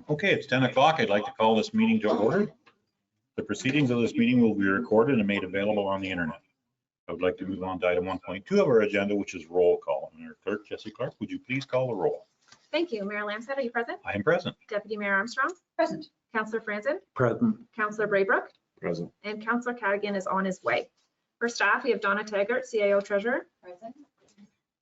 Okay, it's 10 o'clock. I'd like to call this meeting to order. The proceedings of this meeting will be recorded and made available on the internet. I would like to move on to item 1.2 of our agenda, which is roll call. And our clerk, Jessie Clark, would you please call the roll? Thank you. Mayor Lamstead, are you present? I am present. Deputy Mayor Armstrong? Present. Councillor Franzen? Present. Councillor Braybrook? Present. And Councillor Cadigan is on his way. For staff, we have Donna Taggart, CAO Treasurer. Present.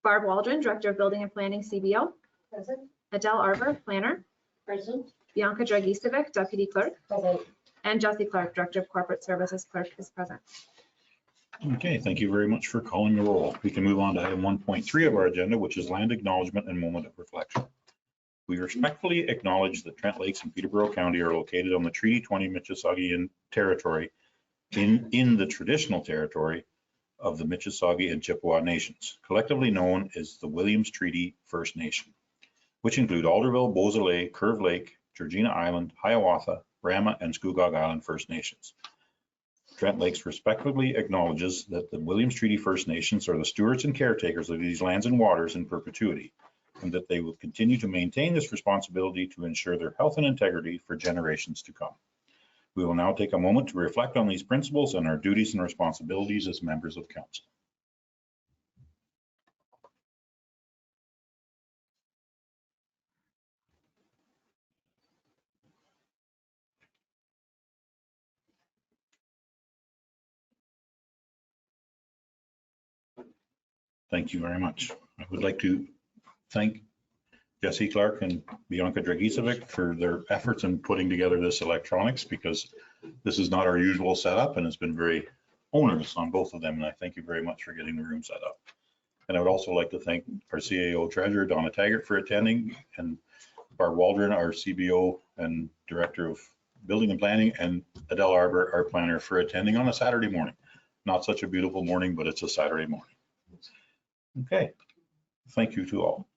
Barb Waldron, Director of Building and Planning, CBO. Present. Adele Arbour, Planner. Present. Bianca Dragicevic, Deputy Clerk. Present. And Jessie Clark, Director of Corporate Services Clerk, is present. Okay, thank you very much for calling the roll. We can move on to item 1.3 of our agenda, which is land acknowledgement and moment of reflection. We respectfully acknowledge that Trent Lakes and Peterborough County are located on the Treaty 20 Mississauga territory in the traditional territory of the Mississauga and Chippewa nations, collectively known as the Williams Treaty First Nation, which include Alderville, Beausoleil, Curve Lake, Georgina Island, Hiawatha, Rama, and Scugog Island First Nations. Trent Lakes respectfully acknowledges that the Williams Treaty First Nations are the stewards and caretakers of these lands and waters in perpetuity, and that they will continue to maintain this responsibility to ensure their health and integrity for generations to come. We will now take a moment to reflect on these principles and our duties and responsibilities as members of council. Thank you very much. I would like to thank Jessie Clark and Bianca Dragicevic for their efforts in putting together this electronics, because this is not our usual setup and it's been very onerous on both of them. And I thank you very much for getting the room set up. And I would also like to thank our CAO Treasurer, Donna Taggart, for attending, and Barb Waldron, our CBO and Director of Building and Planning, and Adele Arbour, our planner, for attending on a Saturday morning. Not such a beautiful morning, but it's a Saturday morning. Okay, thank you to all.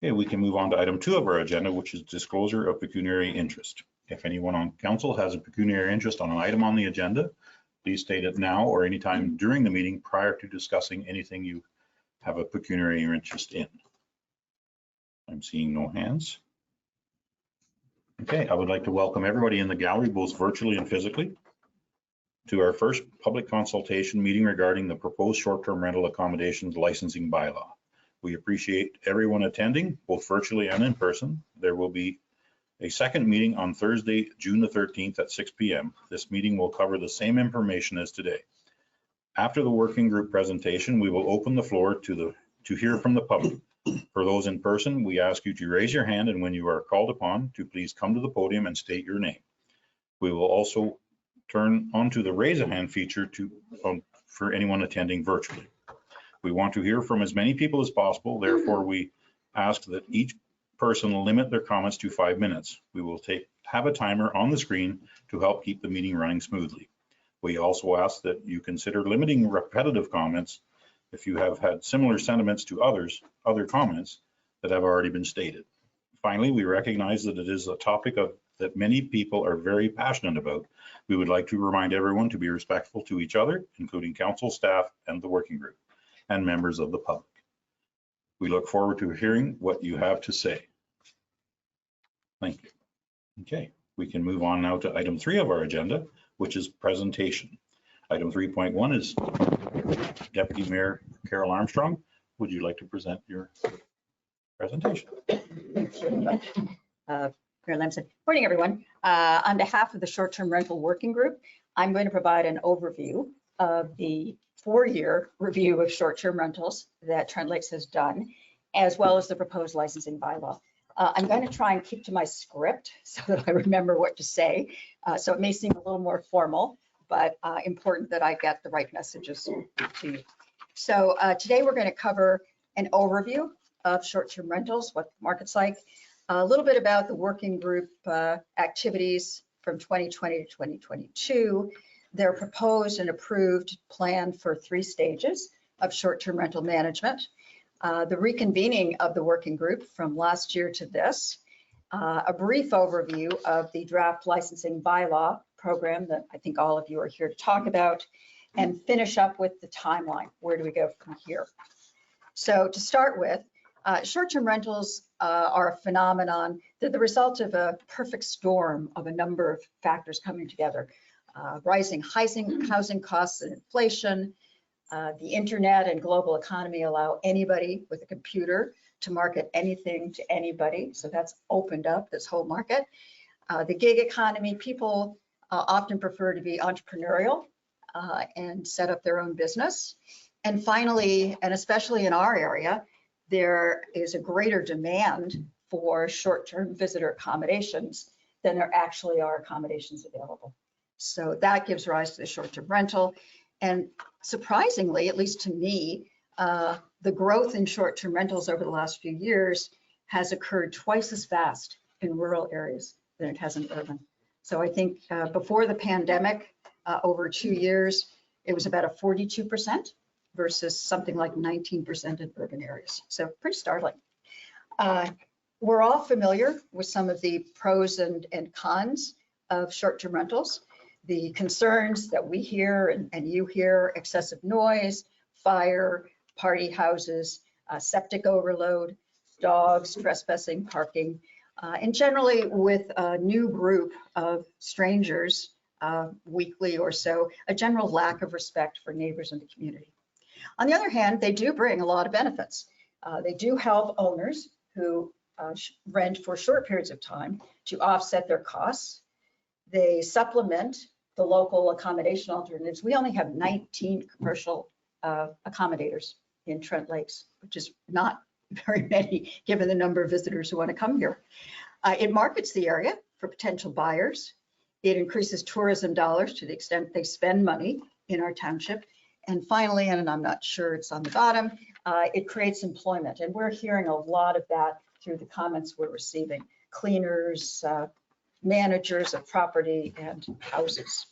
Okay, we can move on to item 2 of our agenda, which is disclosure of pecuniary interest. If anyone on council has a pecuniary interest on an item on the agenda, please state it now or anytime during the meeting prior to discussing anything you have a pecuniary interest in. I'm seeing no hands. Okay, I would like to welcome everybody in the gallery, both virtually and physically, to our first public consultation meeting regarding the proposed short-term rental accommodations licensing bylaw. We appreciate everyone attending, both virtually and in person. There will be a second meeting on Thursday, June the 13th at 6 p.m. This meeting will cover the same information as today. After the working group presentation, we will open the floor to hear from the public. For those in person, we ask you to raise your hand, and when you are called upon, to please come to the podium and state your name. We will also turn onto the raise a hand feature for anyone attending virtually. We want to hear from as many people as possible. Therefore, we ask that each person limit their comments to 5 minutes. We will have a timer on the screen to help keep the meeting running smoothly. We also ask that you consider limiting repetitive comments if you have had similar sentiments to other comments that have already been stated. Finally, we recognize that it is a topic that many people are very passionate about. We would like to remind everyone to be respectful to each other, including council staff and the working group, and members of the public. We look forward to hearing what you have to say. Thank you. Okay, we can move on now to item 3 of our agenda, which is presentation. Item 3.1 is Deputy Mayor Carol Armstrong. Would you like to present your presentation? Thanks very much. Mayor Lamson. Morning, everyone. On behalf of the short-term rental working group, I'm going to provide an overview of the 4-year review of short-term rentals that Trent Lakes has done, as well as the proposed licensing bylaw. I'm going to try and keep to my script so that I remember what to say. So it may seem a little more formal, but important that I get the right messages to you. So today we're going to cover an overview of short-term rentals, what the market's like, a little bit about the working group activities from 2020 to 2022, their proposed and approved plan for 3 stages of short-term rental management, the reconvening of the working group from last year to this, a brief overview of the draft licensing bylaw program that I think all of you are here to talk about, and finish up with the timeline. Where do we go from here? So to start with, Short-term rentals are a phenomenon. They're the result of a perfect storm of a number of factors coming together. Rising housing costs and inflation, the internet and global economy allow anybody with a computer to market anything to anybody. So that's opened up this whole market. The gig economy, people often prefer to be entrepreneurial and set up their own business. And finally, and especially in our area, there is a greater demand for short-term visitor accommodations than there actually are accommodations available. So that gives rise to the short-term rental. And surprisingly, at least to me, the growth in short-term rentals over the last few years has occurred twice as fast in rural areas than it has in urban. So I think before the pandemic, over 2 years, it was about a 42% versus something like 19% in urban areas. So pretty startling. We're all familiar with some of the pros and cons of short-term rentals. The concerns that we hear and you hear: excessive noise, fire, party houses, septic overload, dogs, trespassing, parking, and generally with a new group of strangers weekly or so, a general lack of respect for neighbors in the community. On the other hand, they do bring a lot of benefits. They do help owners who rent for short periods of time to offset their costs. They supplement the local accommodation alternatives. We only have 19 commercial accommodators in Trent Lakes, which is not very many given the number of visitors who want to come here. It markets the area for potential buyers. It increases tourism dollars to the extent they spend money in our township. And finally, and I'm not sure it's on the bottom, it creates employment. And we're hearing a lot of that through the comments we're receiving. Cleaners, managers of property and houses.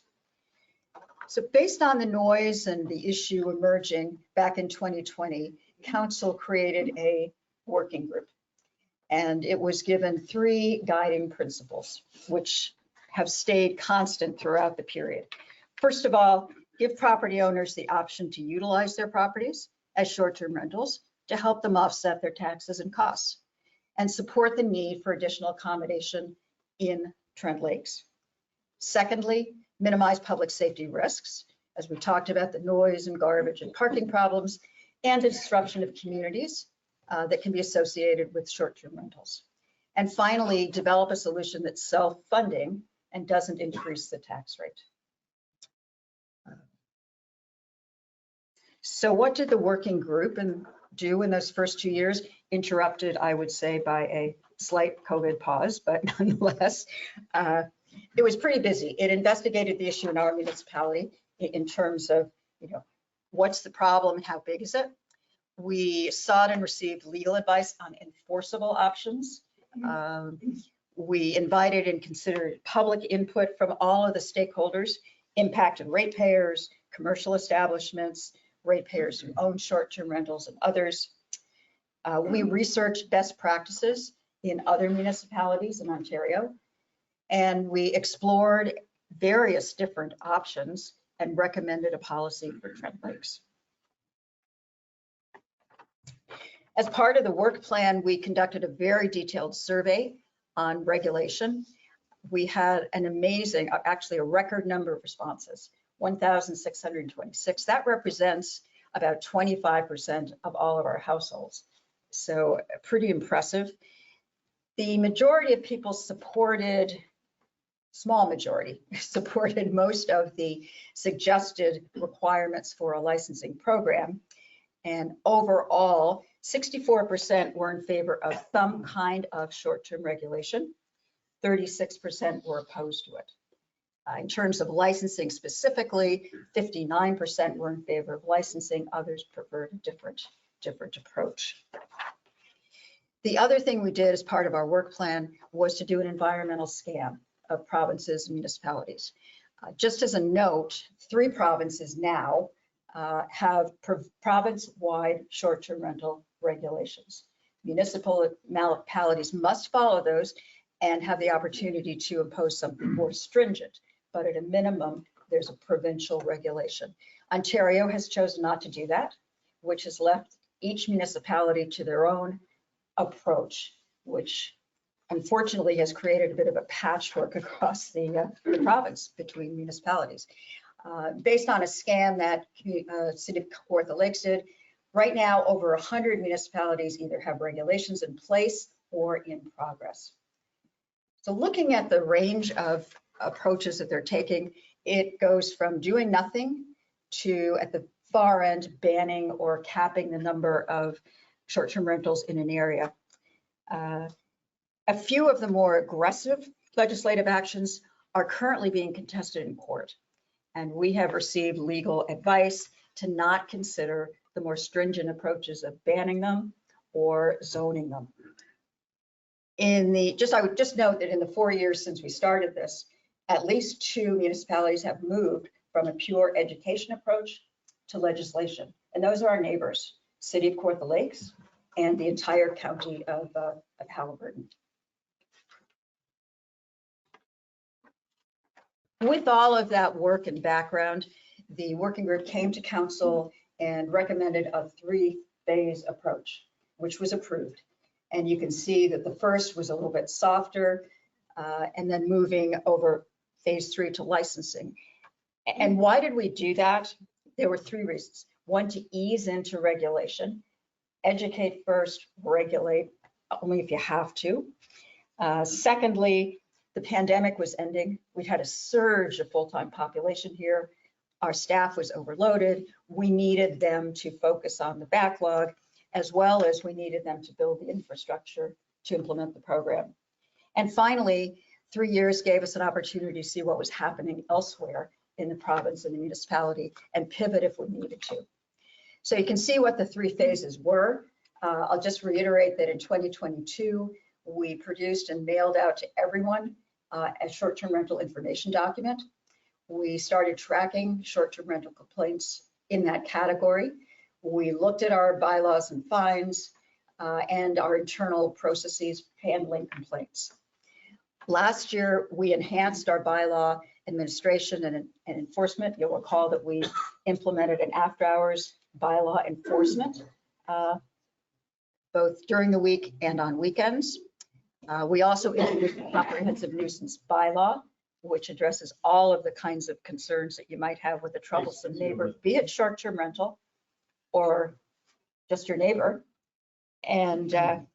So based on the noise and the issue emerging back in 2020, Council created a working group. And it was given 3 guiding principles, which have stayed constant throughout the period. First of all, give property owners the option to utilize their properties as short-term rentals to help them offset their taxes and costs, and support the need for additional accommodation in Trent Lakes. Secondly, minimize public safety risks, as we talked about the noise and garbage and parking problems, and the disruption of communities that can be associated with short-term rentals. And finally, develop a solution that's self-funding and doesn't increase the tax rate. So what did the working group do in those first 2 years? Interrupted, I would say, by a slight COVID pause, but nonetheless, it was pretty busy. It investigated the issue in our municipality in terms of, what's the problem and how big is it? We sought and received legal advice on enforceable options. We invited and considered public input from all of the stakeholders, impacted ratepayers, commercial establishments, ratepayers who own short-term rentals and others. We researched best practices in other municipalities in Ontario, and we explored various different options and recommended a policy for Trent Lakes. As part of the work plan, we conducted a very detailed survey on regulation. We had an amazing, actually a record number of responses, 1,626. That represents about 25% of all of our households. So pretty impressive. The majority of people supported, small majority, supported most of the suggested requirements for a licensing program. And overall, 64% were in favor of some kind of short-term regulation. 36% were opposed to it. In terms of licensing specifically, 59% were in favor of licensing. Others preferred a different approach. The other thing we did as part of our work plan was to do an environmental scan of provinces and municipalities. Just as a note, 3 provinces now have province-wide short-term rental regulations. Municipalities must follow those and have the opportunity to impose something more stringent, but at a minimum, there's a provincial regulation. Ontario has chosen not to do that, which has left each municipality to their own approach, which unfortunately has created a bit of a patchwork across the province between municipalities. Based on a scan that City of Kawartha Lakes did, right now over 100 municipalities either have regulations in place or in progress. So looking at the range of approaches that they're taking, it goes from doing nothing to, at the far end, banning or capping the number of short-term rentals in an area. A few of the more aggressive legislative actions are currently being contested in court. And we have received legal advice to not consider the more stringent approaches of banning them or zoning them. I would just note that in the 4 years since we started this, at least 2 municipalities have moved from a pure education approach to legislation. And those are our neighbors, City of Kawartha Lakes and the entire county of Haliburton. With all of that work and background, the working group came to council and recommended a 3-phase approach, which was approved. And you can see that the first was a little bit softer, and then moving over phase 3 to licensing. And why did we do that? There were 3 reasons. 1, to ease into regulation, educate first, regulate only if you have to. Secondly, the pandemic was ending. We'd had a surge of full-time population here. Our staff was overloaded. We needed them to focus on the backlog, as well as we needed them to build the infrastructure to implement the program. And finally, 3 years gave us an opportunity to see what was happening elsewhere in the province and the municipality and pivot if we needed to. So you can see what the 3 phases were. I'll just reiterate that in 2022, we produced and mailed out to everyone a short-term rental information document. We started tracking short-term rental complaints in that category. We looked at our bylaws and fines and our internal processes handling complaints. Last year, we enhanced our bylaw administration and enforcement. You'll recall that we implemented an after-hours bylaw enforcement, both during the week and on weekends. We also introduced a comprehensive nuisance bylaw, which addresses all of the kinds of concerns that you might have with a troublesome neighbor, be it short-term rental or just your neighbor. And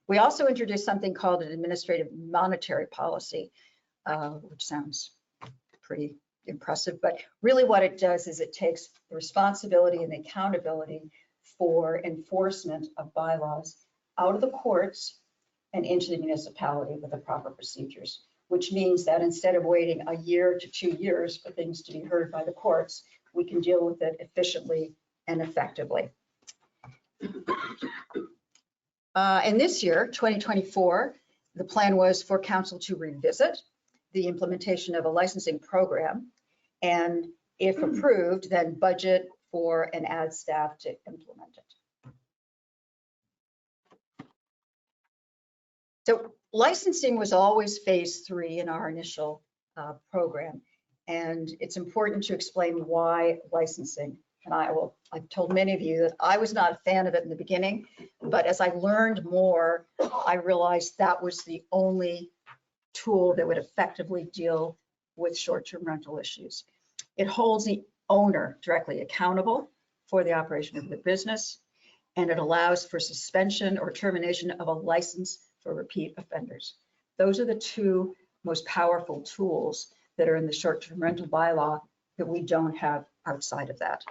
we also introduced something called an administrative monetary policy, which sounds pretty impressive, but really what it does is it takes the responsibility and accountability for enforcement of bylaws out of the courts and into the municipality with the proper procedures, which means that instead of waiting a year to 2 years for things to be heard by the courts, we can deal with it efficiently and effectively. And this year, 2024, the plan was for council to revisit the implementation of a licensing program, and if approved, then budget for and add staff to implement it. So licensing was always phase 3 in our initial program, and it's important to explain why licensing. And I've told many of you that I was not a fan of it in the beginning, but as I learned more, I realized that was the only tool that would effectively deal with short-term rental issues. It holds the owner directly accountable for the operation of the business, and it allows for suspension or termination of a license for repeat offenders. Those are the 2 most powerful tools that are in the short-term rental bylaw that we don't have outside of that.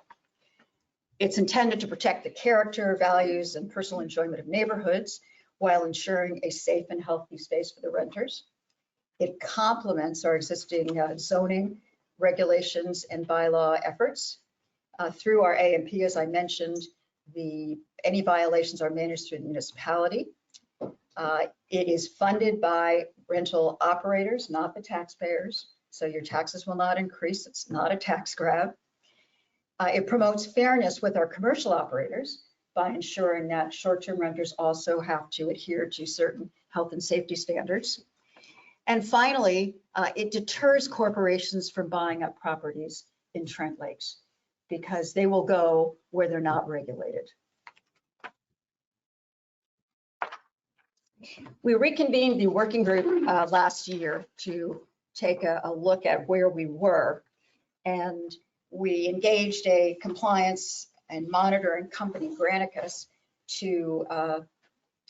It's intended to protect the character, values, and personal enjoyment of neighborhoods while ensuring a safe and healthy space for the renters. It complements our existing zoning regulations and bylaw efforts. Through our A&P, as I mentioned, any violations are managed through the municipality. It is funded by rental operators, not the taxpayers, so your taxes will not increase. It's not a tax grab. It promotes fairness with our commercial operators by ensuring that short-term renters also have to adhere to certain health and safety standards. And finally, it deters corporations from buying up properties in Trent Lakes because they will go where they're not regulated. We reconvened the working group last year to take a look at where we were. And we engaged a compliance and monitoring company, Granicus, to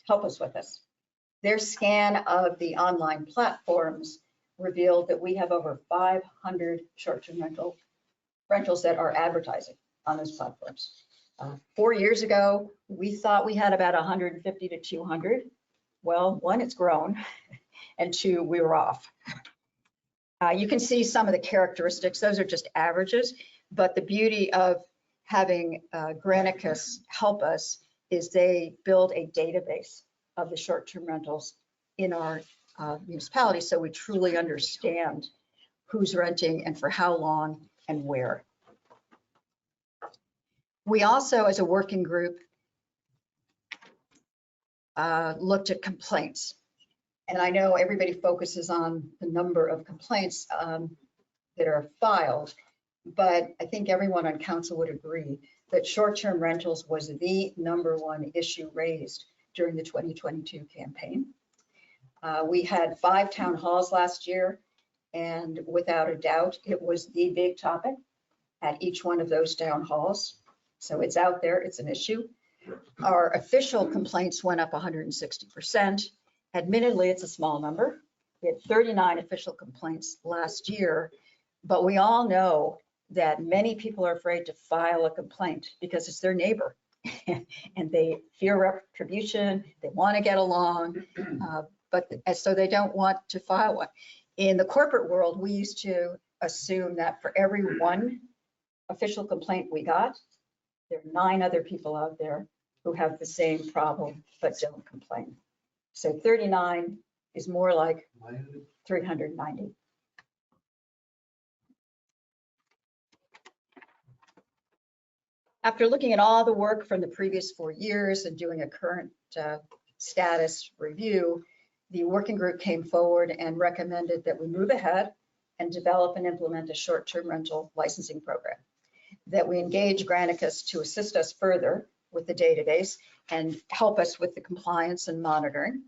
help us with this. Their scan of the online platforms revealed that we have over 500 short-term rentals that are advertising on those platforms. 4 years ago, we thought we had about 150 to 200. Well, one, it's grown, and two, we were off. You can see some of the characteristics. Those are just averages, but the beauty of having Granicus help us is they build a database of the short-term rentals in our municipality, so we truly understand who's renting and for how long and where. We also, as a working group, looked at complaints. And I know everybody focuses on the number of complaints that are filed, but I think everyone on council would agree that short-term rentals was the #1 issue raised during the 2022 campaign. We had 5 town halls last year, and without a doubt, it was the big topic at each one of those town halls. So it's out there, it's an issue. Our official complaints went up 160%. Admittedly, it's a small number. We had 39 official complaints last year, but we all know that many people are afraid to file a complaint because it's their neighbor and they fear retribution, they want to get along, so they don't want to file one. In the corporate world, we used to assume that for every one official complaint we got, there are 9 other people out there who have the same problem but don't complain. So 39 is more like 390. After looking at all the work from the previous 4 years and doing a current status review, the working group came forward and recommended that we move ahead and develop and implement a short-term rental licensing program, that we engage Granicus to assist us further with the database and help us with the compliance and monitoring.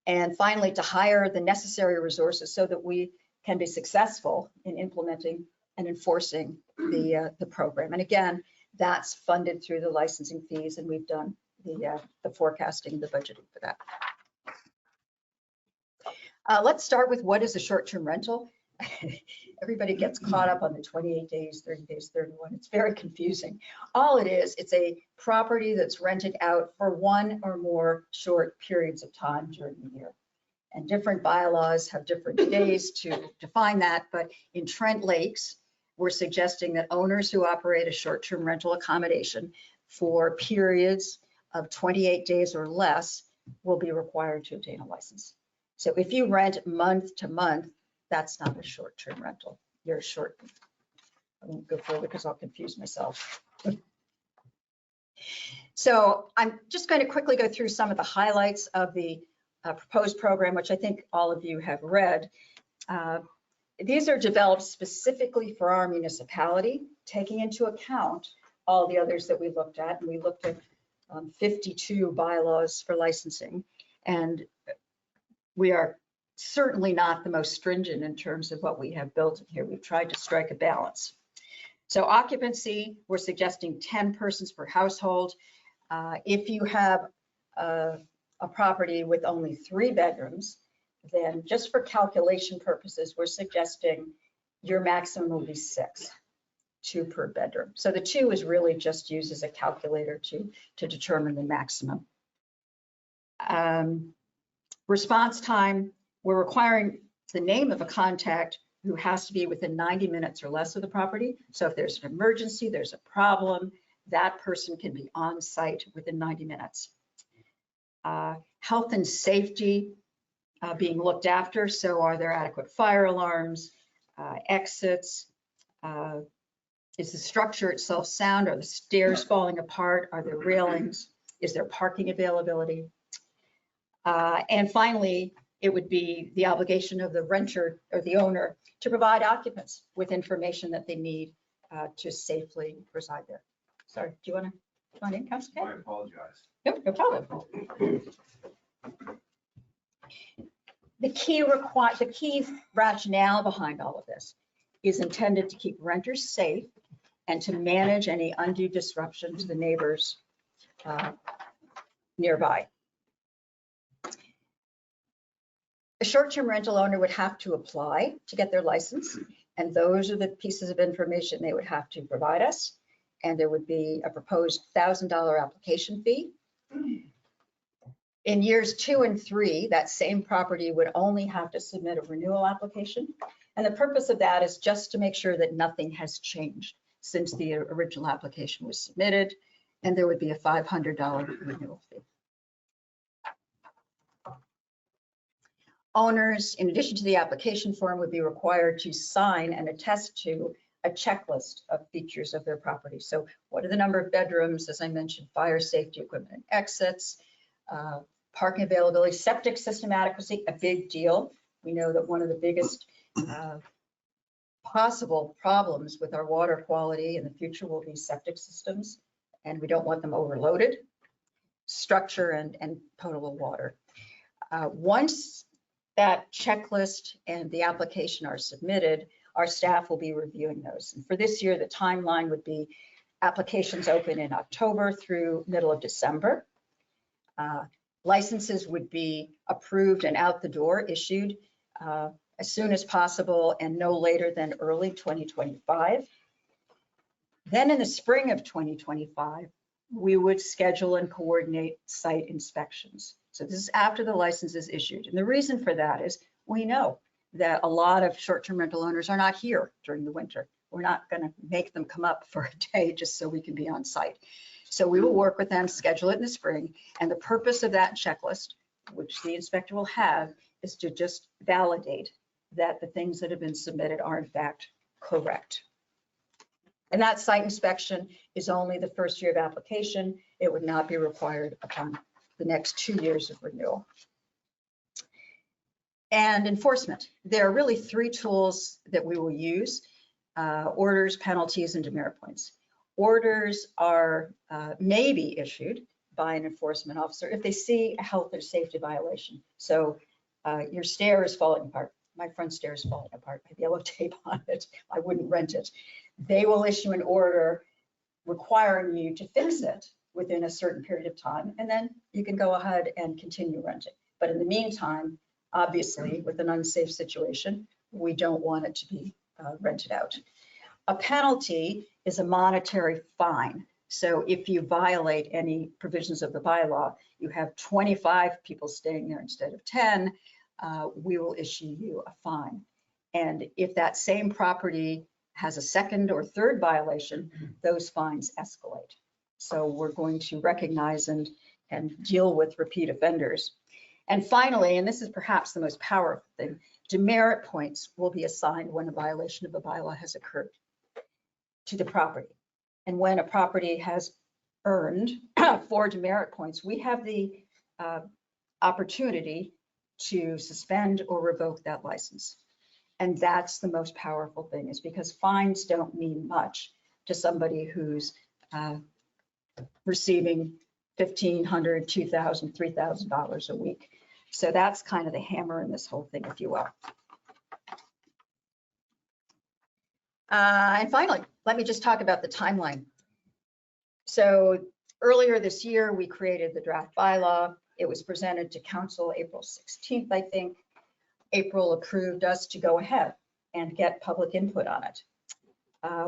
And finally, to hire the necessary resources so that we can be successful in implementing and enforcing the program. And again, that's funded through the licensing fees, and we've done the forecasting, the budgeting for that. Let's start with what is a short-term rental. Everybody gets caught up on the 28 days, 30 days, 31. It's very confusing. All it is, it's a property that's rented out for 1 or more short periods of time during the year. And different bylaws have different days to define that, but in Trent Lakes, we're suggesting that owners who operate a short-term rental accommodation for periods of 28 days or less will be required to obtain a license. So if you rent month to month, that's not a short-term rental. You're short. I won't go further because I'll confuse myself. So I'm just going to quickly go through some of the highlights of the proposed program, which I think all of you have read. These are developed specifically for our municipality, taking into account all the others that we looked at. And we looked at 52 bylaws for licensing. And we are certainly not the most stringent in terms of what we have built here. We've tried to strike a balance. So occupancy, we're suggesting 10 persons per household. If you have a property with only 3 bedrooms, then just for calculation purposes, we're suggesting your maximum will be 6, 2 per bedroom. So the 2 is really just used as a calculator to determine the maximum. Response time, we're requiring the name of a contact who has to be within 90 minutes or less of the property. So if there's an emergency, there's a problem, that person can be on site within 90 minutes. Health and safety being looked after. So are there adequate fire alarms, exits? Is the structure itself sound? Are the stairs falling apart? Are there railings? Is there parking availability? And finally, it would be the obligation of the renter or the owner to provide occupants with information that they need to safely reside there. Sorry, do you want to join in, Councilor? I apologize. No problem. The key rationale behind all of this is intended to keep renters safe and to manage any undue disruption to the neighbors nearby. A short-term rental owner would have to apply to get their license, and those are the pieces of information they would have to provide us. And there would be a proposed $1,000 application fee. In years 2 and 3, that same property would only have to submit a renewal application. And the purpose of that is just to make sure that nothing has changed since the original application was submitted, and there would be a $500 renewal fee. Owners, in addition to the application form, would be required to sign and attest to a checklist of features of their property. So what are the number of bedrooms, as I mentioned, fire safety equipment and exits, parking availability, septic system adequacy, a big deal. We know that one of the biggest possible problems with our water quality in the future will be septic systems, and we don't want them overloaded. Structure and potable water. Once that checklist and the application are submitted, our staff will be reviewing those. And for this year, the timeline would be applications open in October through middle of December. Licenses would be approved and out the door, issued as soon as possible and no later than early 2025. Then in the spring of 2025, we would schedule and coordinate site inspections. So this is after the license is issued. And the reason for that is we know that a lot of short-term rental owners are not here during the winter. We're not going to make them come up for a day just so we can be on site. So we will work with them, schedule it in the spring. And the purpose of that checklist, which the inspector will have, is to just validate that the things that have been submitted are in fact correct. And that site inspection is only the first year of application. It would not be required upon the next 2 years of renewal. And enforcement. There are really 3 tools that we will use: orders, penalties, and demerit points. Orders are may be issued by an enforcement officer if they see a health or safety violation. So your stair is falling apart. My front stair is falling apart. I have yellow tape on it. I wouldn't rent it. They will issue an order requiring you to fix it within a certain period of time, and then you can go ahead and continue renting. But in the meantime, obviously, with an unsafe situation, we don't want it to be rented out. A penalty is a monetary fine. So if you violate any provisions of the bylaw, you have 25 people staying there instead of 10, we will issue you a fine. And if that same property has a second or third violation, those fines escalate. So we're going to recognize and deal with repeat offenders. And finally, and this is perhaps the most powerful thing, demerit points will be assigned when a violation of the bylaw has occurred to the property. And when a property has earned 4 demerit points, we have the opportunity to suspend or revoke that license. And that's the most powerful thing, is because fines don't mean much to somebody who's receiving $1,500, $2,000, $3,000 a week. So that's kind of the hammer in this whole thing, if you will. And finally, let me just talk about the timeline. So earlier this year, we created the draft bylaw. It was presented to council April 16th, I think. April approved us to go ahead and get public input on it.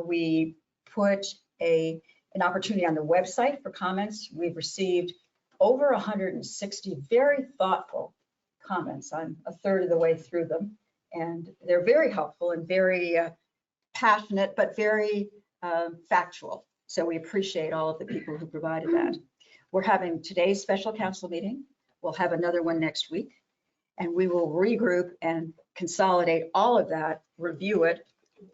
We put an opportunity on the website for comments. We've received over 160 very thoughtful comments. I'm a third of the way through them, and they're very helpful and very passionate, but very factual. So we appreciate all of the people who provided that. We're having today's special council meeting. We'll have another one next week, and we will regroup and consolidate all of that, review it,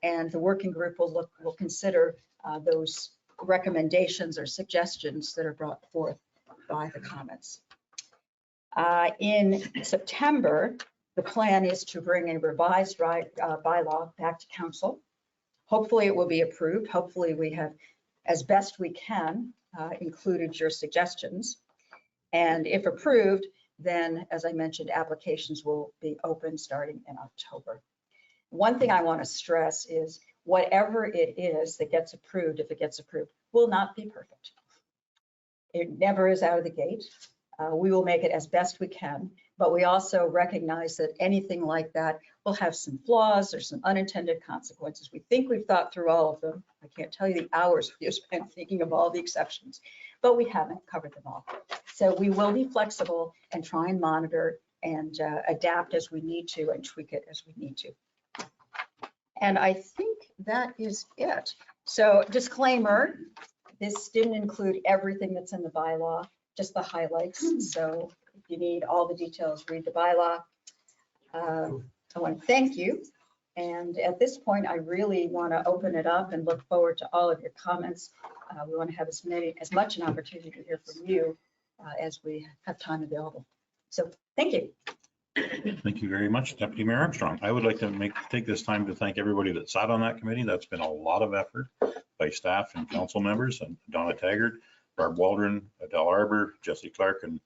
and the working group will consider those recommendations or suggestions that are brought forth by the comments. In September, the plan is to bring a revised bylaw back to council. Hopefully it will be approved. Hopefully we have, as best we can, included your suggestions. And if approved, then, as I mentioned, applications will be open starting in October. One thing I want to stress is whatever it is that gets approved, if it gets approved, will not be perfect. It never is out of the gate. We will make it as best we can, but we also recognize that anything like that will have some flaws or some unintended consequences. We think we've thought through all of them. I can't tell you the hours we have spent thinking of all the exceptions, but we haven't covered them all. So we will be flexible and try and monitor and adapt as we need to and tweak it as we need to. And I think that is it. So disclaimer, this didn't include everything that's in the bylaw, just the highlights. So if you need all the details, read the bylaw. I want to thank you. And at this point, I really want to open it up and look forward to all of your comments. We want to have as much an opportunity to hear from you as we have time available. So thank you. Thank you very much, Deputy Mayor Armstrong. I would like to take this time to thank everybody that sat on that committee. That's been a lot of effort by staff and council members, and Donna Taggart, Barb Waldron, Adele Arbor, Jesse Clark, and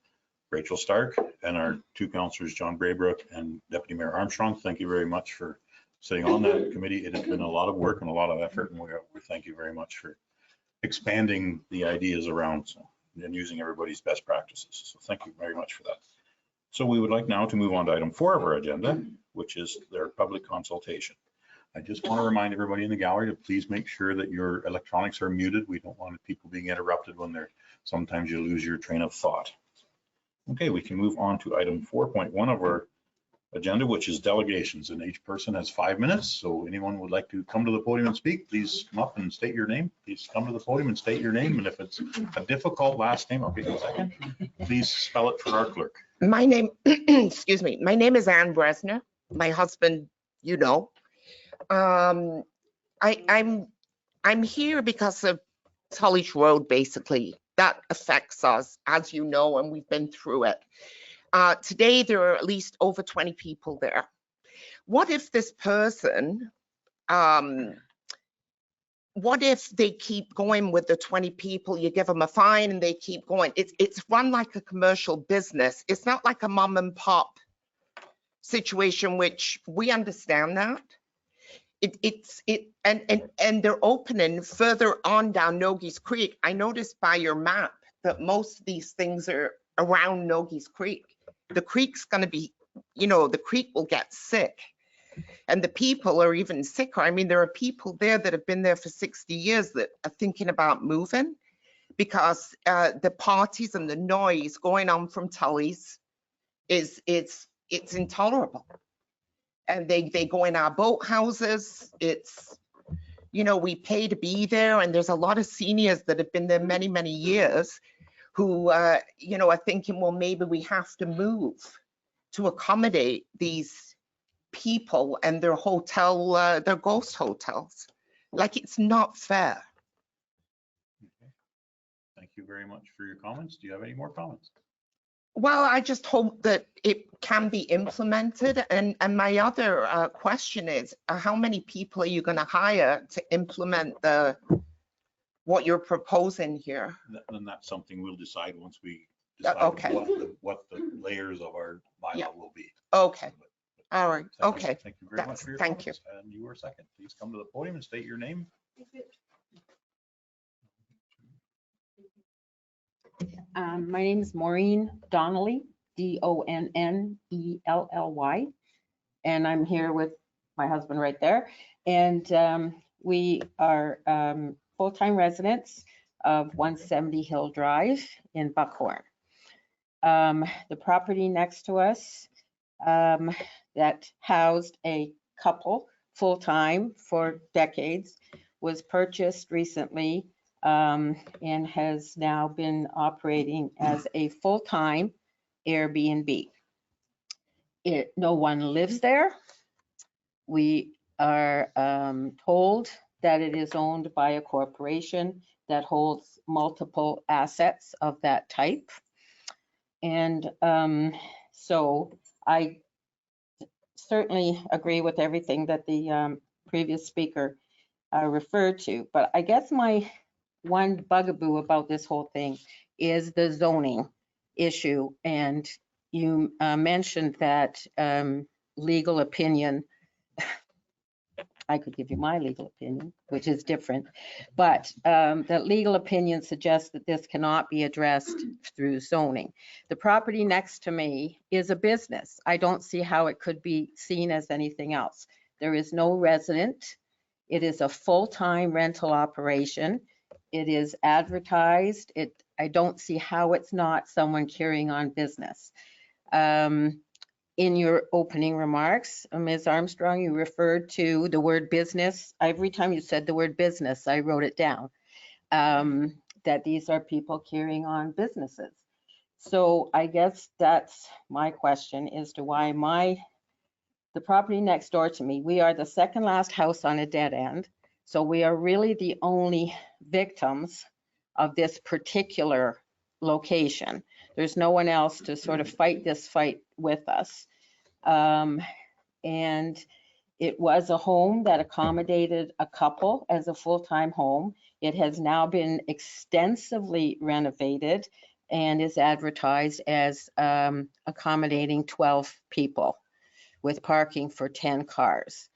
Rachel Stark, and our two councillors, John Braybrook and Deputy Mayor Armstrong. Thank you very much for sitting on that committee. It has been a lot of work and a lot of effort, and we thank you very much for expanding the ideas around and using everybody's best practices. So thank you very much for that. So we would like now to move on to item 4 of our agenda, which is their public consultation. I just want to remind everybody in the gallery to please make sure that your electronics are muted. We don't want people being interrupted when sometimes you lose your train of thought. Okay, we can move on to item 4.1 of our agenda, which is delegations, and each person has 5 minutes. So anyone would like to come to the podium and speak, please come up and state your name. Please come to the podium and state your name. And if it's a difficult last name, I'll give you a second. Please spell it for our clerk. My name, excuse me, my name is Ann Bresner. My husband, you know. I'm here because of Tully's Road, basically. That affects us, as you know, and we've been through it. Today, there are at least over 20 people there. What if this person, what if they keep going with the 20 people, you give them a fine and they keep going? It's run like a commercial business. It's not like a mom and pop situation, which we understand that. And they're opening further on down Nogies Creek. I noticed by your map that most of these things are around Nogies Creek. The creek's going to be, you know, the creek will get sick. And the people are even sicker. I mean, there are people there that have been there for 60 years that are thinking about moving because the parties and the noise going on from Tully's it's intolerable. And they go in our boathouses. It's, you know, we pay to be there, and there's a lot of seniors that have been there many, many years who, you know, are thinking, well, maybe we have to move to accommodate these people and their hotel, their ghost hotels. Like, it's not fair. Okay. Thank you very much for your comments. Do you have any more comments? Well, I just hope that it can be implemented. And my other question is, how many people are you going to hire to implement what you're proposing here? And that's something we'll decide once we decide Okay. what the layers of our bylaw will be. Okay. All right. Thank Okay. You. Thank you very much for your Thank comments. And you were second. Please come to the podium and state your name. My name is Maureen Donnelly, Donnelly, and I'm here with my husband right there. And we are full-time residents of 170 Hill Drive in Buckhorn. The property next to us that housed a couple full-time for decades was purchased recently and has now been operating as a full-time Airbnb. No one lives there. We are told that it is owned by a corporation that holds multiple assets of that type. And so I certainly agree with everything that the previous speaker referred to, but I guess my one bugaboo about this whole thing is the zoning issue and you mentioned that legal opinion. I could give you my legal opinion, which is different, but that legal opinion suggests that this cannot be addressed through zoning. The property next to me is a business. I don't see how it could be seen as anything else. There is no resident. It is a full-time rental operation. It is advertised. I don't see how it's not someone carrying on business. In your opening remarks, Ms. Armstrong, you referred to the word business. Every time you said the word business, I wrote it down, that these are people carrying on businesses. So I guess that's my question as to why the property next door to me, we are the second last house on a dead end. So we are really the only victims of this particular location. There's no one else to sort of fight this fight with us. And it was a home that accommodated a couple as a full-time home. It has now been extensively renovated and is advertised as accommodating 12 people with parking for 10 cars.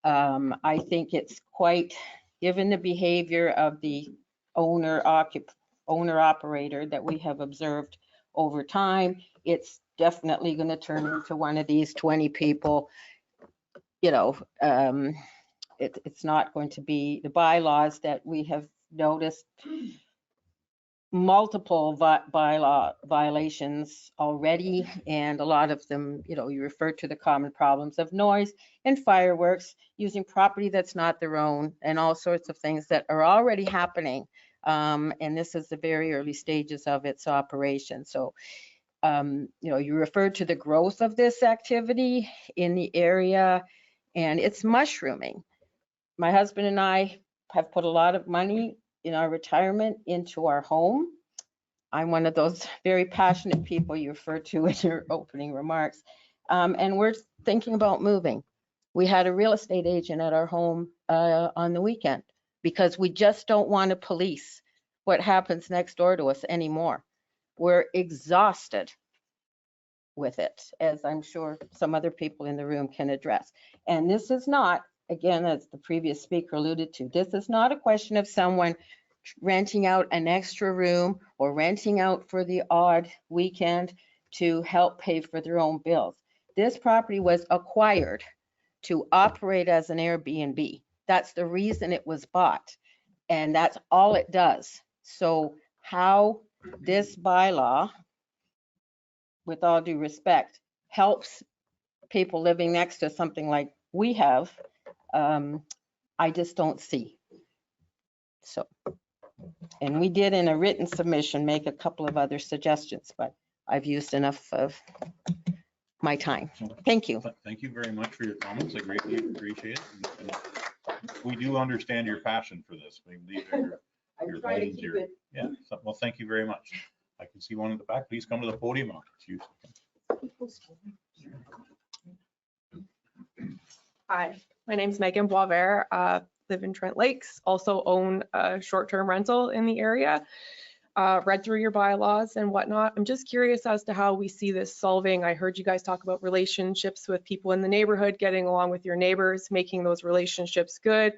I think it's quite, given the behavior of the owner operator that we have observed over time, it's definitely going to turn into one of these 20 people. You know, it's not going to be the bylaws that we have noticed multiple bylaw violations already, and a lot of them, you know, you refer to the common problems of noise and fireworks, using property that's not their own, and all sorts of things that are already happening. And this is the very early stages of its operation. So, you know, you referred to the growth of this activity in the area, and it's mushrooming. My husband and I have put a lot of money in our retirement into our home. I'm one of those very passionate people you referred to in your opening remarks. And we're thinking about moving. We had a real estate agent at our home on the weekend because we just don't want to police what happens next door to us anymore. We're exhausted with it, as I'm sure some other people in the room can address. And this is not, again, as the previous speaker alluded to, this is not a question of someone renting out an extra room or renting out for the odd weekend to help pay for their own bills. This property was acquired to operate as an Airbnb. That's the reason it was bought, and that's all it does. So how this bylaw, with all due respect, helps people living next to something like we have, I just don't see. So, and we did in a written submission make a couple of other suggestions, but I've used enough of my time. Thank you. Thank you very much for your comments. I greatly appreciate it. And we do understand your passion for this. These are your items here. Yeah. So, well, thank you very much. I can see one in the back. Please come to the podium. Hi, my name is Megan Boisvert. Live in Trent Lakes, also own a short-term rental in the area. Read through your bylaws and whatnot. I'm just curious as to how we see this solving. I heard you guys talk about relationships with people in the neighborhood, getting along with your neighbors, making those relationships good.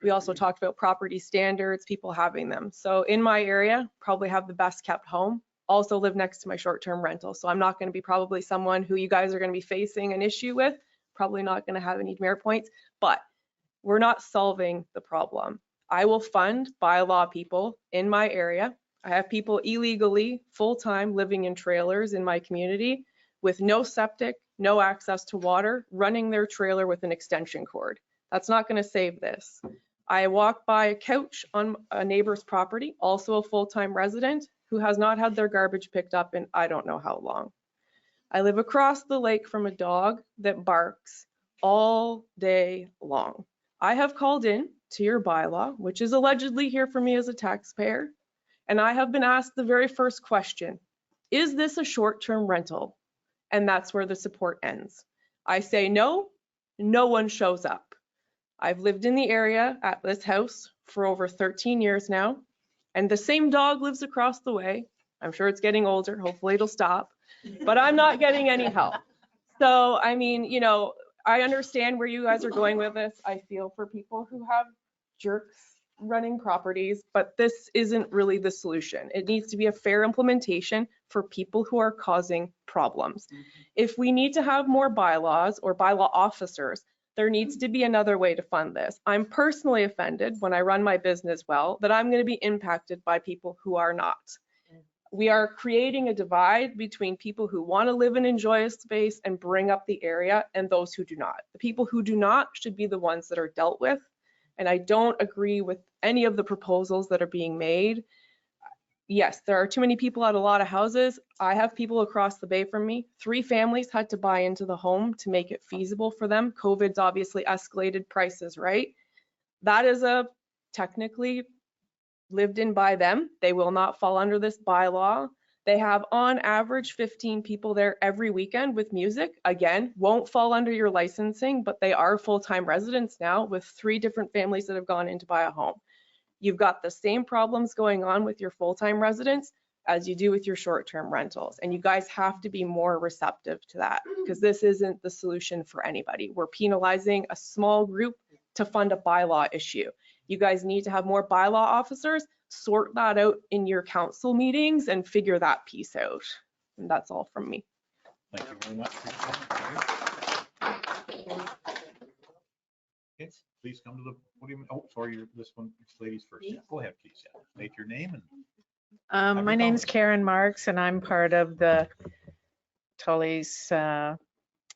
We also talked about property standards, people having them. So in my area, probably have the best kept home. Also live next to my short-term rental. So I'm not going to be probably someone who you guys are going to be facing an issue with. Probably not going to have any merit points, but we're not solving the problem. I will fund bylaw people in my area. I have people illegally, full-time, living in trailers in my community with no septic, no access to water, running their trailer with an extension cord. That's not going to save this. I walk by a couch on a neighbor's property, also a full-time resident, who has not had their garbage picked up in I don't know how long. I live across the lake from a dog that barks all day long. I have called in to your bylaw, which is allegedly here for me as a taxpayer, and I have been asked the very first question, is this a short-term rental? And that's where the support ends. I say no, no one shows up. I've lived in the area at this house for over 13 years now, and the same dog lives across the way, I'm sure it's getting older. Hopefully it'll stop, but I'm not getting any help. So, I mean, you know, I understand where you guys are going with this. I feel for people who have jerks running properties, but this isn't really the solution. It needs to be a fair implementation for people who are causing problems. If we need to have more bylaws or bylaw officers, there needs to be another way to fund this. I'm personally offended when I run my business well that I'm going to be impacted by people who are not. We are creating a divide between people who want to live and enjoy a space and bring up the area and those who do not. The people who do not should be the ones that are dealt with. And I don't agree with any of the proposals that are being made. Yes, there are too many people at a lot of houses. I have people across the bay from me. 3 families had to buy into the home to make it feasible for them. COVID's obviously escalated prices, right? That is a technically lived in by them. They will not fall under this bylaw. They have on average 15 people there every weekend with music. Again, won't fall under your licensing, but they are full-time residents now with 3 different families that have gone in to buy a home. You've got the same problems going on with your full-time residents as you do with your short-term rentals. And you guys have to be more receptive to that because this isn't the solution for anybody. We're penalizing a small group to fund a bylaw issue. You guys need to have more bylaw officers, sort that out in your council meetings and figure that piece out. And that's all from me. Thank you very much. Okay, please come to the podium. Oh, sorry, this lady's first. Yeah, go ahead, please. Yeah. State your name and. My name's Karen Marks and I'm part of the Tully's,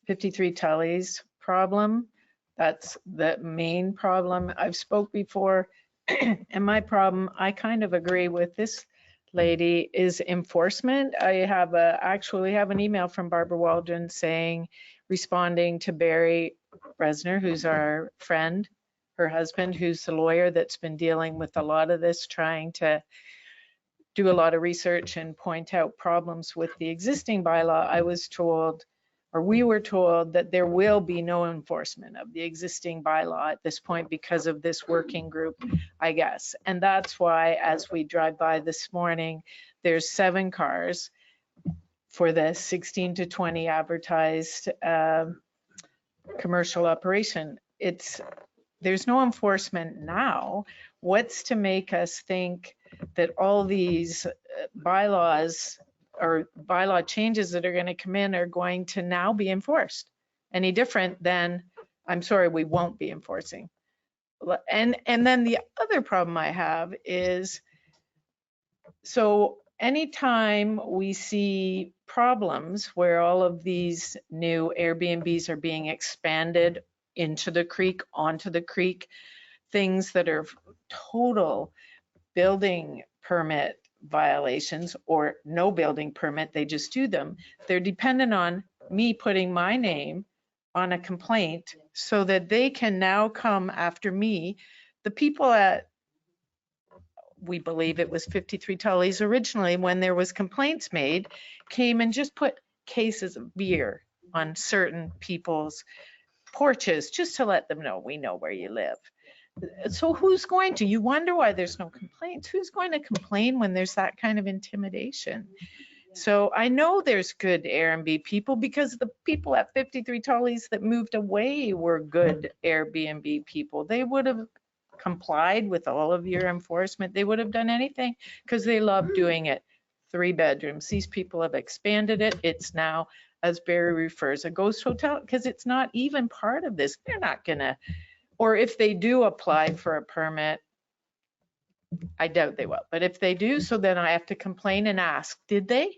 53 Tully's problem. That's the main problem. I've spoke before and my problem, I kind of agree with this lady, is enforcement. I have actually have an email from Barbara Waldron saying, responding to Barry Resner, who's our friend, her husband, who's the lawyer that's been dealing with a lot of this, trying to do a lot of research and point out problems with the existing bylaw. I was told, or we were told, that there will be no enforcement of the existing bylaw at this point because of this working group, I guess. And that's why, as we drive by this morning, there's 7 cars for the 16 to 20 advertised commercial operation. There's no enforcement now. What's to make us think that all these bylaws or bylaw changes that are going to come in are going to now be enforced any different than, I'm sorry, we won't be enforcing. And then the other problem I have is, so anytime we see problems where all of these new Airbnbs are being expanded into the creek, onto the creek, things that are total building permit violations or no building permit, they just do them. They're dependent on me putting my name on a complaint so that they can now come after me. The people at, we believe it was 53 Tully's originally, when there was complaints made, came and just put cases of beer on certain people's porches just to let them know, we know where you live. So who's going to, you wonder why there's no complaints. Who's going to complain when there's that kind of intimidation? So I know there's good Airbnb people because the people at 53 Tully's that moved away were good Airbnb people. They would have complied with all of your enforcement. They would have done anything because they love doing it. 3 bedrooms. These people have expanded it. It's now, as Barry refers, a ghost hotel because it's not even part of this. They're not gonna, or if they do apply for a permit, I doubt they will, but if they do, so then I have to complain and ask, did they?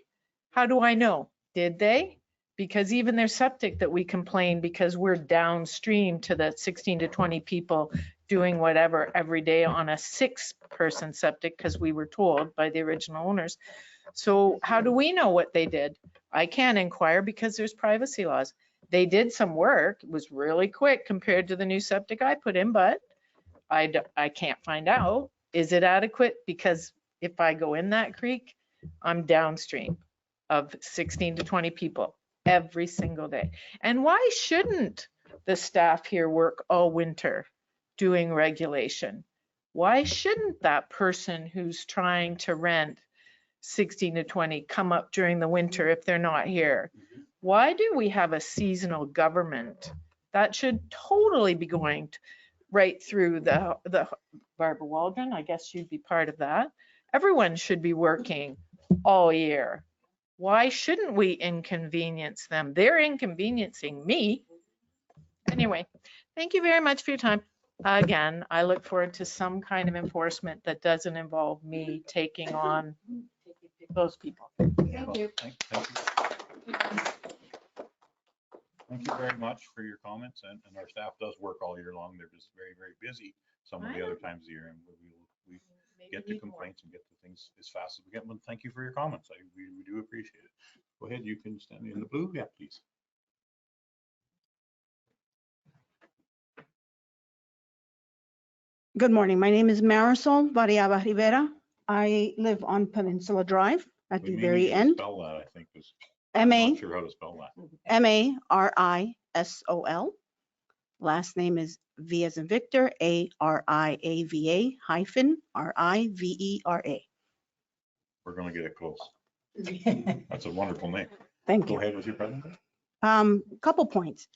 How do I know? Did they? Because even their septic that we complain because we're downstream to the 16 to 20 people doing whatever every day on a 6-person septic because we were told by the original owners. So how do we know what they did? I can't inquire because there's privacy laws. They did some work. It was really quick compared to the new septic I put in, but I can't find out. Is it adequate? Because if I go in that creek, I'm downstream of 16 to 20 people every single day. And why shouldn't the staff here work all winter doing regulation? Why shouldn't that person who's trying to rent 16 to 20 come up during the winter if they're not here? Why do we have a seasonal government? That should totally be going right through the Barbara Waldron, I guess you'd be part of that. Everyone should be working all year. Why shouldn't we inconvenience them? They're inconveniencing me. Anyway, thank you very much for your time. Again, I look forward to some kind of enforcement that doesn't involve me taking on those people. Thank you. Thank you very much for your comments, and our staff does work all year long. They're just very, very busy some of the other times of the year, and we get to complaints and get to things as fast as we get. But thank you for your comments. We do appreciate it. Go ahead, you can stand in the blue. Yeah, please. Good morning. My name is Marisol Variaba Rivera. I live on Peninsula Drive at the very end. Spell that, I think, is. M I'm A not sure how to spell that. Marisol. Last name is V as in Victor, Ariava hyphen Rivera. We're going to get it close. That's a wonderful name. Thank Go you. ahead with your presentation. Couple points.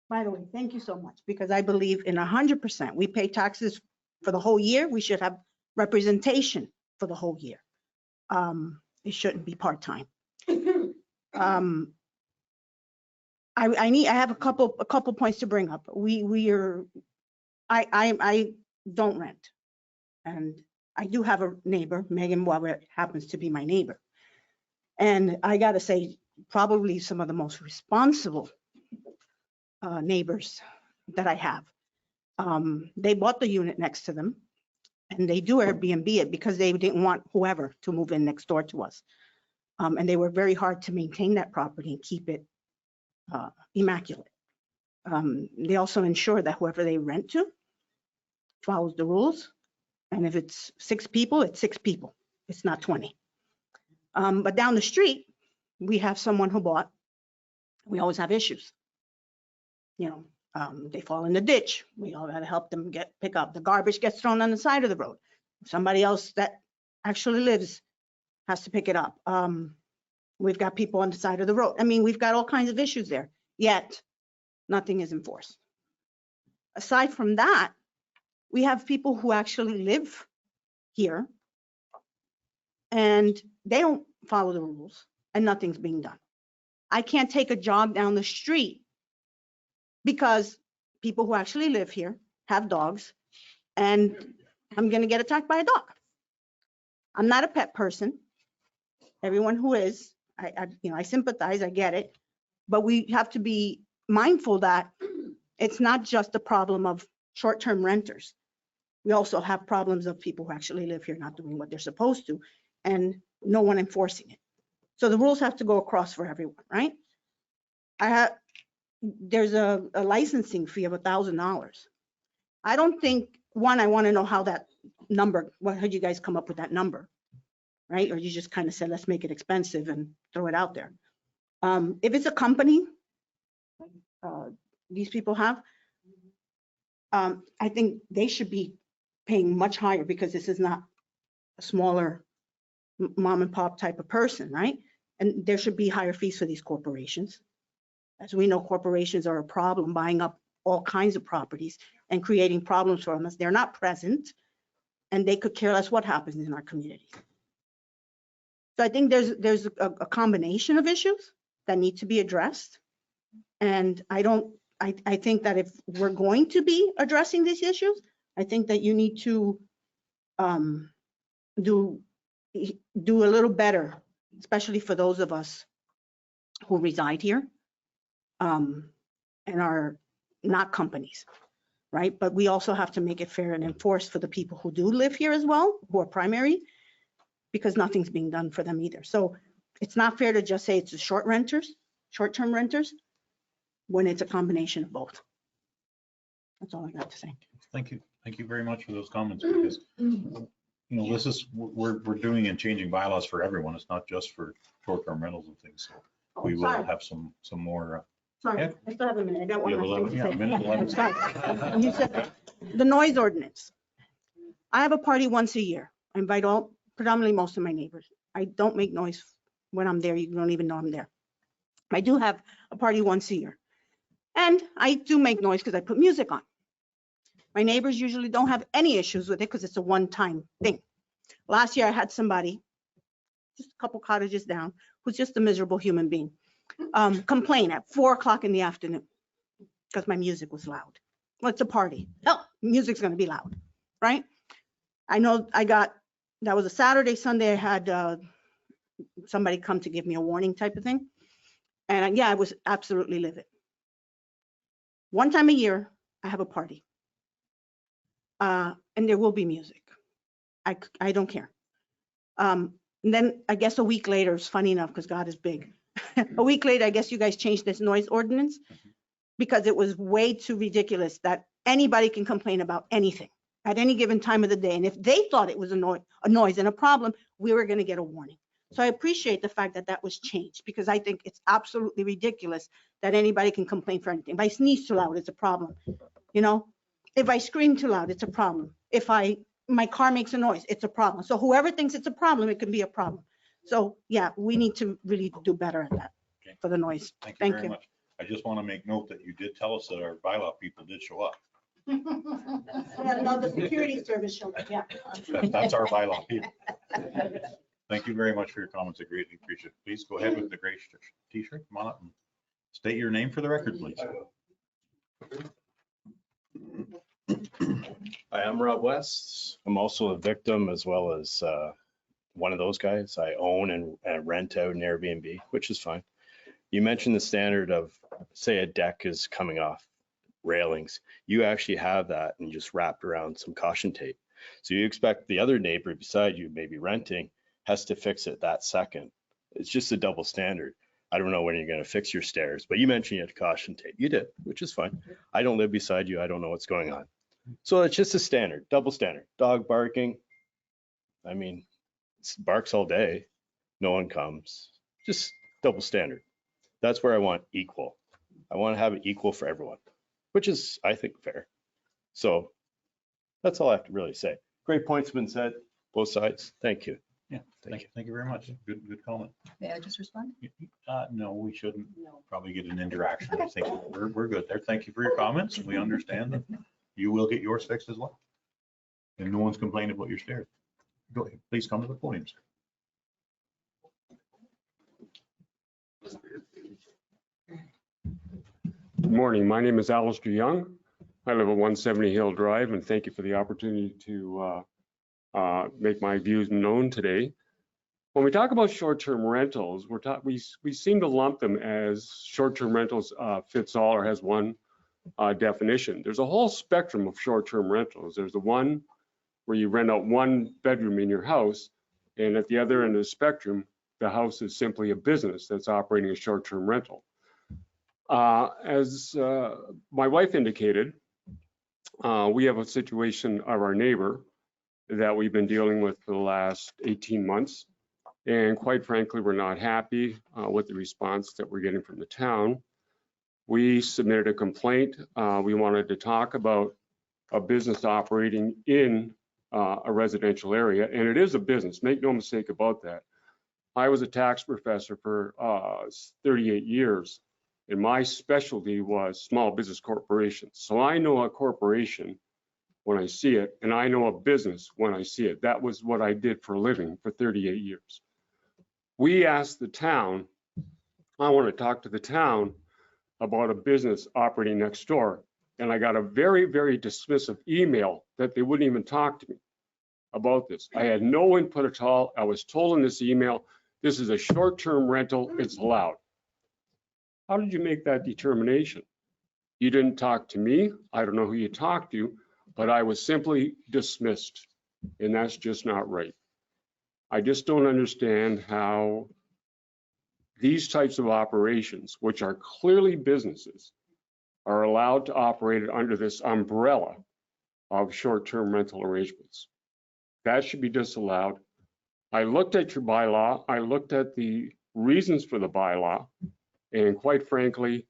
By the way, thank you so much, because I believe in 100%. We pay taxes for the whole year. We should have representation for the whole year. It shouldn't be part-time. I have a couple points to bring up. I don't rent, and I do have a neighbor, Megan Boisvert, happens to be my neighbor. And I got to say, probably some of the most responsible neighbors that I have. They bought the unit next to them, and they do Airbnb it because they didn't want whoever to move in next door to us. And they were very hard to maintain that property and keep it immaculate. They also ensure that whoever they rent to follows the rules. And if it's 6 people, it's 6 people. It's not 20. But down the street, we have someone who bought. We always have issues. You know, they fall in the ditch. We all got to help them pick up. The garbage gets thrown on the side of the road. Somebody else that actually lives has to pick it up. We've got people on the side of the road. I mean, we've got all kinds of issues there, yet nothing is enforced. Aside from that, we have people who actually live here and they don't follow the rules and nothing's being done. I can't take a jog down the street because people who actually live here have dogs and I'm going to get attacked by a dog. I'm not a pet person. Everyone who is, I sympathize, I get it, but we have to be mindful that it's not just a problem of short-term renters. We also have problems of people who actually live here not doing what they're supposed to and no one enforcing it. So the rules have to go across for everyone, right? There's a licensing fee of $1,000. I don't think, I want to know how that number, how did you guys come up with that number? Right? Or you just kind of said, let's make it expensive and throw it out there. If it's a company, these people have, I think they should be paying much higher because this is not a smaller mom and pop type of person, right? And there should be higher fees for these corporations. As we know, corporations are a problem, buying up all kinds of properties and creating problems for us. They're not present and they could care less what happens in our communities. So I think there's a combination of issues that need to be addressed. And I think that if we're going to be addressing these issues, I think that you need to do a little better, especially for those of us who reside here and are not companies, right? But we also have to make it fair and enforced for the people who do live here as well, who are primary, because nothing's being done for them either. So it's not fair to just say it's the short-term renters, when it's a combination of both. That's all I got to say. Thank you. Thank you very much for those comments, because, you know, this is, we're doing and changing bylaws for everyone. It's not just for short-term rentals and things. So we will have some more. Sorry, Yeah. I still have a minute. I got one more thing to Yeah, say. a minute 11. Sorry. You said that. The noise ordinance. I have a party once a year. I invite all predominantly most of my neighbors. I don't make noise when I'm there. You don't even know I'm there. I do have a party once a year. And I do make noise because I put music on. My neighbors usually don't have any issues with it because it's a one-time thing. Last year I had somebody, just a couple cottages down, who's just a miserable human being, complain at 4 o'clock in the afternoon because my music was loud. Well, it's a party. Hell, music's gonna be loud, right? I know that was a Saturday, Sunday, I had somebody come to give me a warning type of thing. And yeah, I was absolutely livid. One time a year, I have a party. And there will be music. I don't care. And then I guess a week later, it's funny enough because God is big. A week later, I guess you guys changed this noise ordinance because it was way too ridiculous that anybody can complain about anything at any given time of the day. And if they thought it was a noise and a problem, we were going to get a warning. So I appreciate the fact that that was changed because I think it's absolutely ridiculous that anybody can complain for anything. If I sneeze too loud, it's a problem. You know, if I scream too loud, it's a problem. If my car makes a noise, it's a problem. So whoever thinks it's a problem, it can be a problem. So yeah, we need to really do better at that for the noise. Thank you Thank very you. much. I just want to make note that you did tell us that our bylaw people did show up. No, the security service showed up, yeah. That's our bylaw people. Thank you very much for your comments. I greatly appreciate it. Please go ahead with the gray t-shirt. Come on up and state your name for the record, please. Hi, I'm Rob West. I'm also a victim as well as one of those guys. I own and rent out an Airbnb, which is fine. You mentioned the standard of, say, a deck is coming off railings. You actually have that and just wrapped around some caution tape. So you expect the other neighbor beside you, maybe renting, has to fix it that second. It's just a double standard. I don't know when you're going to fix your stairs, but you mentioned you had caution tape. You did, which is fine. I don't live beside you. I don't know what's going on. So it's just a standard, double standard. Dog barking. I mean, it barks all day. No one comes. Just double standard. That's where I want equal. I want to have it equal for everyone, which is, I think, fair. So that's all I have to really say. Great points have been said, both sides. Thank you. Yeah, thank you very much. Good comment. May I just respond? No, we shouldn't No. probably get an interaction. I think we're good there. Thank you for your comments. We understand that you will get yours fixed as well. And no one's complaining about your stairs. Go ahead. Please come to the podium, sir. Good morning. My name is Alistair Young. I live at 170 Hill Drive, and thank you for the opportunity to make my views known today. When we talk about short-term rentals, we seem to lump them as short-term rentals fits all or has one definition. There's a whole spectrum of short-term rentals. There's the one where you rent out one bedroom in your house, and at the other end of the spectrum, the house is simply a business that's operating a short-term rental. As my wife indicated, we have a situation of our neighbor that we've been dealing with for the last 18 months. And quite frankly, we're not happy with the response that we're getting from the town. We submitted a complaint. We wanted to talk about a business operating in a residential area, and it is a business, make no mistake about that. I was a tax professor for 38 years, and my specialty was small business corporations. So I know a corporation when I see it, and I know a business when I see it. That was what I did for a living for 38 years. We asked the town, I want to talk to the town about a business operating next door, and I got a very, very dismissive email that they wouldn't even talk to me about this. I had no input at all. I was told in this email, this is a short-term rental, it's allowed. How did you make that determination? You didn't talk to me. I don't know who you talked to, but I was simply dismissed, and that's just not right. I just don't understand how these types of operations, which are clearly businesses, are allowed to operate under this umbrella of short-term rental arrangements. That should be disallowed. I looked at your bylaw. I looked at the reasons for the bylaw, and quite frankly,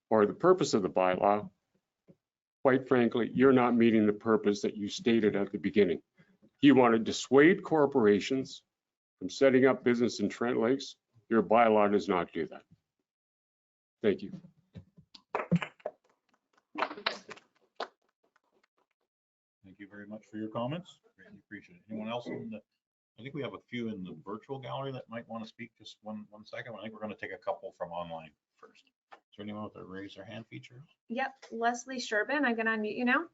or the purpose of the bylaw, quite frankly, you're not meeting the purpose that you stated at the beginning. He wanted to dissuade corporations from setting up business in Trent Lakes. Your bylaw does not do that. Thank you. Thank you very much for your comments. Greatly appreciate it. Anyone else in the, I think we have a few in the virtual gallery that might want to speak. Just one second. I think we're going to take a couple from online first. Is there anyone with a raise their hand feature? Yep, Leslie Sherbin, I'm gonna unmute you now.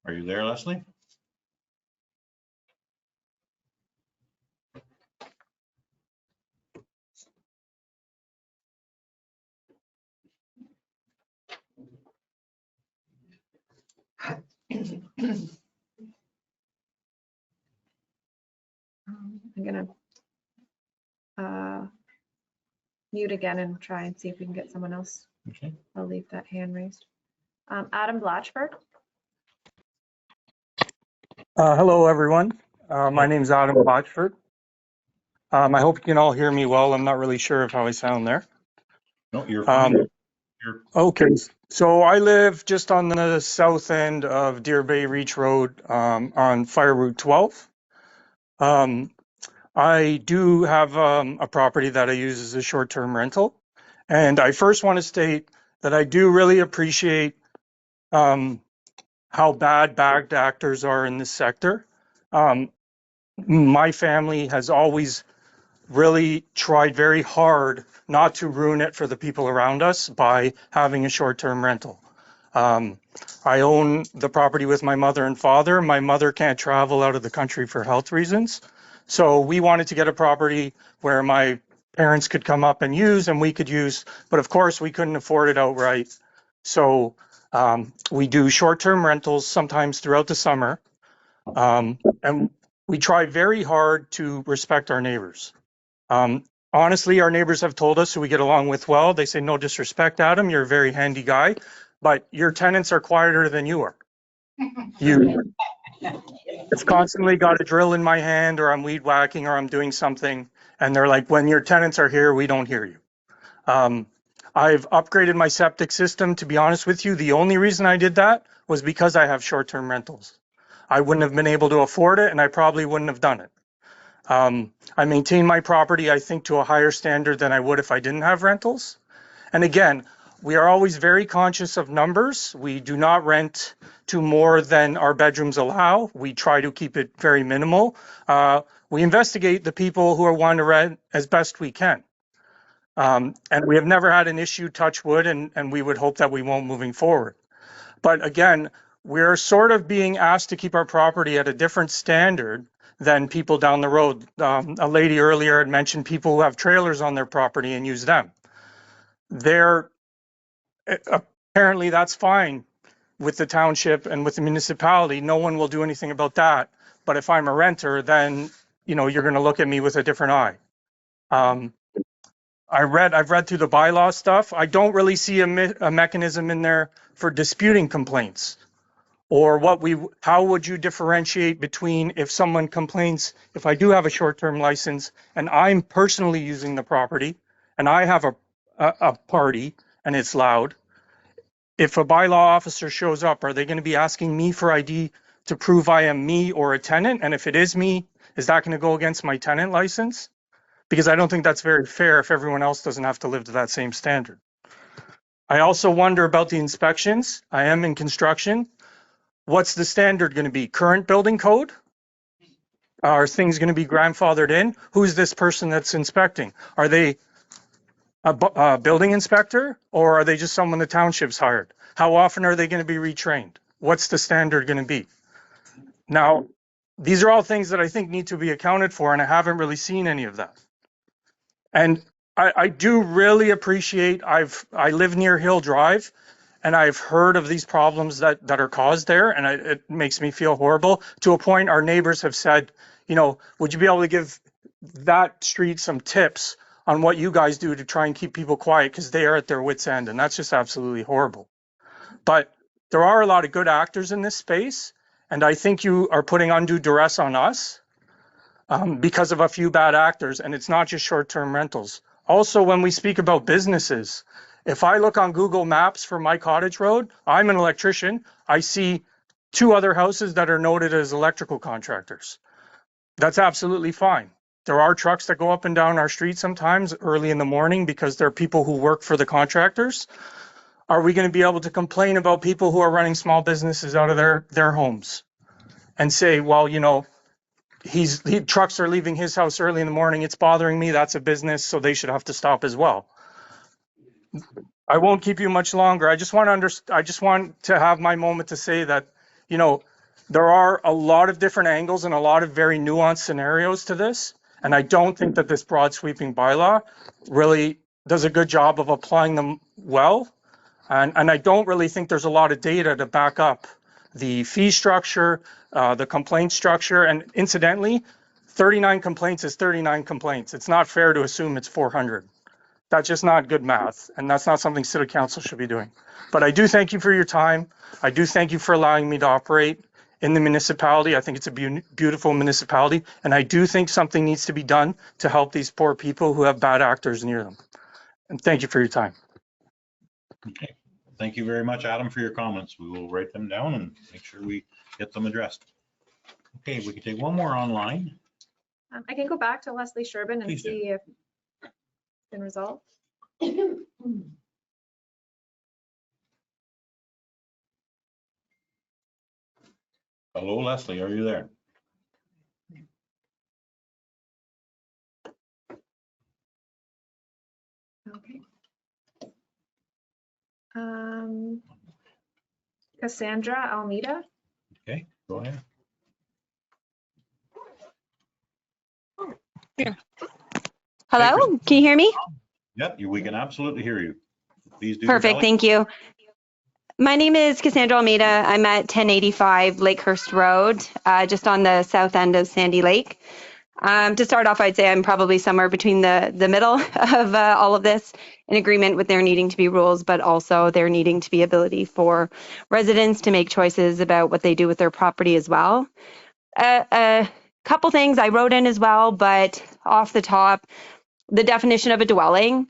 Are you there, Leslie? I'm gonna mute again and try and see if we can get someone else. Okay. I'll leave that hand raised. Adam Blatchford. Hello, everyone. My name's Adam Blatchford. I hope you can all hear me well. I'm not really sure of how I sound there. No, you're fine. Okay, so I live just on the south end of Deer Bay Reach Road on Fire Route 12. I do have a property that I use as a short-term rental. And I first want to state that I do really appreciate how bad actors are in this sector. My family has always really tried very hard not to ruin it for the people around us by having a short-term rental. I own the property with my mother and father. My mother can't travel out of the country for health reasons. So we wanted to get a property where my parents could come up and use and we could use, but of course we couldn't afford it outright. So we do short-term rentals sometimes throughout the summer. And we try very hard to respect our neighbors. Honestly, our neighbors have told us who we get along with well. They say, no disrespect, Adam, you're a very handy guy, but your tenants are quieter than you are. It's constantly got a drill in my hand, or I'm weed whacking, or I'm doing something. And they're like, when your tenants are here, we don't hear you. I've upgraded my septic system. To be honest with you, the only reason I did that was because I have short-term rentals. I wouldn't have been able to afford it, and I probably wouldn't have done it. I maintain my property, I think, to a higher standard than I would if I didn't have rentals. And again, we are always very conscious of numbers. We do not rent to more than our bedrooms allow. We try to keep it very minimal. We investigate the people who are wanting to rent as best we can. And we have never had an issue, touch wood, and we would hope that we won't moving forward. But again, we're sort of being asked to keep our property at a different standard than people down the road. A lady earlier had mentioned people who have trailers on their property and use them. Apparently that's fine with the township and with the municipality. No one will do anything about that. But if I'm a renter, then you're going to look at me with a different eye. I've read through the bylaw stuff. I don't really see a mechanism in there for disputing complaints. Or how would you differentiate between if someone complains, if I do have a short-term license and I'm personally using the property and I have a party and it's loud, if a bylaw officer shows up, are they going to be asking me for ID to prove I am me or a tenant? And if it is me, is that going to go against my tenant license? Because I don't think that's very fair if everyone else doesn't have to live to that same standard. I also wonder about the inspections. I am in construction. What's the standard going to be? Current building code? Are things going to be grandfathered in? Who's this person that's inspecting? Are they a building inspector, or are they just someone the township's hired? How often are they going to be retrained? What's the standard going to be? Now, these are all things that I think need to be accounted for, and I haven't really seen any of that. And I do really appreciate, I live near Hill Drive, and I've heard of these problems that are caused there, and it makes me feel horrible. To a point, our neighbors have said, would you be able to give that street some tips on what you guys do to try and keep people quiet, because they are at their wits' end, and that's just absolutely horrible. But there are a lot of good actors in this space, and I think you are putting undue duress on us because of a few bad actors, and it's not just short-term rentals. Also, when we speak about businesses, If I look on Google Maps for my cottage road, I'm an electrician. I see 2 other houses that are noted as electrical contractors. That's absolutely fine. There are trucks that go up and down our street sometimes early in the morning because they're people who work for the contractors. Are we going to be able to complain about people who are running small businesses out of their homes and say, well, you know, trucks are leaving his house early in the morning. It's bothering me. That's a business, so they should have to stop as well. I won't keep you much longer. I just want to have my moment to say that, you know, there are a lot of different angles and a lot of very nuanced scenarios to this. And I don't think that this broad sweeping bylaw really does a good job of applying them well. And I don't really think there's a lot of data to back up the fee structure, the complaint structure. And incidentally, 39 complaints is 39 complaints. It's not fair to assume it's 400. That's just not good math. And that's not something City Council should be doing. But I do thank you for your time. I do thank you for allowing me to operate in the municipality. I think it's a beautiful municipality. And I do think something needs to be done to help these poor people who have bad actors near them. And thank you for your time. Okay. Thank you very much, Adam, for your comments. We will write them down and make sure we get them addressed. Okay, we can take one more online. I can go back to Leslie Sherbin and Please do. see if it's been resolved. Hello, Leslie, are you there? Okay. Cassandra Almeida. Okay, go ahead. Hello, can you hear me? Yep, we can absolutely hear you. Please do. Perfect, thank you. My name is Cassandra Almeida. I'm at 1085 Lakehurst Road, just on the south end of Sandy Lake. To start off, I'd say I'm probably somewhere between the middle of all of this, in agreement with there needing to be rules, but also there needing to be ability for residents to make choices about what they do with their property as well. A couple things I wrote in as well, but off the top, the definition of a dwelling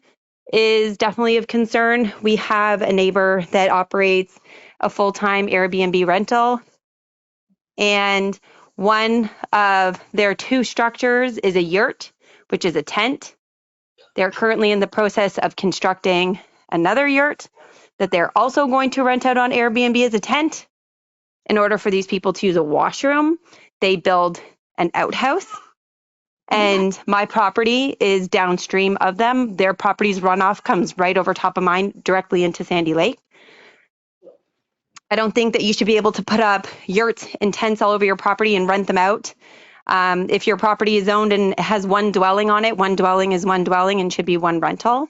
is definitely of concern. We have a neighbor that operates a full-time Airbnb rental, and one of their 2 structures is a yurt, which is a tent. They're currently in the process of constructing another yurt that they're also going to rent out on Airbnb as a tent. In order for these people to use a washroom, they build an outhouse. And my property is downstream of them. Their property's runoff comes right over top of mine, directly into Sandy Lake. I don't think that you should be able to put up yurts and tents all over your property and rent them out. If your property is owned and has one dwelling on it, one dwelling is one dwelling and should be one rental.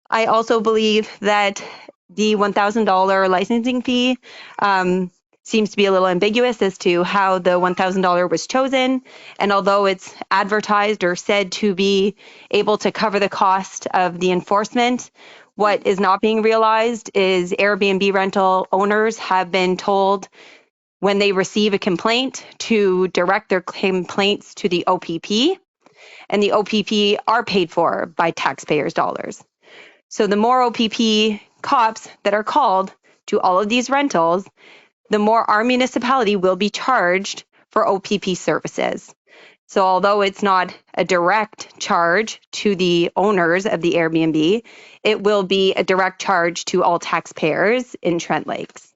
I also believe that the $1,000 licensing fee seems to be a little ambiguous as to how the $1,000 was chosen. And although it's advertised or said to be able to cover the cost of the enforcement, what is not being realized is Airbnb rental owners have been told when they receive a complaint to direct their complaints to the OPP, and the OPP are paid for by taxpayers' dollars. So the more OPP cops that are called to all of these rentals, the more our municipality will be charged for OPP services. So although it's not a direct charge to the owners of the Airbnb, it will be a direct charge to all taxpayers in Trent Lakes.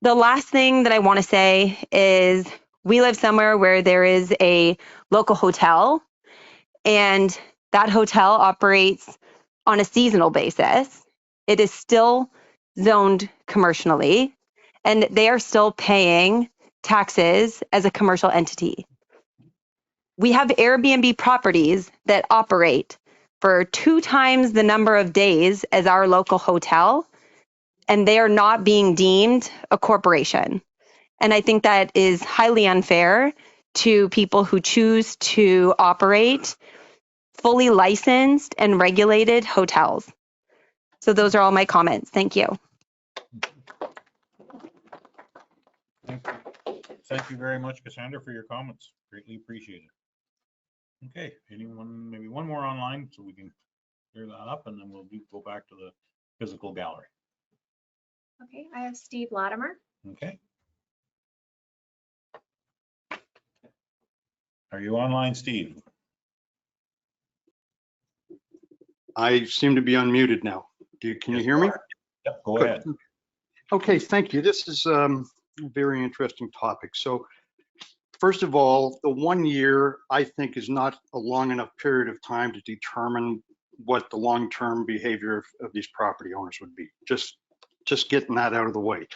The last thing that I want to say is we live somewhere where there is a local hotel, and that hotel operates on a seasonal basis. It is still zoned commercially, and they are still paying taxes as a commercial entity. We have Airbnb properties that operate for 2 times the number of days as our local hotel, and they are not being deemed a corporation. And I think that is highly unfair to people who choose to operate fully licensed and regulated hotels. So those are all my comments. Thank you. Thank you very much, Cassandra, for your comments. Greatly appreciated. Okay, anyone, maybe one more online so we can clear that up and then we'll go back to the physical gallery. Okay, I have Steve Latimer. Okay. Are you online, Steve? I seem to be unmuted now. Can you hear me? Yep, go Good. ahead. Okay, thank you. This is a very interesting topic. So first of all, the 1 year I think is not a long enough period of time to determine what the long-term behavior of these property owners would be. Just getting that out of the way.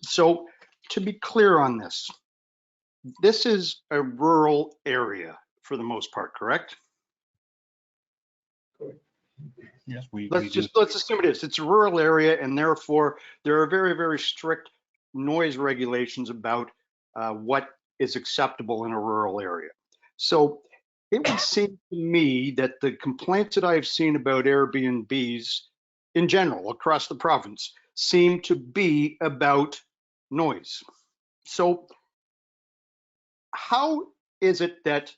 So to be clear on this, this is a rural area for the most part, correct? Yes, we Let's assume it is. It's a rural area, and therefore there are very, very strict noise regulations about what is acceptable in a rural area. So it would seem to me that the complaints that I've seen about Airbnbs in general across the province seem to be about noise. So how is it that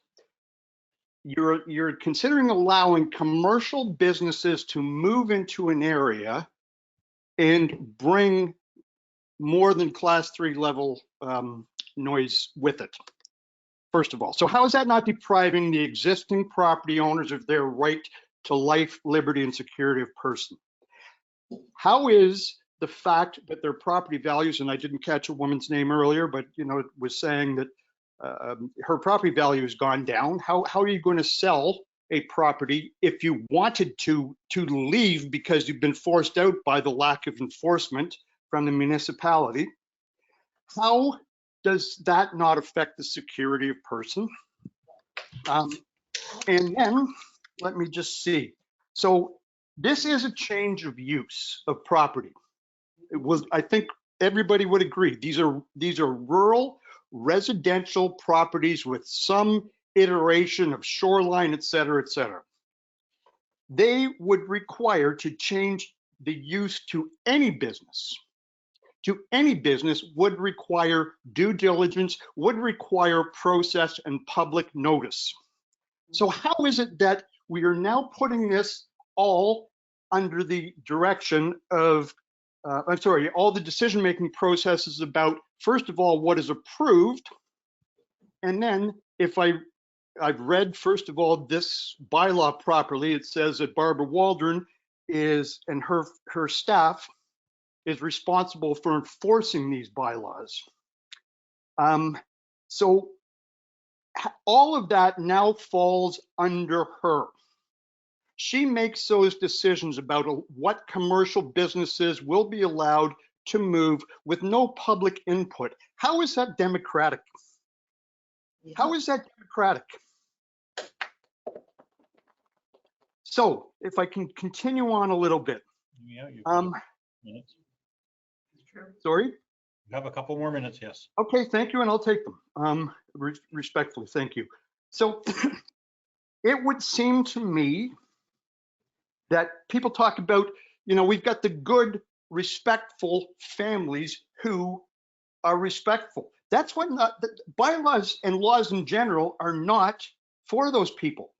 you're considering allowing commercial businesses to move into an area and bring more than class 3 level noise with it, first of all? So how is that not depriving the existing property owners of their right to life, liberty, and security of person? How is the fact that their property values, and I didn't catch a woman's name earlier, but it was saying that her property value has gone down. How are you going to sell a property if you wanted to leave because you've been forced out by the lack of enforcement from the municipality? How does that not affect the security of person? And then let me just see. So this is a change of use of property. I think everybody would agree. These are rural residential properties with some iteration of shoreline, et cetera, et cetera. They would require to change the use to any business. To any business would require due diligence, would require process and public notice. So how is it that we are now putting this all under the direction of all the decision-making processes about, first of all, what is approved, and then if I've read, first of all, this bylaw properly, it says that Barbara Waldron is, and her staff is responsible for enforcing these bylaws. So all of that now falls under her. She makes those decisions about what commercial businesses will be allowed to move with no public input. How is that democratic? How is that democratic? So if I can continue on a little bit. Yeah, you have minutes. Sorry? You have a couple more minutes, yes. Okay, thank you, and I'll take them. Respectfully, thank you. So it would seem to me that people talk about, we've got the good, respectful families who are respectful. That's what the bylaws and laws in general are not for those people.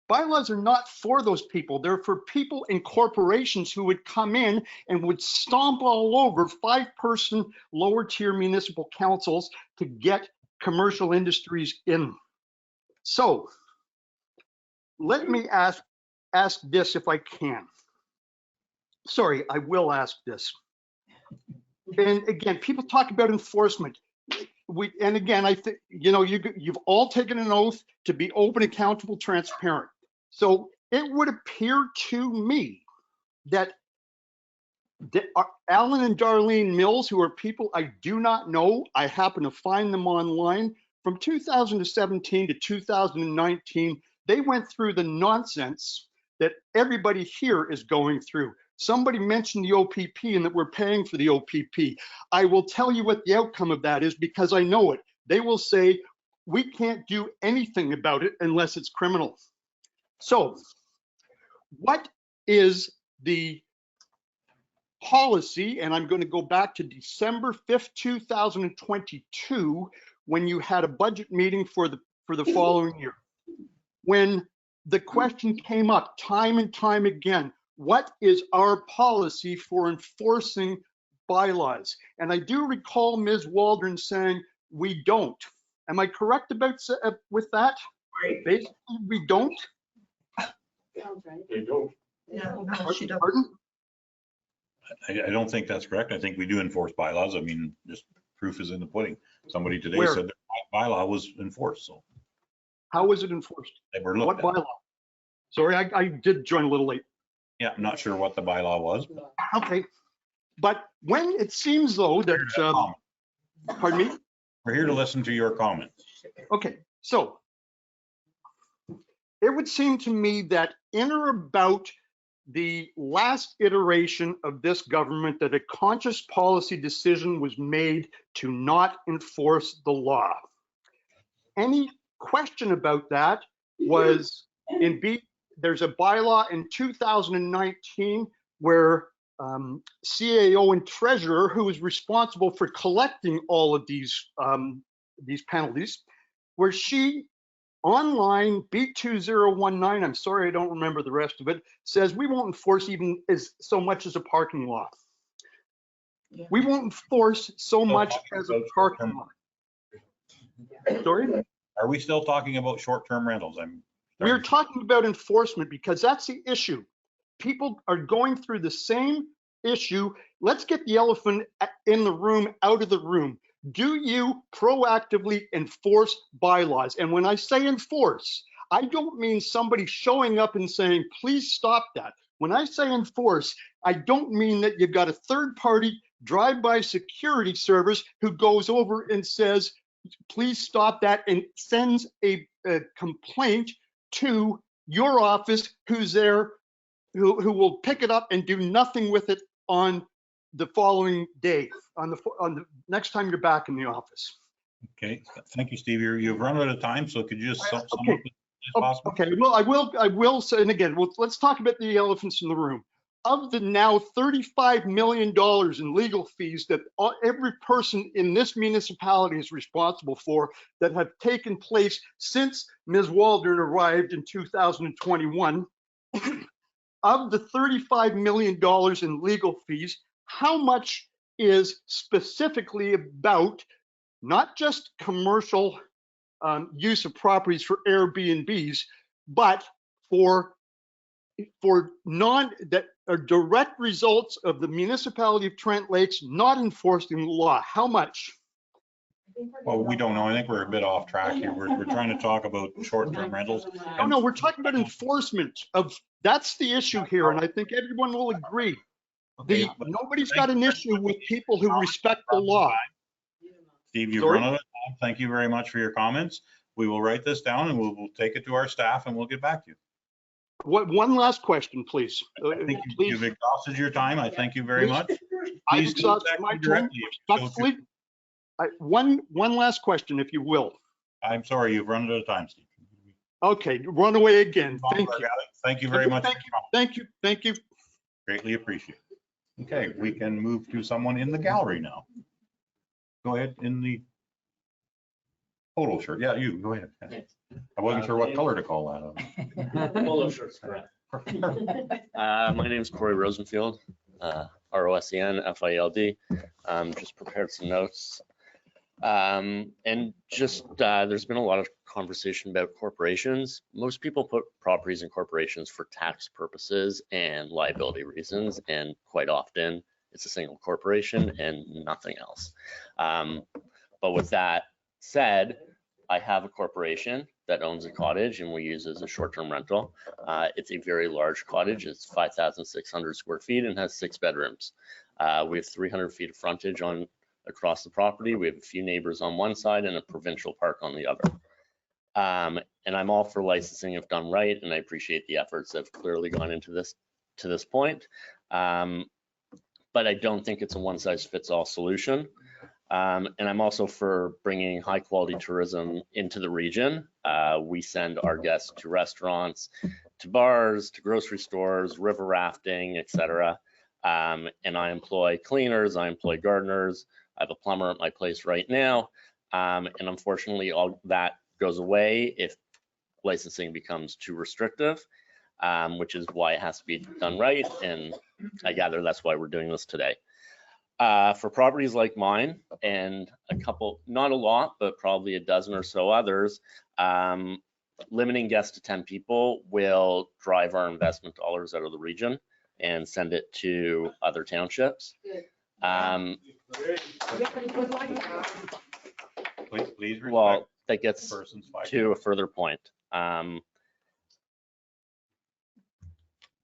Bylaws are not for those people. They're for people in corporations who would come in and would stomp all over 5-person lower tier municipal councils to get commercial industries in. So let me ask this if I can. Sorry, I will ask this. And again, people talk about enforcement. And again, I think, you've all taken an oath to be open, accountable, transparent. So it would appear to me that Alan and Darlene Mills, who are people I do not know, I happen to find them online, from 2017 to 2019, they went through the nonsense that everybody here is going through. Somebody mentioned the OPP and that we're paying for the OPP. I will tell you what the outcome of that is because I know it. They will say, we can't do anything about it unless it's criminal. So what is the policy? And I'm going to go back to December 5th, 2022, when you had a budget meeting for for the following year. When the question came up time and time again, what is our policy for enforcing bylaws? And I do recall Ms. Waldron saying, we don't. Am I correct about with that? Basically, we don't. They don't. Pardon? I don't think that's correct. I think we do enforce bylaws. I mean, just proof is in the pudding. Somebody today Where? said their bylaw was enforced, so How was it enforced? they were What looked at. bylaw? Sorry, I did join a little late. Yeah, I'm not sure what the bylaw was. Okay. But when it seems though that, pardon me? We're here to listen to your comments. Okay, so it would seem to me that in or about the last iteration of this government that a conscious policy decision was made to not enforce the law. Any question about that was there's a bylaw in 2019 where CAO and treasurer, who is responsible for collecting all of these penalties, where she online B2019, I'm sorry, I don't remember the rest of it, says we won't enforce even so much as a parking lot. Yeah. We won't enforce so much as a parking lot. Sorry? Are we still talking about short-term rentals? We're talking about enforcement because that's the issue. People are going through the same issue. Let's get the elephant in the room out of the room. Do you proactively enforce bylaws? And when I say enforce, I don't mean somebody showing up and saying, please stop that. When I say enforce, I don't mean that you've got a third-party drive-by security service who goes over and says, please stop that, and sends a complaint to your office who's there, who will pick it up and do nothing with it on the following day, on the next time you're back in the office. Okay, thank you, Steve. You've run out of time, so could you just sum up as possible? Okay, well, I will say, and again, let's talk about the elephants in the room. Of the now $35 million in legal fees that every person in this municipality is responsible for that have taken place since Ms. Waldron arrived in 2021, of the $35 million in legal fees, how much is specifically about not just commercial use of properties for Airbnbs, but for that are direct results of the municipality of Trent Lakes not enforcing the law? How much? Well, we don't know. I think we're a bit off track here. We're trying to talk about short-term rentals. No, we're talking about enforcement of, that's the issue here, and I think everyone will agree. Nobody's got an issue with people who respect the law. Steve, you've run out of time. Thank you very much for your comments. We will write this down and we'll take it to our staff and we'll get back to you. One last question, please. I think you've exhausted your time. I thank you very much. I've exhausted my time respectfully. One last question, if you will. I'm sorry, you've run out of time, Steve. Okay, run away again. Thank you. Thank you very much. Thank you. Greatly appreciate it. Okay, we can move to someone in the gallery now. Go ahead, in the polo shirt. Yeah, you, go ahead. I wasn't sure what color to call that. Polo shirt's correct. My name's Corey Rosenfield, ROSEN-FILD. Just prepared some notes. And just, there's been a lot of conversation about corporations. Most people put properties in corporations for tax purposes and liability reasons, and quite often it's a single corporation and nothing else. But with that said, I have a corporation that owns a cottage and we use it as a short-term rental. It's a very large cottage. It's 5,600 square feet and has 6 bedrooms. We have 300 feet of frontage across the property. We have a few neighbors on one side and a provincial park on the other. And I'm all for licensing if done right, and I appreciate the efforts that have clearly gone into this to this point. But I don't think it's a one-size-fits-all solution. And I'm also for bringing high quality tourism into the region. We send our guests to restaurants, to bars, to grocery stores, river rafting, etc. And I employ cleaners, I employ gardeners. I have a plumber at my place right now. And unfortunately, all that goes away if licensing becomes too restrictive, which is why it has to be done right. And I gather that's why we're doing this today. For properties like mine and a couple, not a lot, but probably a dozen or so others, limiting guests to 10 people will drive our investment dollars out of the region and send it to other townships. Please Well, respect that gets the person's 5 to a minutes. further point.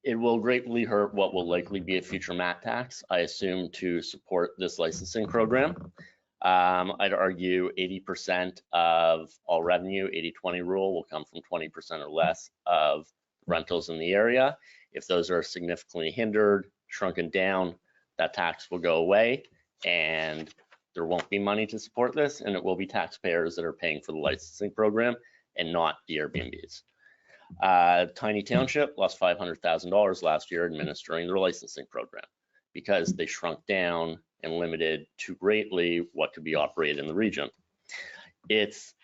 It will greatly hurt what will likely be a future MAT tax, I assume, to support this licensing program. I'd argue 80% of all revenue, 80-20 rule, will come from 20% or less of rentals in the area. If those are significantly hindered, shrunken down, that tax will go away and there won't be money to support this, and it will be taxpayers that are paying for the licensing program and not the Airbnbs. Tiny Township lost $500,000 last year administering their licensing program because they shrunk down and limited too greatly what could be operated in the region. It's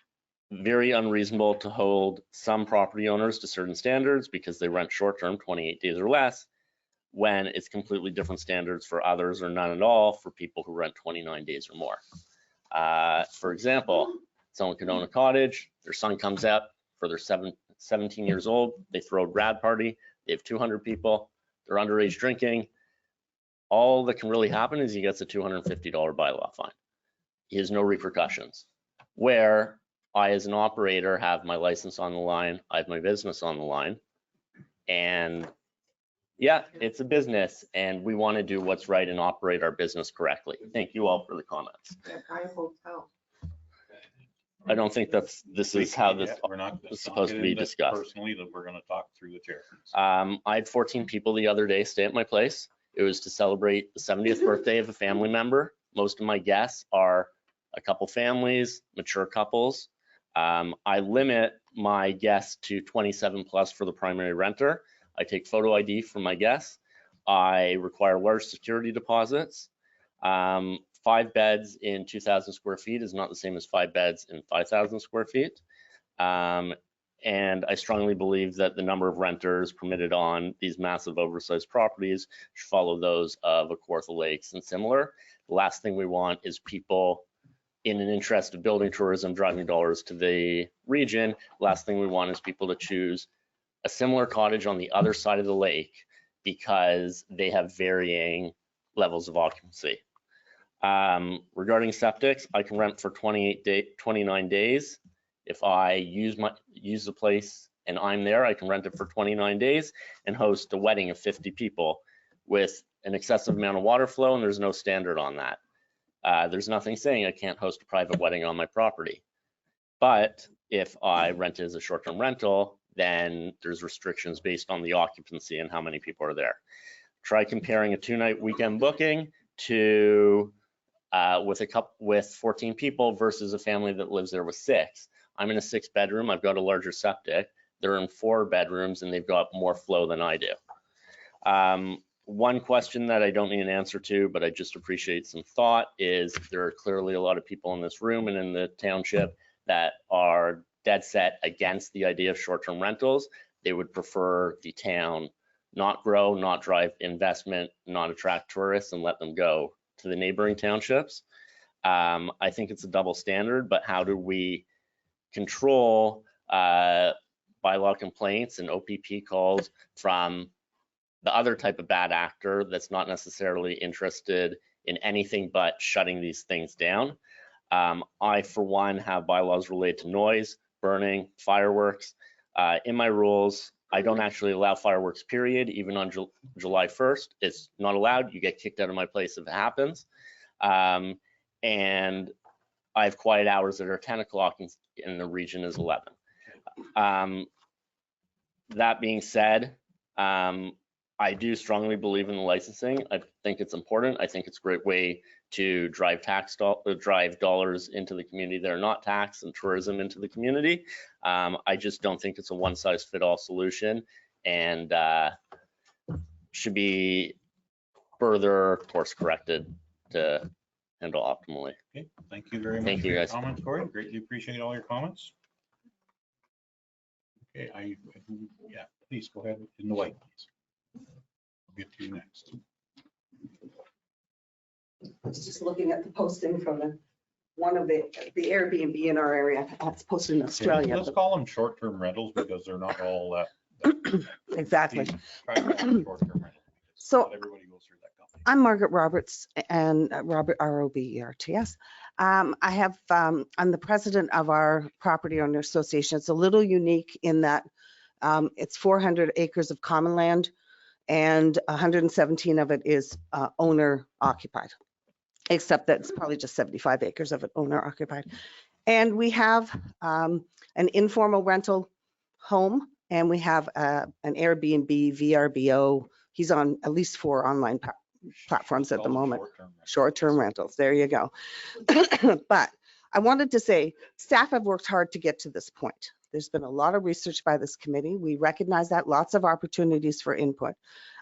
very unreasonable to hold some property owners to certain standards because they rent short-term, 28 days or less, when it's completely different standards for others or none at all for people who rent 29 days or more. For example, someone could own a cottage, their son comes out for their 17 years old, they throw a grad party, they have 200 people, they're underage drinking. All that can really happen is he gets a $250 bylaw fine. He has no repercussions. Where I, as an operator, have my license on the line, I have my business on the line, and yeah, it's a business and we want to do what's right and operate our business correctly. Thank you all for the comments. I don't think this is how this We're not is supposed to be discussed. Personally, that we're going to talk through the chair. I had 14 people the other day stay at my place. It was to celebrate the 70th birthday of a family member. Most of my guests are a couple families, mature couples. I limit my guests to 27 plus for the primary renter. I take photo ID from my guests. I require large security deposits. 5 beds in 2,000 square feet is not the same as 5 beds in 5,000 square feet. And I strongly believe that the number of renters permitted on these massive oversized properties should follow those of a Kawartha Lakes and similar. The last thing we want is people in an interest of building tourism, driving dollars to the region. Last thing we want is people to choose a similar cottage on the other side of the lake because they have varying levels of occupancy. Regarding septics, I can rent for 29 days. If I use the place and I'm there, I can rent it for 29 days and host a wedding of 50 people with an excessive amount of water flow, and there's no standard on that. There's nothing saying I can't host a private wedding on my property. But if I rent it as a short-term rental, then there's restrictions based on the occupancy and how many people are there. Try comparing a 2-night weekend booking to with 14 people versus a family that lives there with 6. I'm in a 6-bedroom, I've got a larger septic. They're in 4 bedrooms and they've got more flow than I do. One question that I don't need an answer to, but I just appreciate some thought, is there are clearly a lot of people in this room and in the township that are dead set against the idea of short-term rentals. They would prefer the town not grow, not drive investment, not attract tourists, and let them go to the neighboring townships. I think it's a double standard, but how do we control bylaw complaints and OPP calls from the other type of bad actor that's not necessarily interested in anything but shutting these things down? I, for one, have bylaws related to noise, burning, fireworks. In my rules, I don't actually allow fireworks, period. Even on July 1st, it's not allowed. You get kicked out of my place if it happens. And I have quiet hours that are 10 o'clock and the region is 11. That being said, I do strongly believe in the licensing. I think it's important. I think it's a great way to drive dollars into the community that are not taxed and tourism into the community. I just don't think it's a one-size-fits-all solution and should be further course corrected to handle optimally. Okay, thank you very much Thank you, for your guys. comments, Corey. Greatly appreciate all your comments. Okay, yeah, please go ahead in the white, please. I'll get to you next. I was just looking at the posting from one of the Airbnb in our area. That's posted in Australia. Let's call them short-term rentals because they're not all that. Exactly. Try to call them short-term rentals. So Not everybody goes through that company. I'm Margaret Roberts, and Robert, Roberts. I'm the president of our property owner association. It's a little unique in that it's 400 acres of common land and 117 of it is owner occupied, except that it's probably just 75 acres of it owner occupied. And we have an informal rental home, and we have an Airbnb, VRBO. He's on at least 4 online platforms at the moment. Short-term rentals, there you go. But I wanted to say, staff have worked hard to get to this point. There's been a lot of research by this committee. We recognize that, lots of opportunities for input.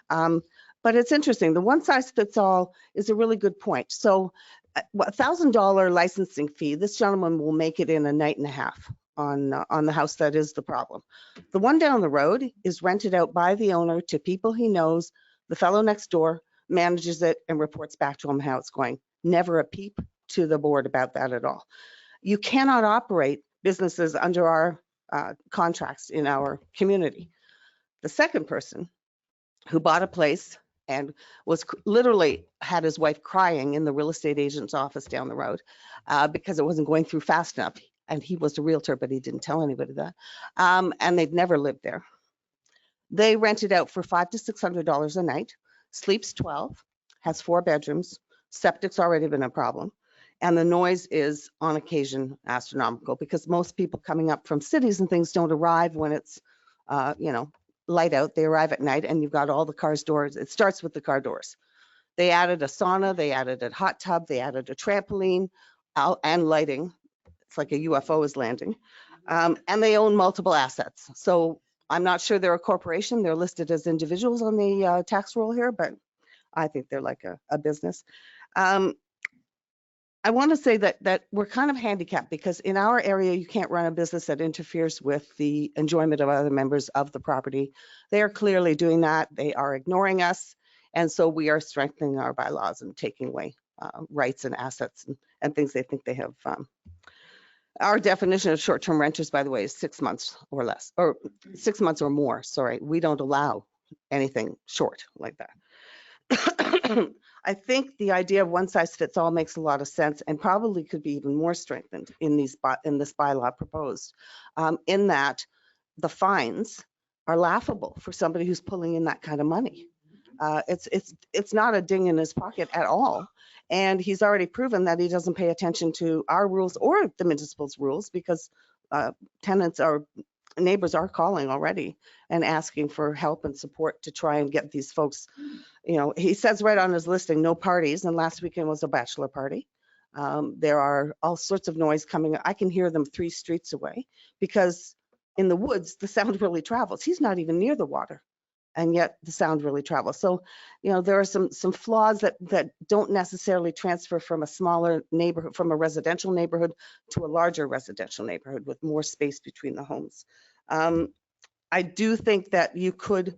But it's interesting, the one size fits all is a really good point. So $1,000 licensing fee, this gentleman will make it in a night and a half on the house that is the problem. The one down the road is rented out by the owner to people he knows. The fellow next door manages it and reports back to him how it's going. Never a peep to the board about that at all. You cannot operate businesses under our contracts in our community. The second person who bought a place and was literally had his wife crying in the real estate agent's office down the road because it wasn't going through fast enough. And he was a realtor, but he didn't tell anybody that. And they'd never lived there. They rented out for $500 to $600 a night, sleeps 12, has 4 bedrooms, septic's already been a problem. And the noise is on occasion astronomical because most people coming up from cities and things don't arrive when it's, light out. They arrive at night and you've got all the car's doors. It starts with the car doors. They added a sauna, they added a hot tub, they added a trampoline and lighting. It's like a UFO is landing. And they own multiple assets. So I'm not sure they're a corporation. They're listed as individuals on the tax roll here, but I think they're like a business. I want to say that we're kind of handicapped because in our area, you can't run a business that interferes with the enjoyment of other members of the property. They are clearly doing that. They are ignoring us. And so we are strengthening our bylaws and taking away rights and assets and things they think they have. Our definition of short-term renters, by the way, is 6 months or less, or 6 months or more. Sorry, we don't allow anything short like that. I think the idea of one size fits all makes a lot of sense and probably could be even more strengthened in this bylaw proposed, in that the fines are laughable for somebody who's pulling in that kind of money. It's not a ding in his pocket at all. And he's already proven that he doesn't pay attention to our rules or the municipal's rules because neighbors are calling already and asking for help and support to try and get these folks. He says right on his listing, no parties, and last weekend was a bachelor party. There are all sorts of noise coming. I can hear them 3 streets away because in the woods, the sound really travels. He's not even near the water, and yet the sound really travels. So, there are some flaws that don't necessarily transfer from a smaller neighborhood, from a residential neighborhood to a larger residential neighborhood with more space between the homes. I do think that you could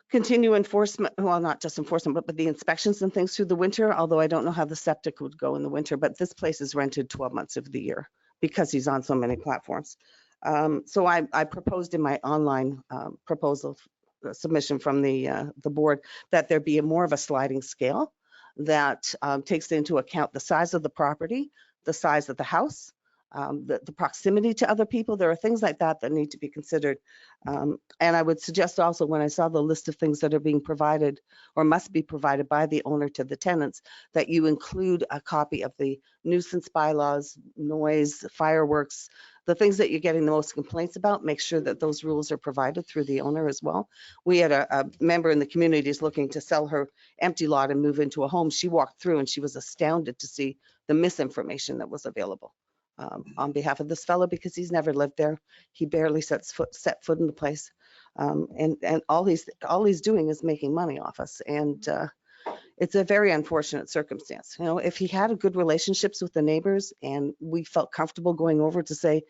continue enforcement, well, not just enforcement, but the inspections and things through the winter, although I don't know how the septic would go in the winter, but this place is rented 12 months of the year because he's on so many platforms. So I proposed in my online proposal submission from the board that there be more of a sliding scale that takes into account the size of the property, the size of the house, the proximity to other people. There are things like that that need to be considered. And I would suggest also, when I saw the list of things that are being provided or must be provided by the owner to the tenants, that you include a copy of the nuisance bylaws, noise, fireworks, the things that you're getting the most complaints about. Make sure that those rules are provided through the owner as well. We had a member in the community is looking to sell her empty lot and move into a home. She walked through and she was astounded to see the misinformation that was available. On behalf of this fellow, because he's never lived there. He barely set foot in the place. And all he's doing is making money off us. And it's a very unfortunate circumstance. If he had a good relationships with the neighbors and we felt comfortable going over to say,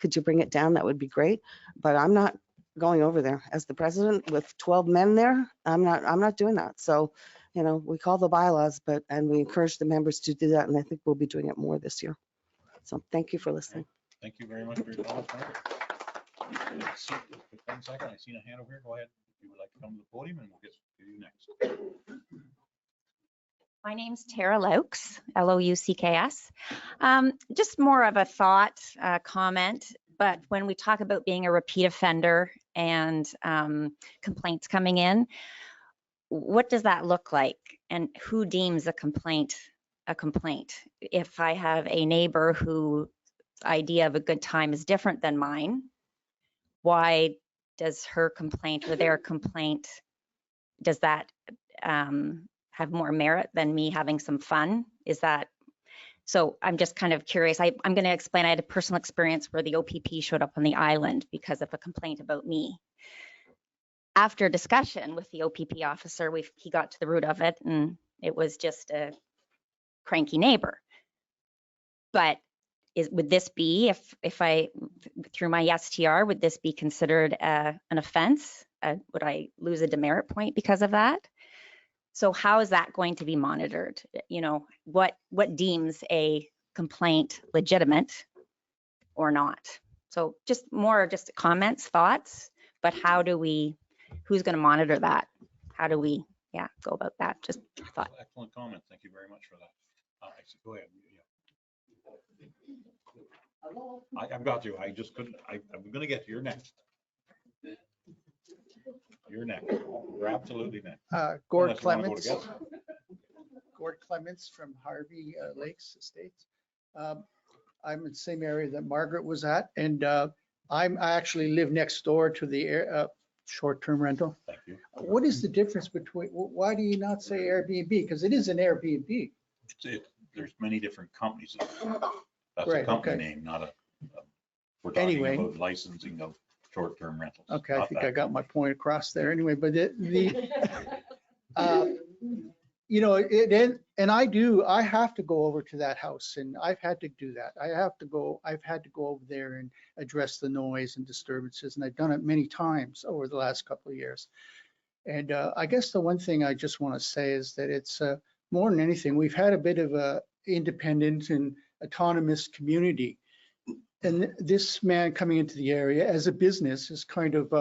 could you bring it down? That would be great. But I'm not going over there as the president with 12 men there. I'm not doing that. So, you know, we call the bylaws, and we encourage the members to do that. And I think we'll be doing it more this year. So thank you for listening. Thank you very much for your comments. 1 second, I seen a hand over here. Go ahead. If you would like to come to the podium, and we'll get to you next. My name's Tara Loucks, Loucks. Just more of a thought, comment, but when we talk about being a repeat offender and complaints coming in, what does that look like? And who deems a complaint a complaint? If I have a neighbor whose idea of a good time is different than mine, why does her complaint or their complaint, does that have more merit than me having some fun? Is that, so I'm just kind of curious. I'm going to explain. I had a personal experience where the OPP showed up on the island because of a complaint about me. After discussion with the OPP officer, he got to the root of it, and it was just a cranky neighbor. But would this be, if I, through my STR, would this be considered an offense? Would I lose a demerit point because of that? So how is that going to be monitored? You know, what deems a complaint legitimate or not? So just more just comments, thoughts, but how do we, who's going to monitor that? How do we, go about that? Just thought. Excellent comment. Thank you very much for that. Go ahead. I've got you. I just couldn't. I'm going to get to your next. You're next. You're absolutely next. Gord Clements. Gord Clements from Harvey Lakes Estates. I'm in the same area that Margaret was at, and I actually live next door to the short-term rental. Thank you. What is the difference between, why do you not say Airbnb? Because it is an Airbnb. There's many different companies. That's Right, a company okay. name, not a, we're talking Anyway. about licensing of short-term rentals. Okay, I not think that. I got my point across there anyway, but you know, I have to go over to that house, and I've had to do that. I've had to go over there and address the noise and disturbances, and I've done it many times over the last couple of years. And I guess the one thing I just want to say is that it's more than anything, we've had a bit of a independent and autonomous community. And this man coming into the area as a business is kind of,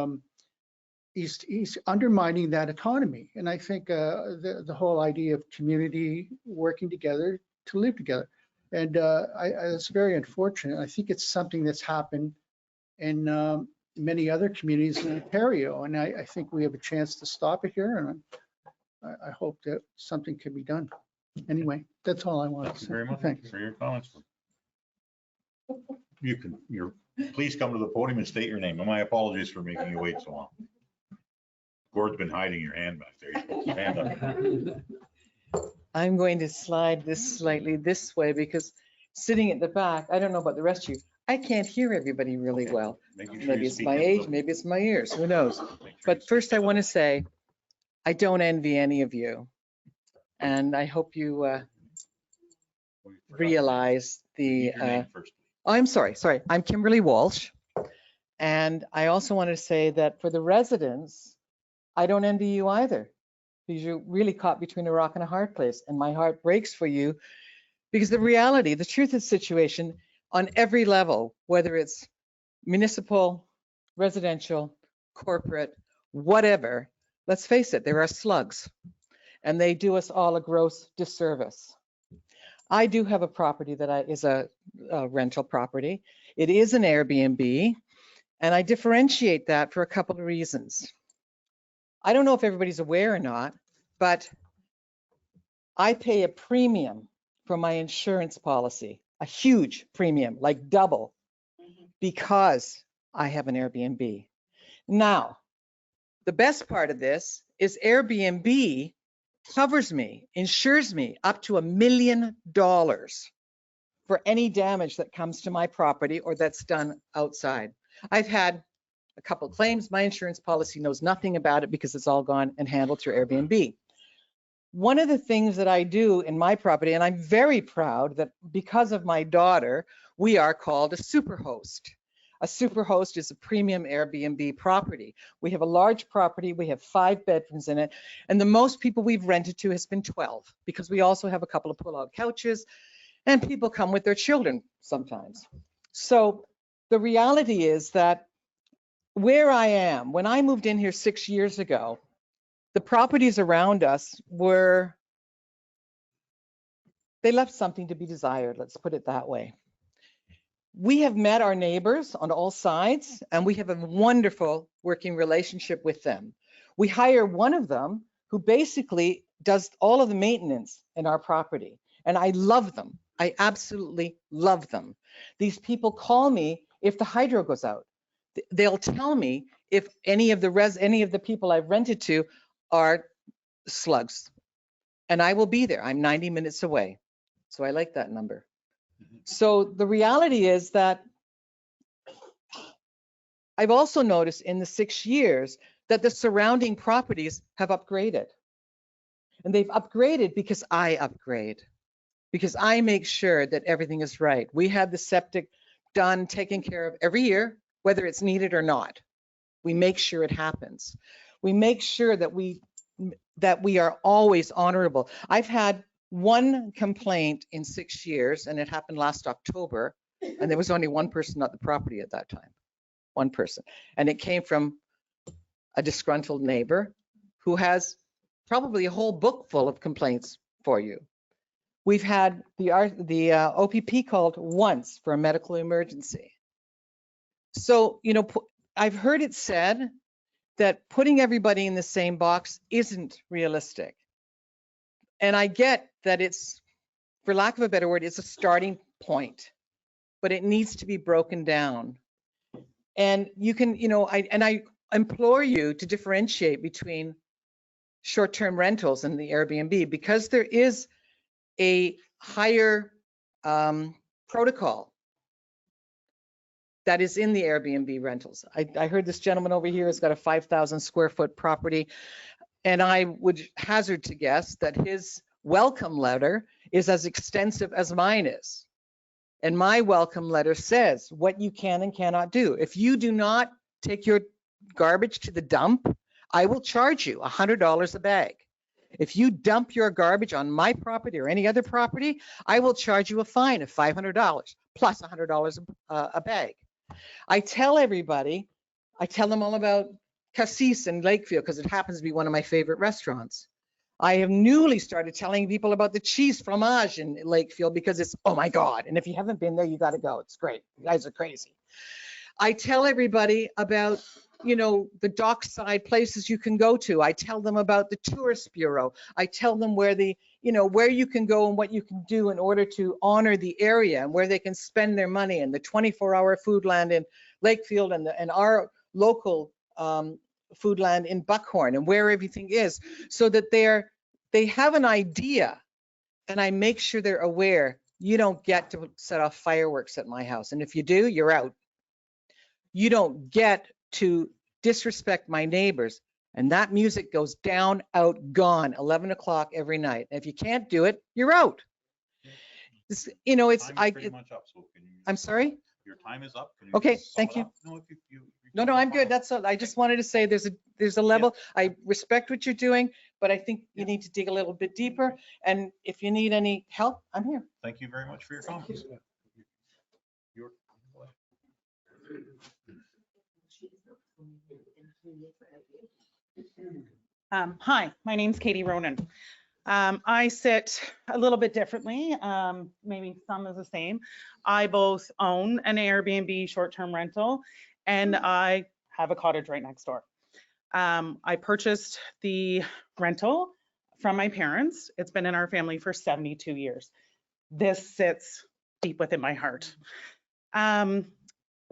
he's undermining that autonomy. And I think the whole idea of community working together to live together. And it's very unfortunate. I think it's something that's happened in many other communities in Ontario. And I think we have a chance to stop it here. And I hope that something can be done. Anyway, that's all I want to say. Thank you very much Thanks. for your comments. Please come to the podium and state your name. And my apologies for making you wait so long. Gord's been hiding your hand back there. Your hand up. I'm going to slide this slightly this way because sitting at the back, I don't know about the rest of you, I can't hear everybody really well. Maybe it's my age, maybe it's my ears, who knows? But first I want to say, I don't envy any of you. And I hope you realize the, I'm sorry. I'm Kimberly Walsh. And I also wanted to say that for the residents, I don't envy you either, because you're really caught between a rock and a hard place. And my heart breaks for you because the reality, the truth of the situation on every level, whether it's municipal, residential, corporate, whatever, let's face it, there are slugs and they do us all a gross disservice. I do have a property that is a rental property. It is an Airbnb, and I differentiate that for a couple of reasons. I don't know if everybody's aware or not, but I pay a premium for my insurance policy, a huge premium, like double, because I have an Airbnb. Now, the best part of this is Airbnb covers me, insures me up to $1 million for any damage that comes to my property or that's done outside. I've had a couple of claims. My insurance policy knows nothing about it because it's all gone and handled through Airbnb. One of the things that I do in my property, and I'm very proud that because of my daughter, we are called a super host. A superhost is a premium Airbnb property. We have a large property, we have 5 bedrooms in it, and the most people we've rented to has been 12, because we also have a couple of pull-out couches, and people come with their children sometimes. So the reality is that where I am, when I moved in here 6 years ago, the properties around us they left something to be desired, let's put it that way. We have met our neighbors on all sides, and we have a wonderful working relationship with them. We hire one of them who basically does all of the maintenance in our property, and I love them. I absolutely love them. These people call me if the hydro goes out. They'll tell me if any of the people I've rented to are slugs, and I will be there. I'm 90 minutes away, so I like that number. So the reality is that I've also noticed in the 6 years that the surrounding properties have upgraded. And they've upgraded because I upgrade, because I make sure that everything is right. We have the septic done, taken care of every year, whether it's needed or not. We make sure it happens. We make sure that we are always honorable. I've had one complaint in 6 years, and it happened last October, and there was only one person at the property at that time, one person. And it came from a disgruntled neighbor who has probably a whole book full of complaints for you. We've had the OPP called once for a medical emergency. So, you know, I've heard it said that putting everybody in the same box isn't realistic. And I get that it's, for lack of a better word, it's a starting point, but it needs to be broken down. And you can, you know, I implore you to differentiate between short-term rentals and the Airbnb, because there is a higher protocol that is in the Airbnb rentals. I heard this gentleman over here has got a 5,000 square foot property, and I would hazard to guess that his welcome letter is as extensive as mine is. And my welcome letter says what you can and cannot do. If you do not take your garbage to the dump, I will charge you $100 a bag. If you dump your garbage on my property or any other property, I will charge you a fine of $500 plus $100 a bag. I tell everybody, I tell them all about Cassis in Lakefield because it happens to be one of my favorite restaurants. I have newly started telling people about the cheese fromage in Lakefield because it's, oh my God. And if you haven't been there, you got to go. It's great. You guys are crazy. I tell everybody about, you know, the dockside places you can go to. I tell them about the tourist bureau. I tell them where where you can go and what you can do in order to honor the area and where they can spend their money, and the 24-hour food land in Lakefield and our local food land in Buckhorn, and where everything is, so that they have an idea. And I make sure they're aware you don't get to set off fireworks at my house. And if you do, you're out. You don't get to disrespect my neighbors. And that music goes down, out, gone, 11 o'clock every night. And if you can't do it, you're out. This, you know, it's, Time is pretty much up, so can you? I'm sorry? Your time is up. Can you Okay, sum thank it you. up? No, if you No, I'm good. That's all. I just wanted to say there's a level. I respect what you're doing, but I think you need to dig a little bit deeper. And if you need any help, I'm here. Thank you very much for your comments. Hi, my name's Katie Ronan. I sit a little bit differently. Maybe some is the same. I both own an Airbnb short-term rental, and I have a cottage right next door. I purchased the rental from my parents. It's been in our family for 72 years. This sits deep within my heart.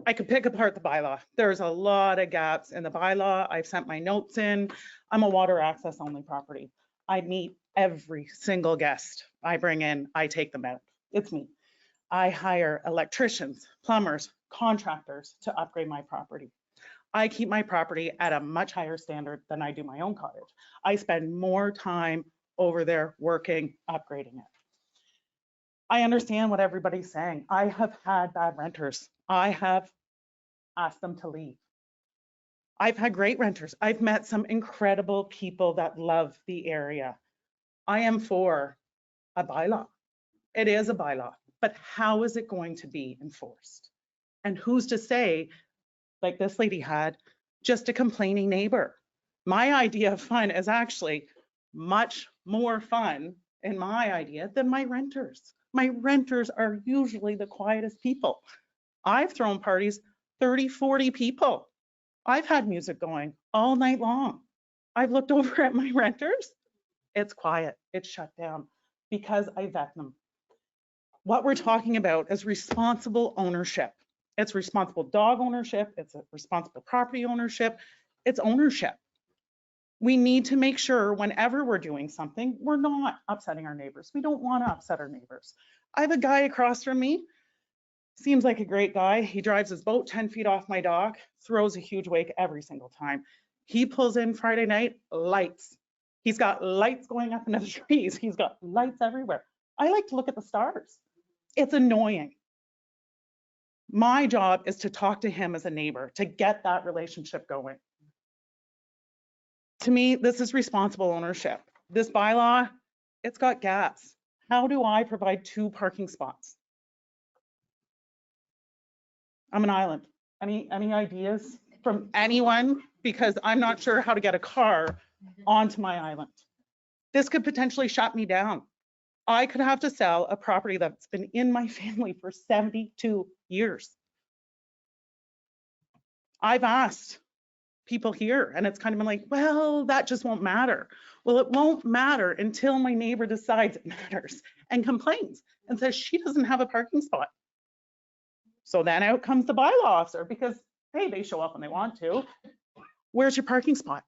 I could pick apart the bylaw. There's a lot of gaps in the bylaw. I've sent my notes in. I'm a water access only property. I meet every single guest I bring in. I take them out. It's me. I hire electricians, plumbers, contractors to upgrade my property. I keep my property at a much higher standard than I do my own cottage. I spend more time over there working, upgrading it. I understand what everybody's saying. I have had bad renters. I have ask them to leave. I've had great renters. I've met some incredible people that love the area. I am for a bylaw. It is a bylaw, but how is it going to be enforced? And who's to say, like this lady had, just a complaining neighbor? My idea of fun is actually much more fun in my idea than my renters. My renters are usually the quietest people. I've thrown parties, 30, 40 people. I've had music going all night long. I've looked over at my renters. It's quiet, it's shut down because I vet them. What we're talking about is responsible ownership. It's responsible dog ownership. It's a responsible property ownership. It's ownership. We need to make sure whenever we're doing something, we're not upsetting our neighbors. We don't want to upset our neighbors. I have a guy across from me, seems like a great guy. He drives his boat 10 feet off my dock, throws a huge wake every single time. He pulls in Friday night, lights. He's got lights going up into the trees. He's got lights everywhere. I like to look at the stars. It's annoying. My job is to talk to him as a neighbor, to get that relationship going. To me, this is responsible ownership. This bylaw, it's got gaps. How do I provide 2 parking spots? I'm an island. Any ideas from anyone? Because I'm not sure how to get a car onto my island. This could potentially shut me down. I could have to sell a property that's been in my family for 72 years. I've asked people here and it's kind of been like, well, that just won't matter. Well, it won't matter until my neighbor decides it matters and complains and says she doesn't have a parking spot. So then out comes the bylaw officer because, hey, they show up when they want to. Where's your parking spot?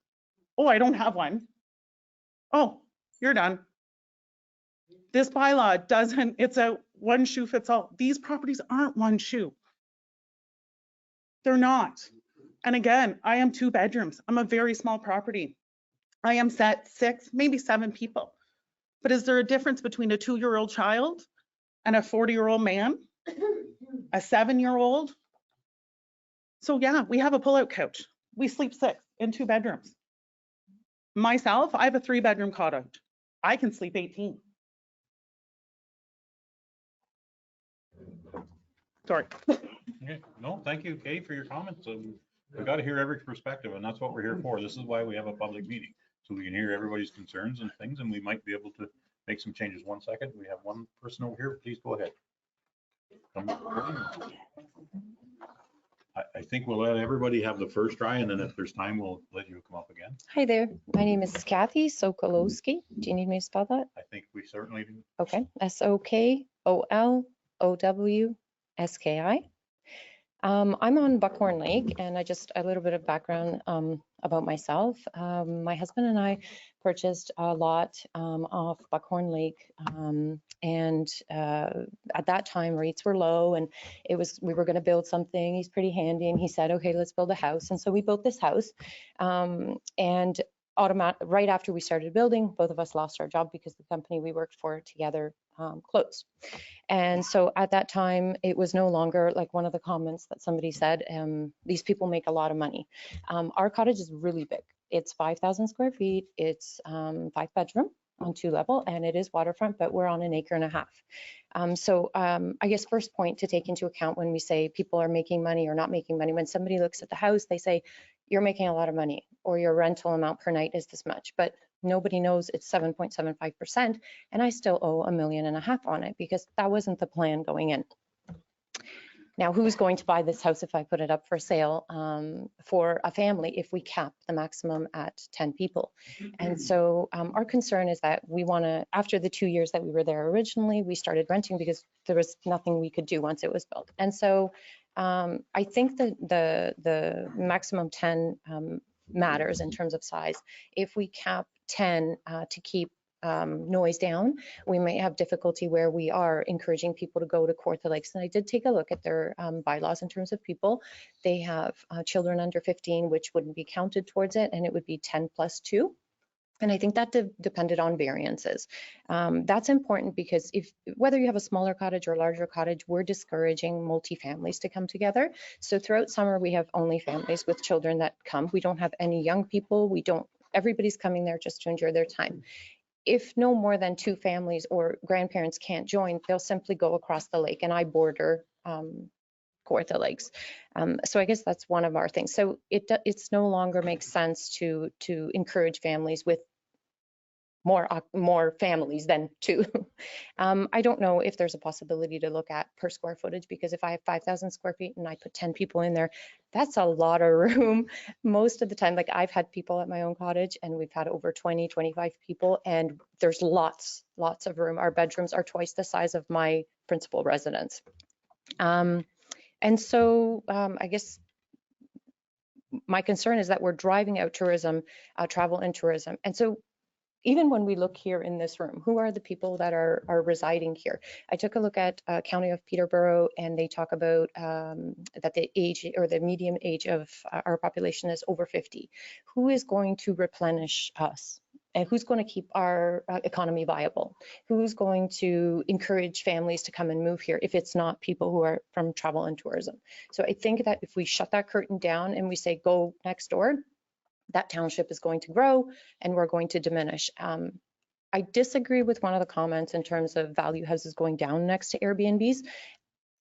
Oh, I don't have one. Oh, you're done. This bylaw doesn't, it's a one shoe fits all. These properties aren't one shoe. They're not. And again, I am 2 bedrooms. I'm a very small property. I am set 6, maybe 7 people. But is there a difference between a 2-year-old child and a 40-year-old man? A 7-year-old? So yeah, we have a pull-out couch. We sleep 6 in 2 bedrooms. Myself, I have a 3-bedroom cottage. I can sleep 18. Sorry. Okay. No, thank you, Kay, for your comments. We've got to hear every perspective, and that's what we're here for. This is why we have a public meeting, so we can hear everybody's concerns and things, and we might be able to make some changes. One second, we have one person over here. Please go ahead. I think we'll let everybody have the first try, and then if there's time, we'll let you come up again. Hi there. My name is Kathy Sokolowski. Do you need me to spell that? I think we certainly do. Okay. Sokolowski. I'm on Buckhorn Lake, and a little bit of background about myself. My husband and I purchased a lot off Buckhorn Lake, and at that time rates were low, and we were going to build something. He's pretty handy, and he said, "Okay, let's build a house." And so we built this house, and right after we started building, both of us lost our job because the company we worked for together closed. And so at that time, it was no longer like one of the comments that somebody said, these people make a lot of money. Our cottage is really big. It's 5,000 square feet. It's 5-bedroom on 2 level, and it is waterfront, but we're on 1.5 acres. So I guess first point to take into account when we say people are making money or not making money, when somebody looks at the house, they say, you're making a lot of money, or your rental amount per night is this much, but nobody knows it's 7.75%, and I still owe $1.5 million on it because that wasn't the plan going in. Now, who's going to buy this house if I put it up for sale for a family if we cap the maximum at 10 people? And so our concern is that we want to, after the 2 years that we were there originally, we started renting because there was nothing we could do once it was built. And so I think that the maximum 10 matters in terms of size. If we cap 10 to keep noise down, we may have difficulty where we are encouraging people to go to Kawartha Lakes. And I did take a look at their bylaws in terms of people. They have children under 15, which wouldn't be counted towards it, and it would be 10 plus 2. And I think that depended on variances. That's important because whether you have a smaller cottage or larger cottage, we're discouraging multi-families to come together. So throughout summer, we have only families with children that come. We don't have any young people. Everybody's coming there just to enjoy their time. If no more than 2 families or grandparents can't join, they'll simply go across the lake, and I border Kawartha Lakes. So I guess that's one of our things. So it's no longer makes sense to encourage families with more families than 2. I don't know if there's a possibility to look at per square footage, because if I have 5,000 square feet and I put 10 people in there, that's a lot of room. Most of the time, like I've had people at my own cottage and we've had over 20, 25 people, and there's lots of room. Our bedrooms are twice the size of my principal residence. And so I guess my concern is that we're driving out tourism, travel and tourism. And so even when we look here in this room, who are the people that are residing here? I took a look at County of Peterborough, and they talk about that the age or the median age of our population is over 50. Who is going to replenish us? And who's going to keep our economy viable? Who's going to encourage families to come and move here if it's not people who are from travel and tourism? So I think that if we shut that curtain down and we say, go next door, that township is going to grow and we're going to diminish. I disagree with one of the comments in terms of value houses going down next to Airbnbs.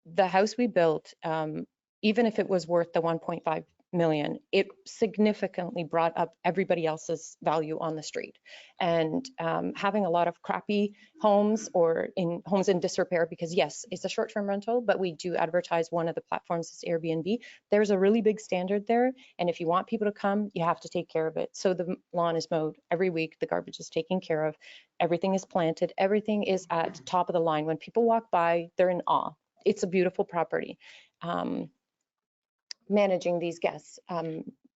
The house we built, even if it was worth the 1.5 million, it significantly brought up everybody else's value on the street. And having a lot of crappy homes or homes in disrepair, because yes, it's a short-term rental, but we do advertise one of the platforms is Airbnb. There's a really big standard there. And if you want people to come, you have to take care of it. So the lawn is mowed every week, the garbage is taken care of, everything is planted, everything is at top of the line. When people walk by, they're in awe. It's a beautiful property. Managing these guests,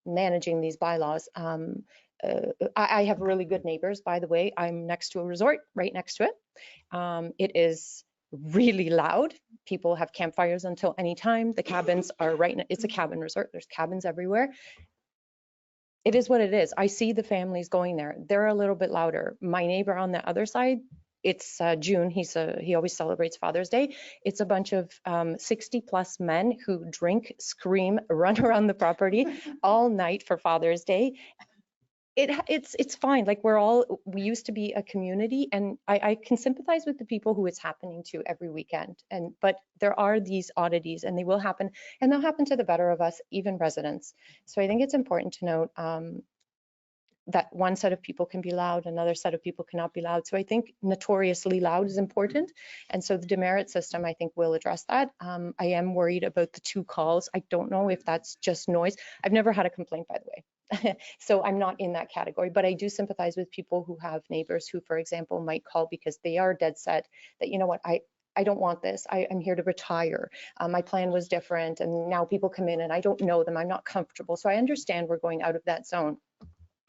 managing these bylaws. I have really good neighbors, by the way. I'm next to a resort, right next to it. It is really loud. People have campfires until any time. The cabins are it's a cabin resort. There's cabins everywhere. It is what it is. I see the families going there. They're a little bit louder. My neighbor on the other side, it's June. He always celebrates Father's Day. It's a bunch of 60 plus men who drink, scream, run around the property all night for Father's Day. It's fine. Like we used to be a community, and I can sympathize with the people who it's happening to every weekend. But there are these oddities, and they will happen, and they'll happen to the better of us, even residents. So I think it's important to note that one set of people can be loud, another set of people cannot be loud. So I think notoriously loud is important. And so the demerit system, I think, will address that. I am worried about the 2 calls. I don't know if that's just noise. I've never had a complaint, by the way. So I'm not in that category, but I do sympathize with people who have neighbors who, for example, might call because they are dead set that, you know what, I don't want this. I'm here to retire. My plan was different. And now people come in and I don't know them. I'm not comfortable. So I understand we're going out of that zone.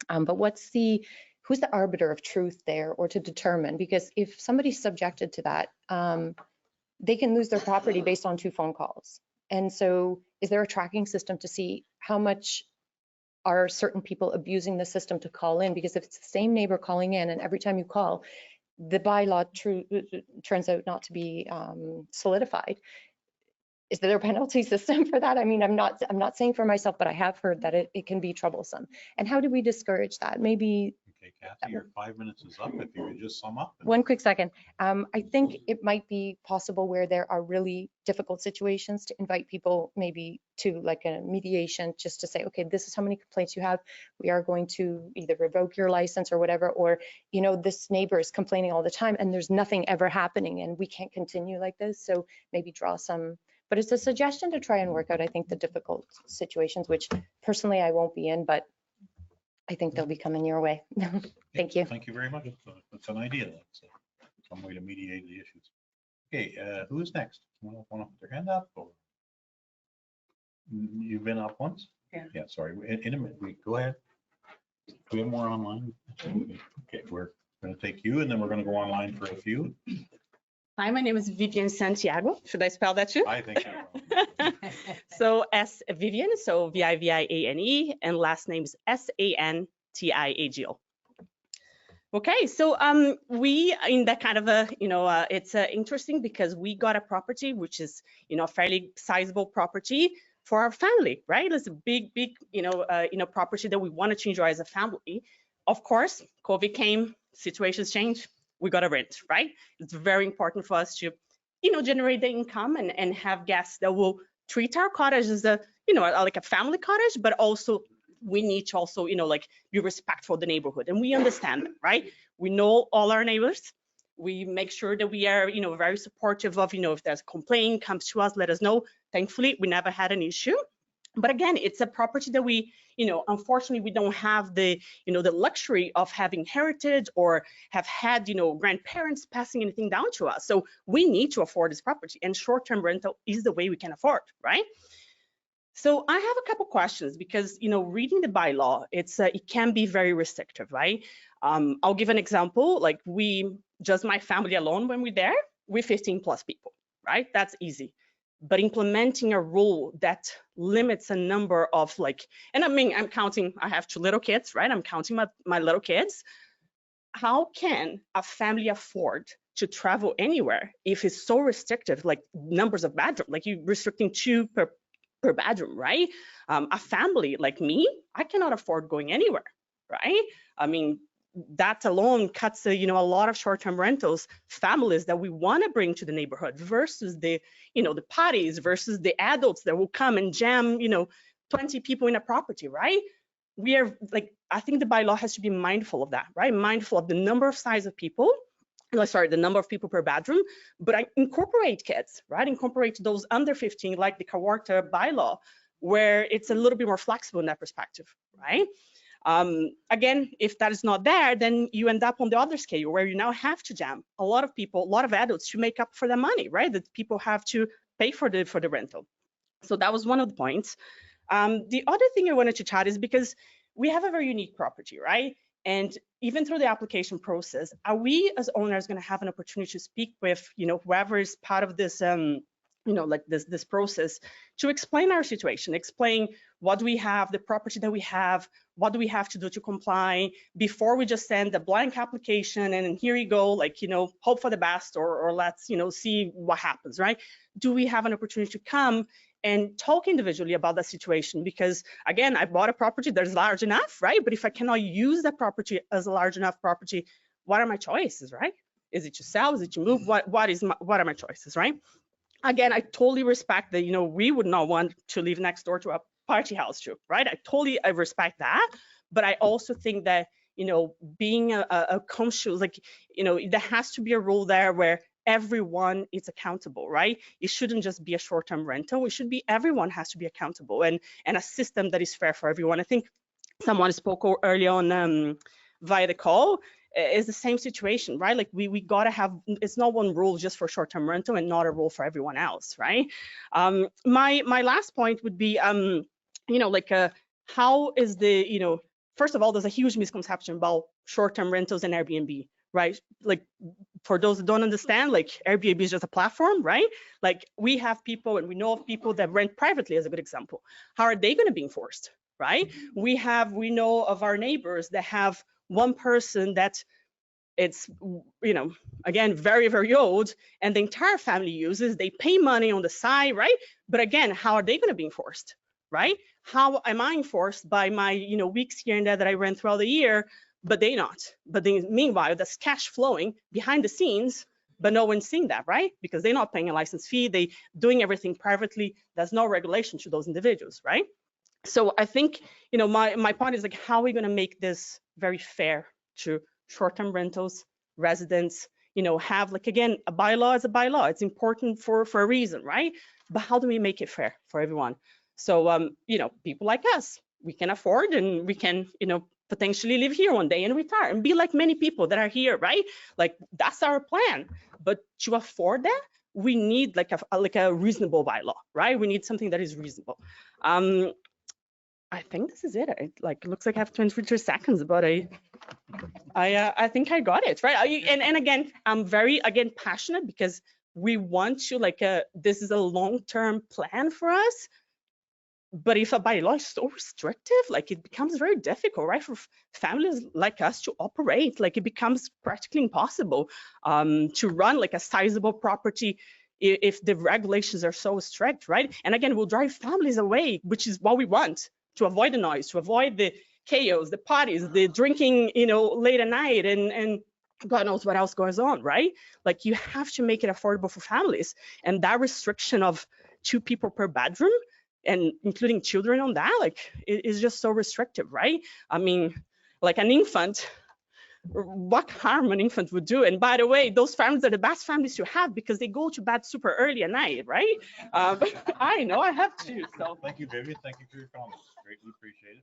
But who's the arbiter of truth there, or to determine? Because if somebody's subjected to that, they can lose their property based on 2 phone calls. And so is there a tracking system to see how much are certain people abusing the system to call in? Because if it's the same neighbor calling in and every time you call, the bylaw turns out not to be solidified, is there a penalty system for that? I mean, I'm not saying for myself, but I have heard that it can be troublesome. And how do we discourage that? Maybe. Okay, Kathy, your 5 minutes is up. If you could just sum up. One quick second. I think it might be possible where there are really difficult situations to invite people maybe to like a mediation, just to say, okay, this is how many complaints you have. We are going to either revoke your license or whatever, or, you know, this neighbor is complaining all the time and there's nothing ever happening and we can't continue like this. So maybe draw some. But it's a suggestion to try and work out, I think, the difficult situations, which personally I won't be in, but I think they'll be coming your way. Thank you. Thank you very much. That's an idea. That's some way to mediate the issues. Okay, who's next? Want to put their hand up? Or you've been up once? Yeah. Yeah, sorry. In a minute, go ahead. Do we have more online? Okay, we're going to take you and then we're going to go online for a few. Hi, my name is Vivian Santiago. Should I spell that too? I think so. So S Vivian, so Viviane, and last name is Santiago. Okay, so we in that kind of a, it's interesting because we got a property which is, a fairly sizable property for our family, right? It's a big, property that we want to enjoy as a family. Of course, COVID came, situations change, we got to rent, right? It's very important for us to, generate the income and have guests that will treat our cottage as a, like a family cottage, but also we need to also, be respectful of the neighborhood. And we understand that, right? We know all our neighbors. We make sure that we are, very supportive of, if there's a complaint, comes to us, let us know. Thankfully, we never had an issue. But again, it's a property that we, unfortunately, we don't have the, the luxury of having heritage or have had, grandparents passing anything down to us. So we need to afford this property, and short-term rental is the way we can afford, right? So I have a couple questions because, reading the bylaw, it can be very restrictive, right? I'll give an example. Like just my family alone, when we're there, we're 15 plus people, right? That's easy. But implementing a rule that limits a number of and I mean, I'm counting, I have 2 little kids, right? I'm counting my little kids. How can a family afford to travel anywhere if it's so restrictive, like numbers of bedrooms, like you restricting 2 per bedroom, right? A family like me, I cannot afford going anywhere, right? I mean, that alone cuts a lot of short-term rentals families that we want to bring to the neighborhood versus the the parties versus the adults that will come and jam 20 people in a property, right? We are I think the bylaw has to be mindful of that, right? Mindful of the number of size of people, the number of people per bedroom, but I incorporate kids, right? Incorporate those under 15, like the Kawarta bylaw, where it's a little bit more flexible in that perspective, right? Again, if that is not there, then you end up on the other scale where you now have to jam a lot of people, a lot of adults to make up for the money, right? That people have to pay for the rental. So that was one of the points. The other thing I wanted to chat is because we have a very unique property, right? And even through the application process, are we as owners going to have an opportunity to speak with, whoever is part of this, this process to explain our situation, explain what do we have, the property that we have, what do we have to do to comply before we just send a blank application and here you go, hope for the best or let's, see what happens, right? Do we have an opportunity to come and talk individually about the situation? Because again, I bought a property that is large enough, right? But if I cannot use that property as a large enough property, what are my choices, right? Is it to sell? Is it to move? What are my choices, right? Again, I totally respect that, we would not want to live next door to a party house too, right? I respect that. But I also think that, being a conscious, there has to be a rule there where everyone is accountable, right? It shouldn't just be a short-term rental. It should be everyone has to be accountable and a system that is fair for everyone. I think someone spoke early on via the call. Is the same situation, right? Like we gotta have, it's not one rule just for short-term rental and not a rule for everyone else, right? My last point would be, how is the, first of all, there's a huge misconception about short-term rentals and Airbnb, right? Like for those that don't understand, Airbnb is just a platform, right? Like we have people and we know of people that rent privately as a good example. How are they gonna be enforced, right? We know of our neighbors that have one person that it's, again, very, very old and the entire family uses, they pay money on the side, right? But again, how are they going to be enforced, right? How am I enforced by my, weeks here and there that I rent throughout the year, but they not? But then meanwhile, there's cash flowing behind the scenes, but no one's seeing that, right? Because they're not paying a license fee, they doing everything privately. There's no regulation to those individuals, right? So I think, my point is how are we going to make this very fair to short-term rentals, residents, have again, a bylaw is a bylaw. It's important for a reason, right? But how do we make it fair for everyone? So, people like us, we can afford and we can, potentially live here one day and retire and be like many people that are here, right? Like that's our plan. But to afford that, we need a reasonable bylaw, right? We need something that is reasonable. I think this is it. It looks like I have 23 seconds, but I think I got it, right? And again, I'm very, passionate because we want to, this is a long-term plan for us. But if a bylaw is so restrictive, like it becomes very difficult, right, for families like us to operate. Like it becomes practically impossible to run like a sizable property if the regulations are so strict, right? And again, we'll drive families away, which is what we want, to avoid the noise, to avoid the chaos, the parties, the drinking, late at night, and God knows what else goes on, right? Like you have to make it affordable for families. And that restriction of 2 people per bedroom, and including children on that, like it is just so restrictive, right? I mean, like an infant, what harm an infant would do? And by the way, those families are the best families to have because they go to bed super early at night, right? I know I have to. So Thank you, Vivian. Thank you for your comments. Greatly appreciated.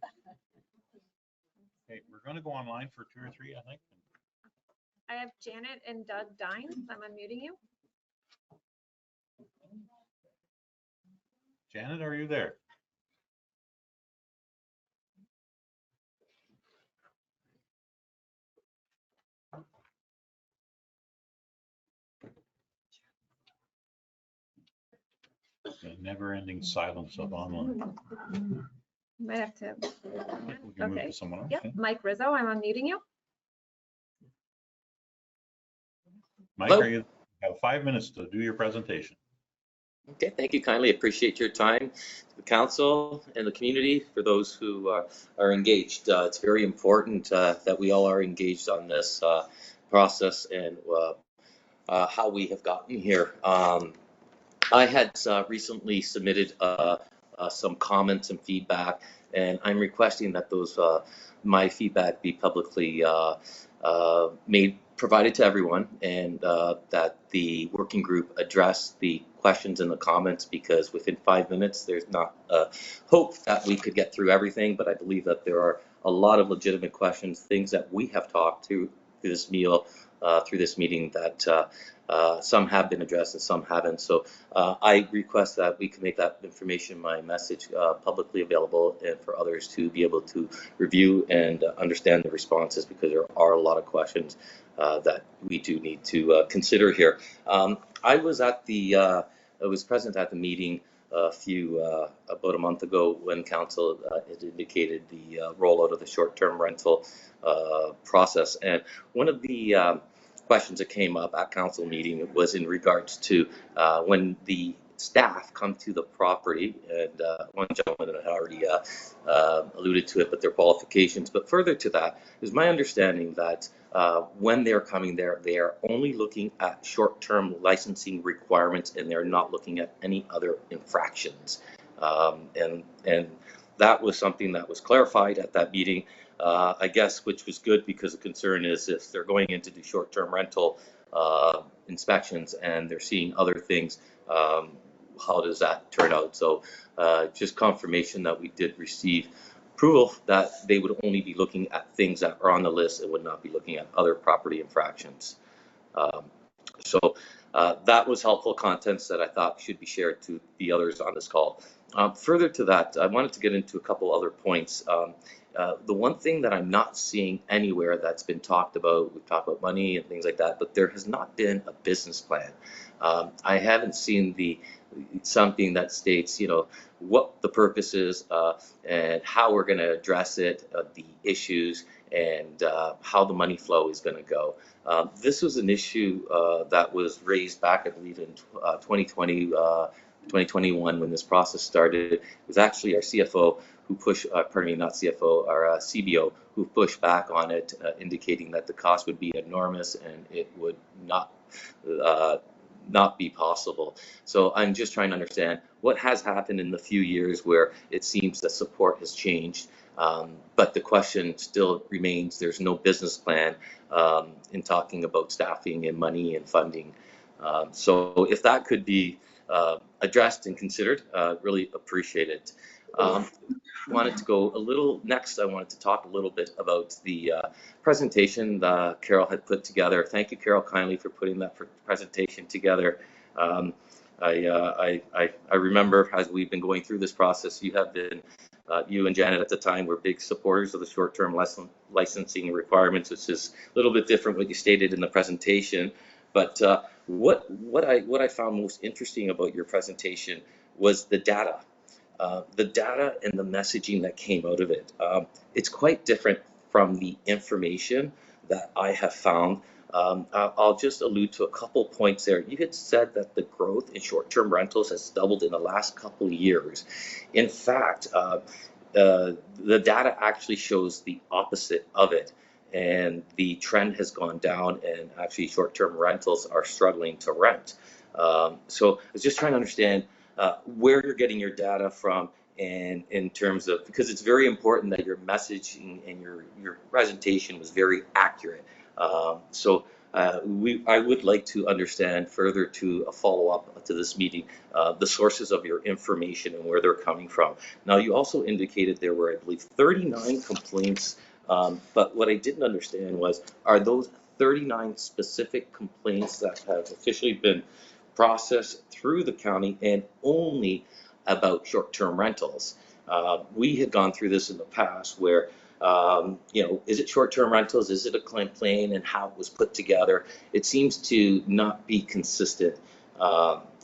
Okay, we're going to go online for 2 or 3, I think. I have Janet and Doug Dines. I'm unmuting you. Janet, are you there? The never-ending silence of online. Might have to. We can move Okay. to someone else. Yep. Okay. Mike Rizzo, I'm unmuting you. Mike, are you have 5 minutes to do your presentation? Okay, thank you kindly. Appreciate your time, the council and the community, for those who are engaged. It's very important that we all are engaged on this process and how we have gotten here. I had recently submitted some comments and feedback, and I'm requesting that those my feedback be publicly provided to everyone, and that the working group address the questions and the comments, because within 5 minutes there's not hope that we could get through everything, but I believe that there are a lot of legitimate questions, things that we have talked through this meeting that some have been addressed and some haven't. So I request that we can make that information, my message, publicly available, and for others to be able to review and understand the responses, because there are a lot of questions that we do need to consider here. I was present at the meeting about a month ago when council had indicated the rollout of the short-term rental process, and one of the questions that came up at council meeting was in regards to when the staff come to the property, and one gentleman had already alluded to it, but their qualifications. But further to that, is my understanding that when they're coming there, they are only looking at short-term licensing requirements, and they're not looking at any other infractions. And that was something that was clarified at that meeting, I guess, which was good, because the concern is if they're going in to do short-term rental inspections and they're seeing other things, how does that turn out? So just confirmation that we did receive approval that they would only be looking at things that are on the list and would not be looking at other property infractions. So that was helpful contents that I thought should be shared to the others on this call. Further to that, I wanted to get into a couple other points. The one thing that I'm not seeing anywhere that's been talked about, we've talked about money and things like that, but there has not been a business plan. I haven't seen something that states, what the purpose is and how we're going to address it, the issues, and how the money flow is going to go. This was an issue that was raised back, I believe, in 2020, 2021, when this process started. It was actually our CFO who pushed, pardon me, not CFO, our CBO, who pushed back on it, indicating that the cost would be enormous and it would not be possible. So I'm just trying to understand what has happened in the few years where it seems the support has changed, but the question still remains. There's no business plan in talking about staffing and money and funding. So if that could be addressed and considered, really appreciate it. Wanted to go a little next. I wanted to talk a little bit about the presentation that Carol had put together. Thank you, Carol, kindly for putting that presentation together. I remember as we've been going through this process, you have been, you and Janet at the time were big supporters of the short-term licensing requirements, which is a little bit different what you stated in the presentation. But what I found most interesting about your presentation was the data. the data and the messaging that came out of it, it's quite different from the information that I have found. I'll just allude to a couple points there. You had said that the growth in short-term rentals has doubled in the last couple of years. In fact, the data actually shows the opposite of it, and the trend has gone down, and actually short-term rentals are struggling to rent. So I was just trying to understand where you're getting your data from, and in terms of, because it's very important that your messaging and your presentation was very accurate. So I would like to understand further, to a follow-up to this meeting, the sources of your information and where they're coming from. Now, you also indicated there were, I believe, 39 complaints, but what I didn't understand was, are those 39 specific complaints that have officially been processed through the county and only about short-term rentals? We had gone through this in the past where, is it short-term rentals? Is it a complaint, and how it was put together? It seems to not be consistent.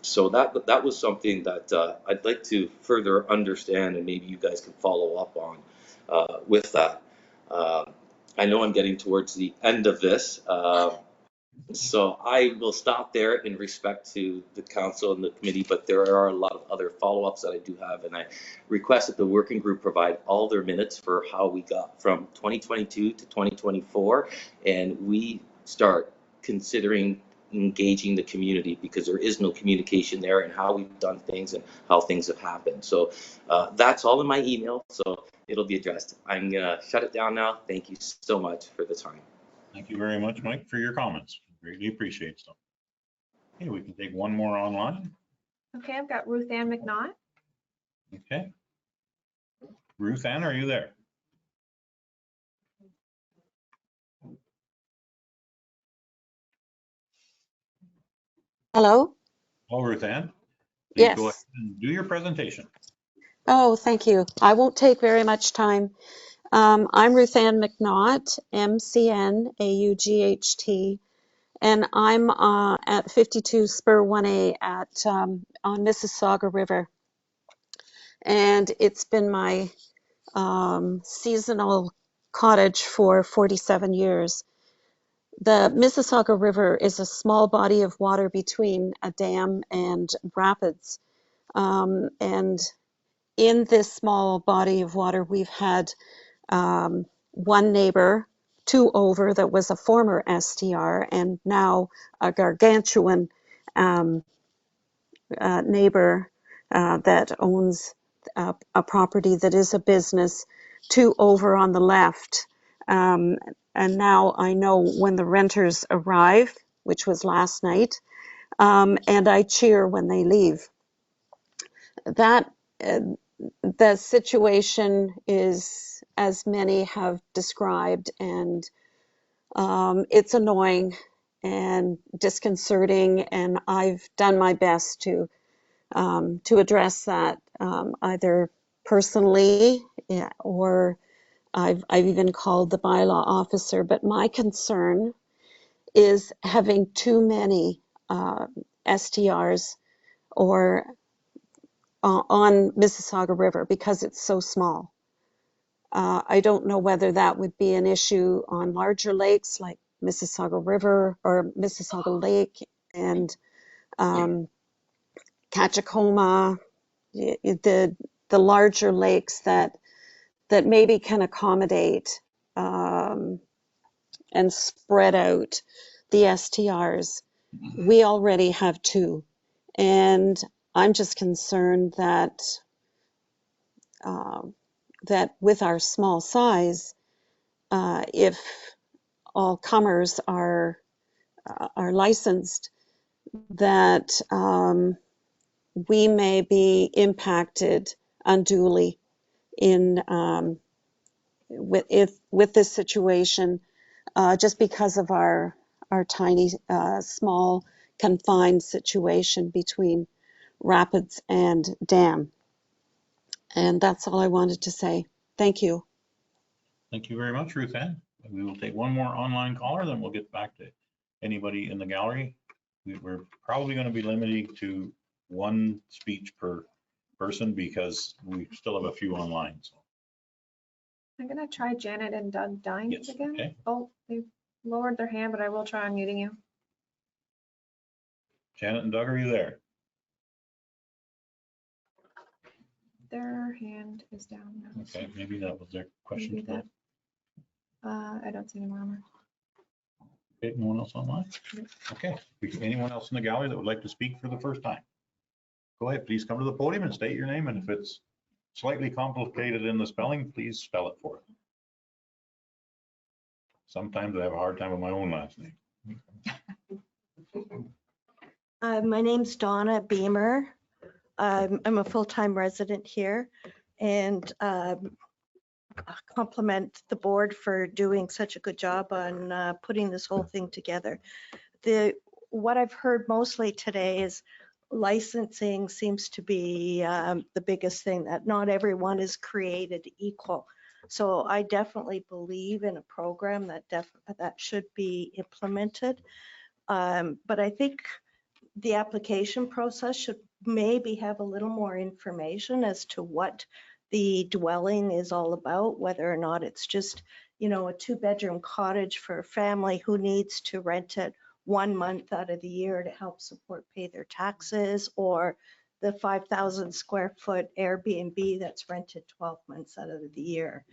So that was something that I'd like to further understand, and maybe you guys can follow up on with that. I know I'm getting towards the end of this. So I will stop there in respect to the council and the committee, but there are a lot of other follow-ups that I do have, and I request that the working group provide all their minutes for how we got from 2022 to 2024, and we start considering engaging the community, because there is no communication there and how we've done things and how things have happened. So that's all in my email, so it'll be addressed. I'm gonna shut it down now. Thank you so much for the time. Thank you very much, Mike, for your comments. Greatly appreciate them. Okay, we can take one more online. Okay, I've got Ruth Ann McNaught. Okay. Ruth Ann, are you there? Hello? Hello, Ruth Ann. Please Yes. go ahead and do your presentation. Oh, thank you. I won't take very much time. I'm Ruth Ann McNaught, MCNAUGHT, and I'm at 52 Spur 1A on Mississauga River. And it's been my seasonal cottage for 47 years. The Mississauga River is a small body of water between a dam and rapids. And in this small body of water, we've had one neighbor, two over, that was a former STR, and now a gargantuan neighbor that owns a property that is a business, two over on the left. And now I know when the renters arrive, which was last night, and I cheer when they leave. That the situation is, as many have described, and it's annoying and disconcerting, and I've done my best to address that, either personally, or I've even called the bylaw officer. But my concern is having too many STRs or on Mississauga River, because it's so small. I don't know whether that would be an issue on larger lakes like Mississauga River or Mississauga Lake and Catchacoma, the larger lakes that maybe can accommodate and spread out the STRs. We already have two, and I'm just concerned that that with our small size, if all comers are licensed, that we may be impacted unduly in with this situation, just because of our tiny, small, confined situation between rapids and dam. And that's all I wanted to say. Thank you. Thank you very much, Ruth Ann. We will take one more online caller, then we'll get back to anybody in the gallery. We're probably going to be limited to one speech per person because we still have a few online. So I'm gonna try Janet and Doug Dines Yes, again. okay. Oh, they lowered their hand, but I will try unmuting you. Janet and Doug, are you there? Their hand is down now. Okay, maybe that was their question. Maybe to Doug. I don't see anyone on there. Okay, no one else online? Okay, anyone else in the gallery that would like to speak for the first time? Go ahead, please come to the podium and state your name, and if it's slightly complicated in the spelling, please spell it for us. Sometimes I have a hard time with my own last name. My name's Donna Beamer. I'm a full-time resident here, and compliment the board for doing such a good job on putting this whole thing together. What I've heard mostly today is licensing seems to be the biggest thing, that not everyone is created equal. So I definitely believe in a program that should be implemented. But I think the application process should maybe have a little more information as to what the dwelling is all about, whether or not it's just, a 2-bedroom cottage for a family who needs to rent it 1 month out of the year to help support pay their taxes, or the 5,000 square foot Airbnb that's rented 12 months out of the year.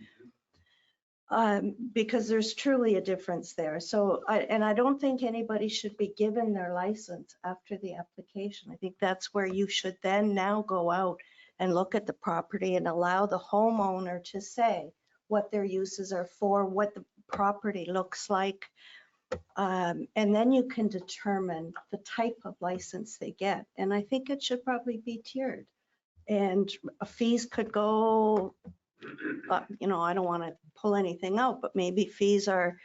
Because there's truly a difference there. So, I don't think anybody should be given their license after the application. I think that's where you should then now go out and look at the property and allow the homeowner to say what their uses are for, what the property looks like. And then you can determine the type of license they get. And I think it should probably be tiered. And fees could go, I don't want to pull anything out, but maybe fees are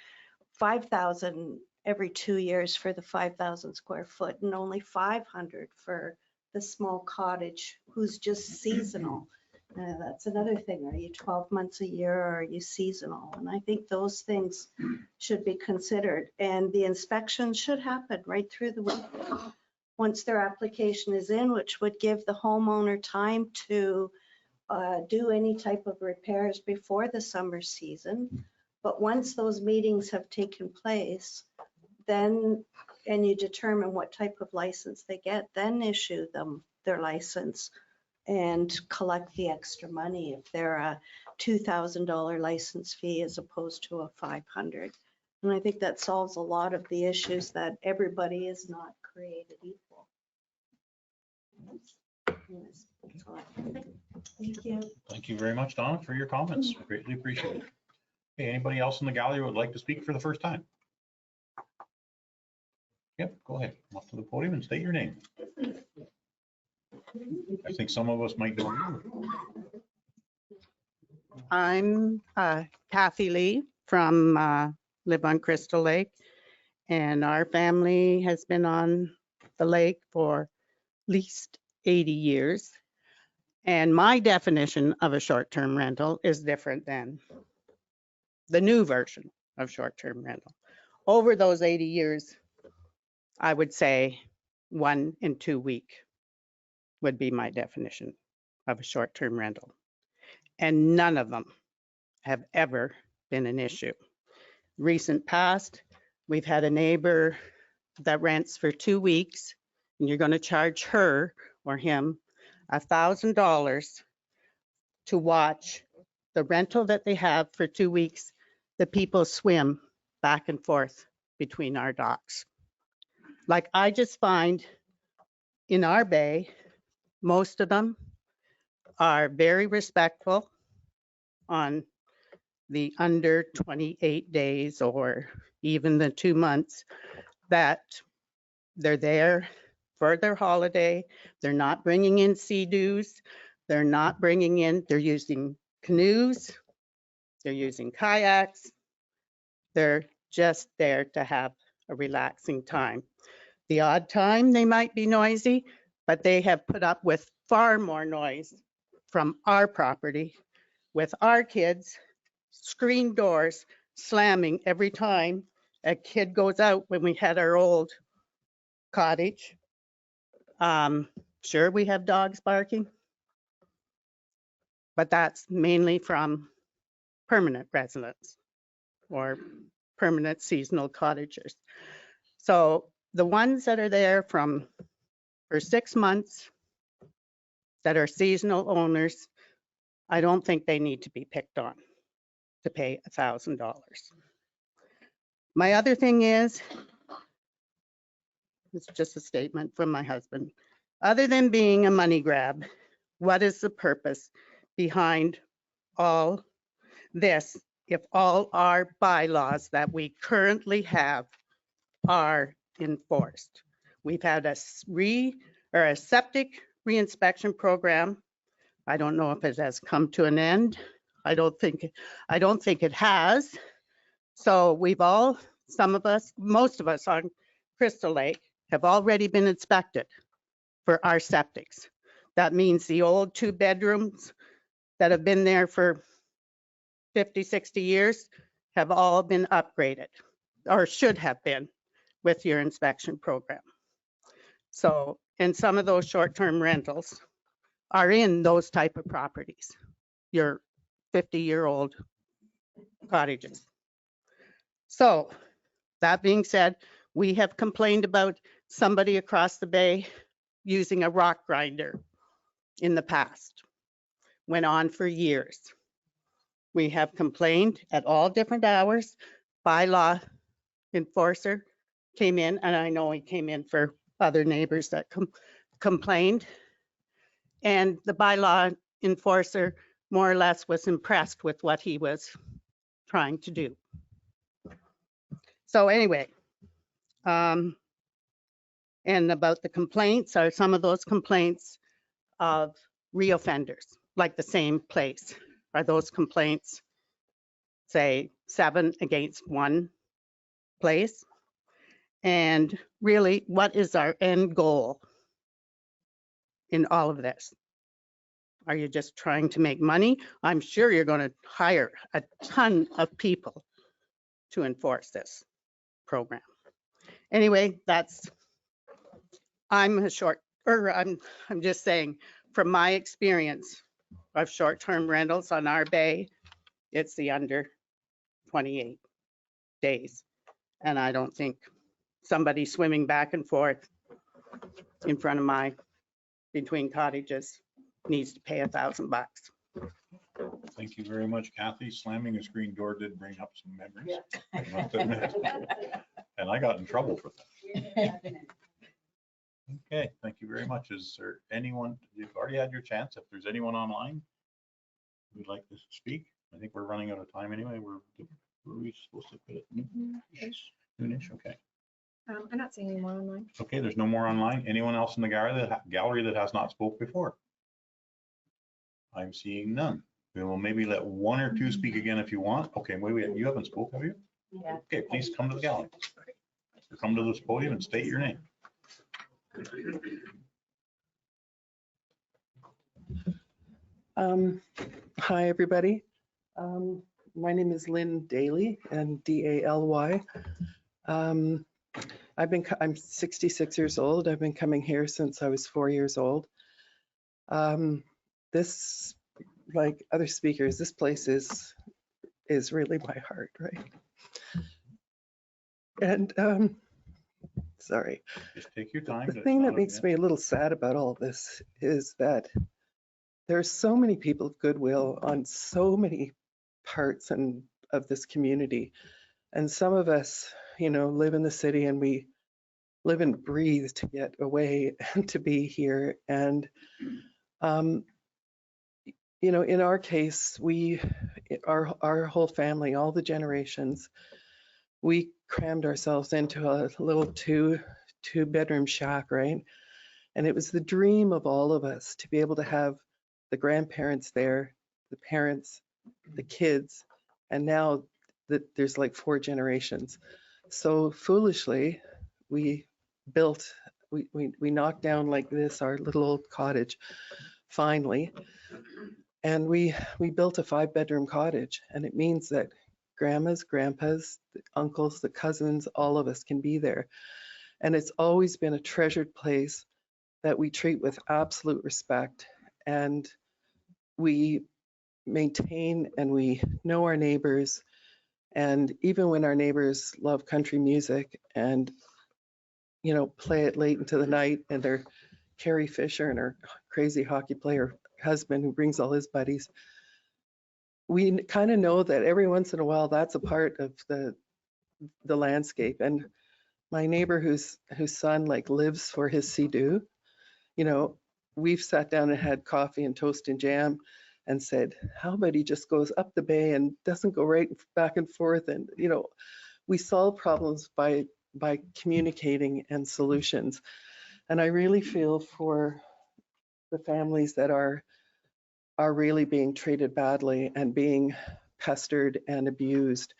5,000 every 2 years for the 5,000 square foot and only 500 for the small cottage who's just seasonal. That's another thing. Are you 12 months a year or are you seasonal? And I think those things should be considered. And the inspection should happen right through the week once their application is in, which would give the homeowner time to do any type of repairs before the summer season. But once those meetings have taken place, then, and you determine what type of license they get, then issue them their license and collect the extra money if they're a $2,000 license fee as opposed to a $500. And I think that solves a lot of the issues that everybody is not created equal. Yes, that's all I have. Thank you. Thank you very much, Donna, for your comments. Greatly appreciated. Okay, anybody else in the gallery would like to speak for the first time? Yep, go ahead. Come up to the podium and state your name. I think some of us might know you. I'm Kathy Lee from live on Crystal Lake, and our family has been on the lake for at least 80 years. And my definition of a short-term rental is different than the new version of short-term rental. Over those 80 years, I would say 1 and 2 week would be my definition of a short-term rental. And none of them have ever been an issue. Recent past, we've had a neighbor that rents for 2 weeks, and you're going to charge her or him $1,000 to watch the rental that they have for 2 weeks. The people swim back and forth between our docks. Like, I just find in our bay, most of them are very respectful on the under 28 days or even the 2 months that they're there for their holiday. They're not bringing in sea-doos. They're not bringing in, they're using canoes. They're using kayaks. They're just there to have a relaxing time. The odd time they might be noisy, but they have put up with far more noise from our property with our kids, screen doors slamming every time a kid goes out when we had our old cottage. Sure, we have dogs barking, but that's mainly from permanent residents or permanent seasonal cottagers. So the ones that are there for 6 months that are seasonal owners, I don't think they need to be picked on to pay $1,000. My other thing is, it's just a statement from my husband. Other than being a money grab, what is the purpose behind all this if all our bylaws that we currently have are enforced? We've had a septic reinspection program. I don't know if it has come to an end. I don't think it has. So we've all, most of us on Crystal Lake have already been inspected for our septics. That means the old 2 bedrooms that have been there for 50, 60 years have all been upgraded, or should have been, with your inspection program. So, and some of those short-term rentals are in those type of properties, your 50-year-old cottages. So that being said, we have complained about somebody across the bay using a rock grinder in the past. Went on for years. We have complained at all different hours. Bylaw enforcer came in, and I know he came in for other neighbors that complained. And the bylaw enforcer more or less was impressed with what he was trying to do. So anyway, and about the complaints, are some of those complaints of reoffenders, like the same place? Are those complaints, say, 7 against 1 place? And really, what is our end goal in all of this? Are you just trying to make money? I'm sure you're going to hire a ton of people to enforce this program. Anyway, I'm just saying, from my experience of short-term rentals on our bay, it's the under 28 days. And I don't think somebody swimming back and forth in front of between cottages needs to pay $1,000. Thank you very much, Kathy. Slamming a screen door did bring up some memories. I must admit. And I got in trouble for that. Okay, thank you very much. Is there anyone, you've already had your chance. If there's anyone online who'd like to speak, I think we're running out of time anyway. Were we supposed to put it noonish? Okay. I'm not seeing any more online. Okay, there's no more online. Anyone else in the gallery that has not spoke before? I'm seeing none. We will maybe let 1 or 2 speak again if you want. Okay, wait, you haven't spoke, have you? Yeah. Okay, please come to the gallery. Or come to this podium and state your name. Hi, everybody. My name is Lynn Daly, and D-A-L-Y. I'm 66 years old. I've been coming here since I was 4 years old. This, like other speakers, this place is really my heart, right? And sorry. Just take your time. The thing that makes me a little sad about all this is that there's so many people of goodwill on so many parts of this community. And some of us, live in the city and we live and breathe to get away and to be here. And, in our case, our whole family, all the generations, we crammed ourselves into a little two-bedroom shack, right? And it was the dream of all of us to be able to have the grandparents there, the parents, the kids, and now there's like 4 generations. So foolishly, we knocked down like this, our little old cottage, finally. And we built a 5-bedroom cottage. And it means that grandmas, grandpas, the uncles, the cousins, all of us can be there. And it's always been a treasured place that we treat with absolute respect. And we maintain and we know our neighbors. And even when our neighbors love country music and, you know, play it late into the night, and they're Carrie Fisher and her crazy hockey player husband who brings all his buddies, we kind of know that every once in a while that's a part of the landscape. And my neighbor whose son like lives for his Sea-Doo, you know, we've sat down and had coffee and toast and jam and said, how about he just goes up the bay and doesn't go right back and forth? And, you know, we solve problems by communicating and solutions. And I really feel for the families that are really being treated badly and being pestered and abused,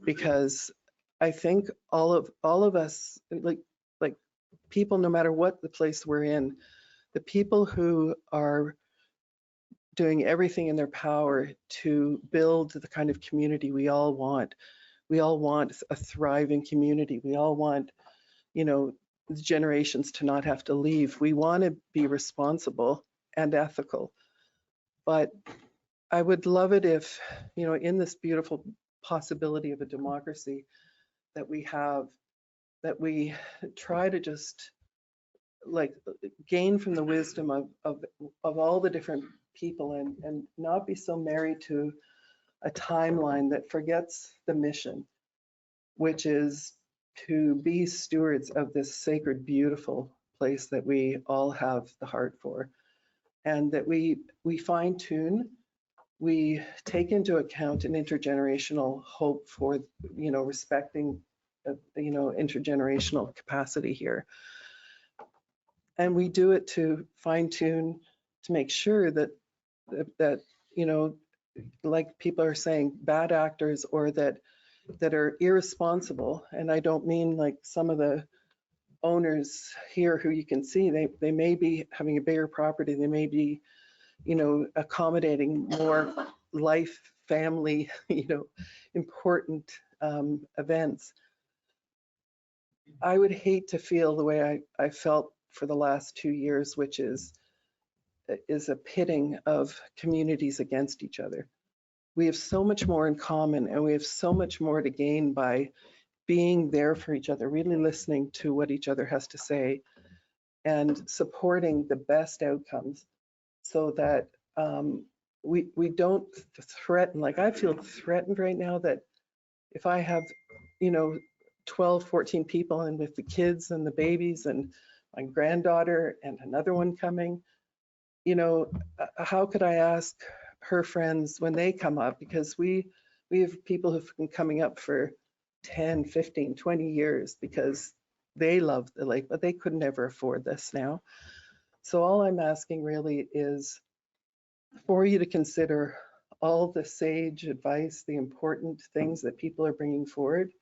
because I think all of us, like people, no matter what the place we're in, the people who are doing everything in their power to build the kind of community we all want. We all want a thriving community. We all want, you know, the generations to not have to leave. We want to be responsible and ethical. But I would love it if, you know, in this beautiful possibility of a democracy that we have, that we try to just like gain from the wisdom of all the different people, and not be so married to a timeline that forgets the mission, which is to be stewards of this sacred, beautiful place that we all have the heart for, and that we fine tune, we take into account an intergenerational hope for, you know, respecting, you know, intergenerational capacity here. And we do it to fine tune, to make sure that you know, like people are saying, bad actors or that are irresponsible. And I don't mean like some of the owners here who you can see, they may be having a bigger property, they may be, you know, accommodating more life, family, you know, important events. I would hate to feel the way I felt for the last 2 years, which is a pitting of communities against each other. We have so much more in common, and we have so much more to gain by being there for each other, really listening to what each other has to say and supporting the best outcomes, so that we don't threaten. Like, I feel threatened right now that if I have, you know, 12, 14 people, and with the kids and the babies and my granddaughter and another one coming, you know, how could I ask her friends when they come up? Because we have people who've been coming up for 10, 15, 20 years because they love the lake, but they could never afford this now. So all I'm asking really is for you to consider all the sage advice, the important things that people are bringing forward,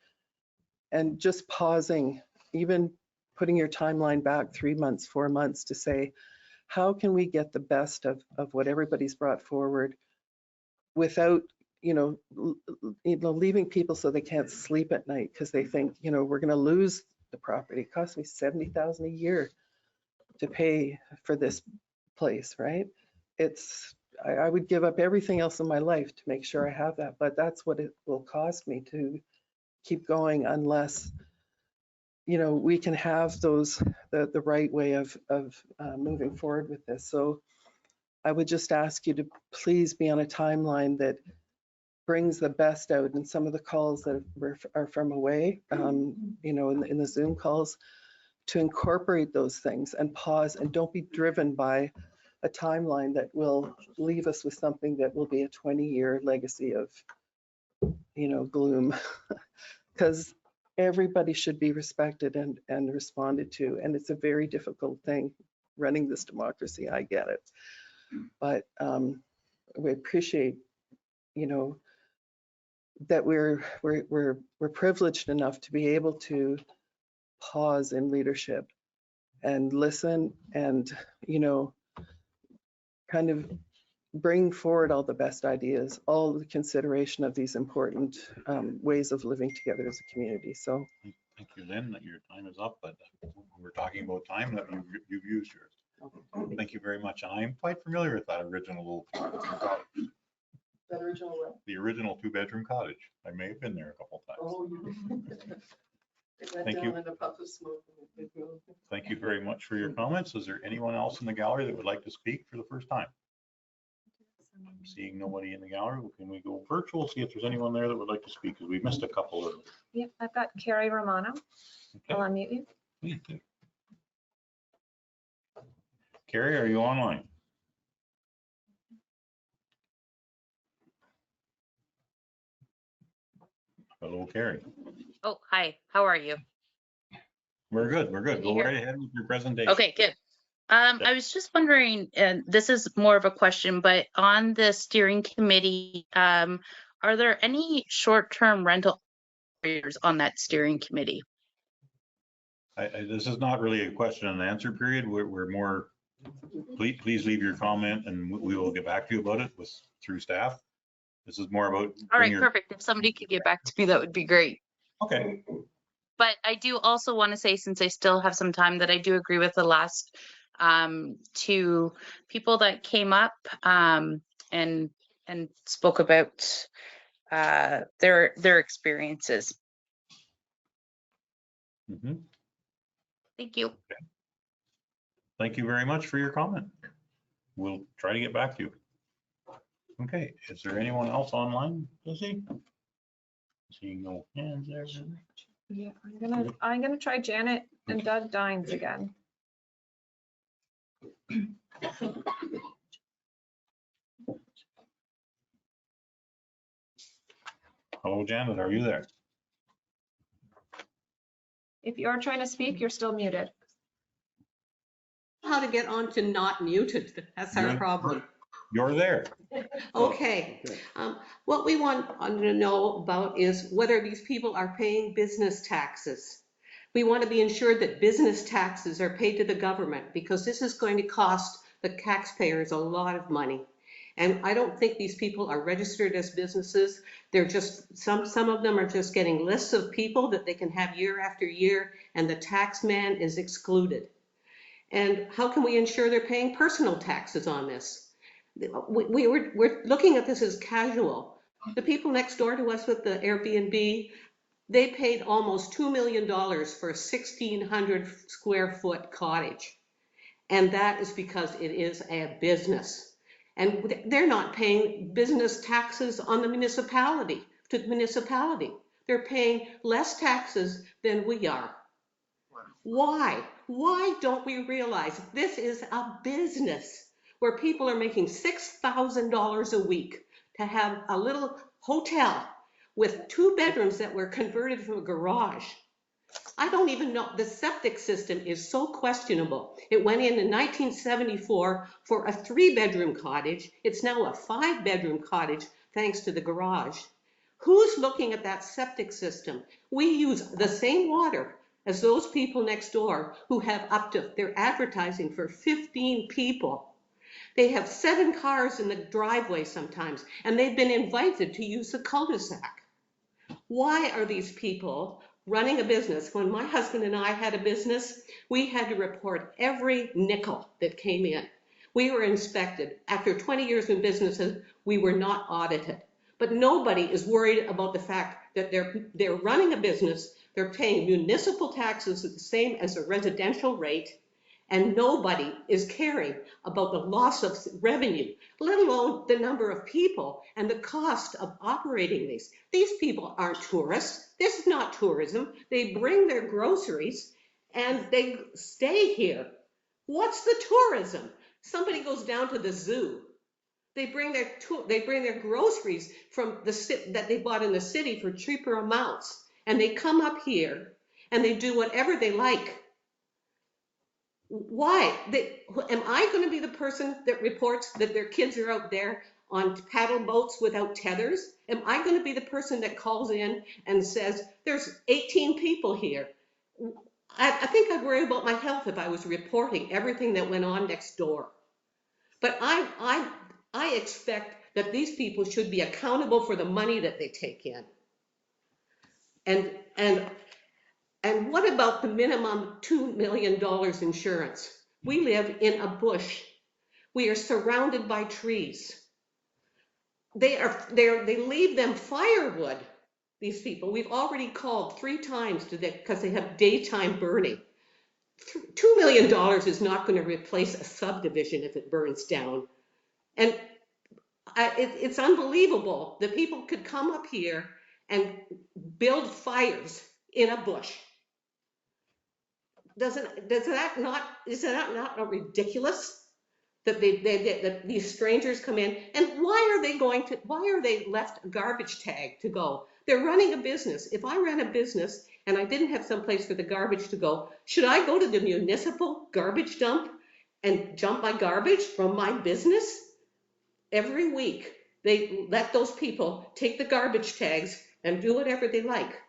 and just pausing, even putting your timeline back 3 months, 4 months, to say, how can we get the best of what everybody's brought forward without, you know, leaving people so they can't sleep at night because they think, you know, we're going to lose the property. It costs me $70,000 a year to pay for this place, right? I would give up everything else in my life to make sure I have that, but that's what it will cost me to keep going, unless, you know, we can have those, the right way of moving forward with this. So I would just ask you to please be on a timeline that brings the best out. And some of the calls that are from away, you know, in the Zoom calls, to incorporate those things and pause, and don't be driven by a timeline that will leave us with something that will be a 20-year legacy of, you know, gloom. Because everybody should be respected and responded to. And it's a very difficult thing running this democracy. I get it. But we appreciate, you know, that we're privileged enough to be able to pause in leadership and listen and, you know, kind of bring forward all the best ideas, all the consideration of these important ways of living together as a community. So thank you, Lynn, that your time is up, but we're talking about time that you've used yours. Thank you very much. And I am quite familiar with that original little That original what? The original 2-bedroom cottage. I may have been there a couple times. Oh, you It went Thank you. down in a puff of smoke. And it moved. Thank you very much for your comments. Is there anyone else in the gallery that would like to speak for the first time? Seeing nobody in the gallery, can we go virtual, see if there's anyone there that would like to speak, because we missed a couple earlier. Yep, I've got Carrie Romano. I'll Okay. unmute you. Please do. Carrie, are you online? Hello, Carrie. Oh, hi, how are you? We're good, we're good. Can you Go hear right ahead with your presentation. Okay, good. I was just wondering, and this is more of a question, but on the steering committee, are there any short-term rental operators on that steering committee? This is not really a question and answer period. We're more, please leave your comment and we will get back to you about it through staff. This is more about. All right, perfect. If somebody could get back to me, that would be great. Okay. But I do also want to say, since I still have some time, that I do agree with the last two people that came up and spoke about their experiences. Mhm. Thank you. Okay. Thank you very much for your comment. We'll try to get back to you. Okay, is there anyone else online, Lizzie? Seeing no hands there. Yeah, I'm gonna try Janet and Doug Dines again. Hello, Janet, are you there? If you are trying to speak, you're still muted. How to get on to not muted, that's our problem. You're there. Okay, what we want to know about is whether these people are paying business taxes. We want to be ensured that business taxes are paid to the government, because this is going to cost the taxpayers a lot of money. And I don't think these people are registered as businesses. They're just, some of them are just getting lists of people that they can have year after year, and the tax man is excluded. And how can we ensure they're paying personal taxes on this? We're looking at this as casual. The people next door to us with the Airbnb, they paid almost $2 million for a 1,600 square foot cottage. And that is because it is a business. And they're not paying business taxes on the municipality, to the municipality. They're paying less taxes than we are. Why? Why don't we realize this is a business where people are making $6,000 a week to have a little hotel with 2 bedrooms that were converted from a garage? I don't even know, the septic system is so questionable. It went in 1974 for a 3-bedroom cottage. It's now a 5-bedroom cottage thanks to the garage. Who's looking at that septic system? We use the same water as those people next door who have they're advertising for 15 people. They have 7 cars in the driveway sometimes, and they've been invited to use the cul-de-sac. Why are these people running a business? When my husband and I had a business, we had to report every nickel that came in. We were inspected. After 20 years in businesses, we were not audited. But nobody is worried about the fact that they're running a business, they're paying municipal taxes at the same as a residential rate, and nobody is caring about the loss of revenue, let alone the number of people and the cost of operating these. These people aren't tourists. This is not tourism. They bring their groceries and they stay here. What's the tourism? Somebody goes down to the zoo. They bring their groceries from that they bought in the city for cheaper amounts, and they come up here and they do whatever they like. Why? Am I going to be the person that reports that their kids are out there on paddle boats without tethers? Am I going to be the person that calls in and says, there's 18 people here? I think I'd worry about my health if I was reporting everything that went on next door. But I expect that these people should be accountable for the money that they take in. And what about the minimum $2 million insurance? We live in a bush. We are surrounded by trees. they leave them firewood, these people. We've already called 3 times today because they have daytime burning. $2 million is not going to replace a subdivision if it burns down. And it's unbelievable that people could come up here and build fires in a bush. Is that not ridiculous? That that these strangers come in, and why are they left a garbage tag to go? They're running a business. If I ran a business and I didn't have some place for the garbage to go, should I go to the municipal garbage dump and dump my garbage from my business? Every week, they let those people take the garbage tags and do whatever they like.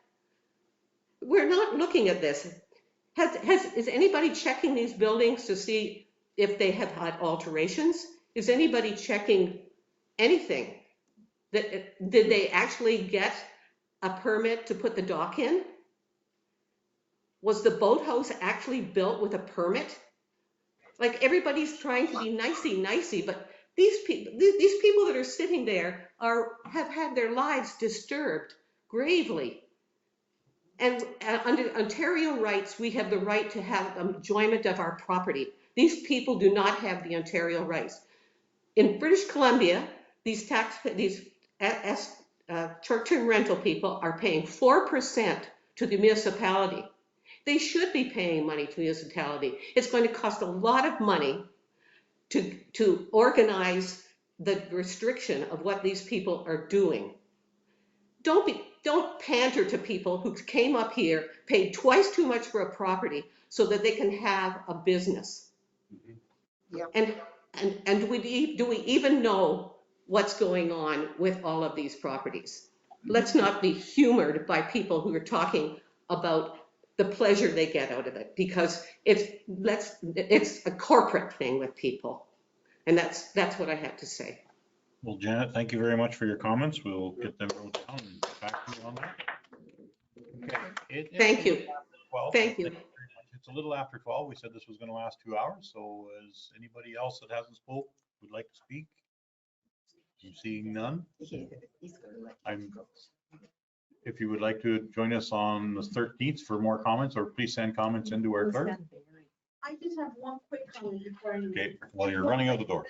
We're not looking at this. Is anybody checking these buildings to see if they have had alterations? Is anybody checking anything? Did they actually get a permit to put the dock in? Was the boathouse actually built with a permit? Like, everybody's trying to be nicey, but these people that are sitting there have had their lives disturbed gravely. And under Ontario rights, we have the right to have enjoyment of our property. These people do not have the Ontario rights. In British Columbia, these short-term rental people are paying 4% to the municipality. They should be paying money to the municipality. It's going to cost a lot of money to organize the restriction of what these people are doing. Don't pander to people who came up here, paid twice too much for a property so that they can have a business. And do we even know what's going on with all of these properties? Let's not be humored by people who are talking about the pleasure they get out of it, because it's a corporate thing with people. And that's what I have to say. Well, Janet, thank you very much for your comments. We'll get them wrote down and get back to you on that. Okay. Thank you. 12. Thank you. It's a little after 12. We said this was going to last 2 hours. So is anybody else that hasn't spoke would like to speak? I'm seeing none. If you would like to join us on the 13th for more comments, or please send comments into our clerk. I just have one quick comment before I. Okay, well, you're running out the door.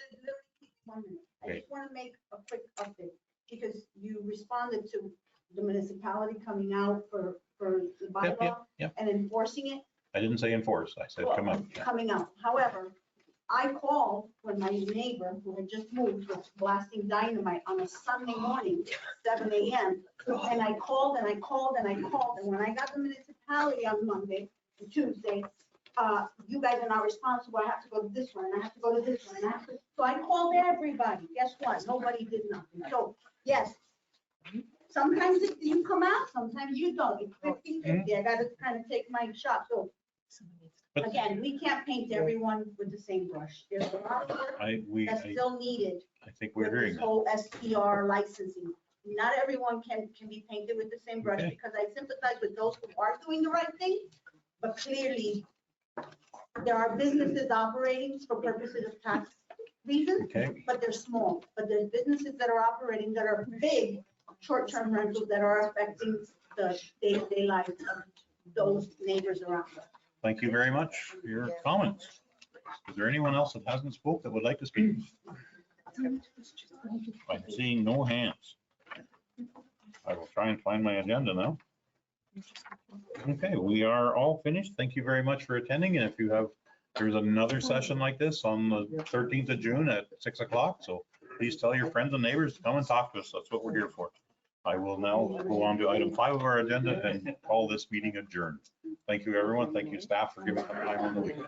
1 minute. I just want to make a quick update because you responded to the municipality coming out for the bylaw and enforcing it. I didn't say enforce. I said come out. Coming out. However, I called when my neighbor who had just moved was blasting dynamite on a Sunday morning, 7 a.m. And I called and I called and I called. And when I got the municipality on Monday and Tuesday, you guys are not responsible. I have to go to this one and I have to go to this one. And I have to, so I called everybody. Guess what? Nobody did nothing. So yes, sometimes you come out, sometimes you don't. It's 50-50. I got to kind of take my shot. So again, we can't paint everyone with the same brush. There's a lot of work that's still needed. I think we're with hearing this that. whole SPR licensing. Not everyone can be painted with the same brush because I sympathize with those who are doing the right thing, but clearly there are businesses operating for purposes of tax reasons, but they're small. But there's businesses that are operating that are big short-term rentals that are affecting the day-to-day lives of those neighbors around us. Thank you very much for your comments. Is there anyone else that hasn't spoke that would like to speak? I'm seeing no hands. I will try and find my agenda now. Okay, we are all finished. Thank you very much for attending. And if you have, there's another session like this on the 13th of June at 6 o'clock. So please tell your friends and neighbors to come and talk to us. That's what we're here for. I will now go on to item 5 of our agenda and call this meeting adjourned. Thank you, everyone. Thank you, staff, for giving up time on the weekend.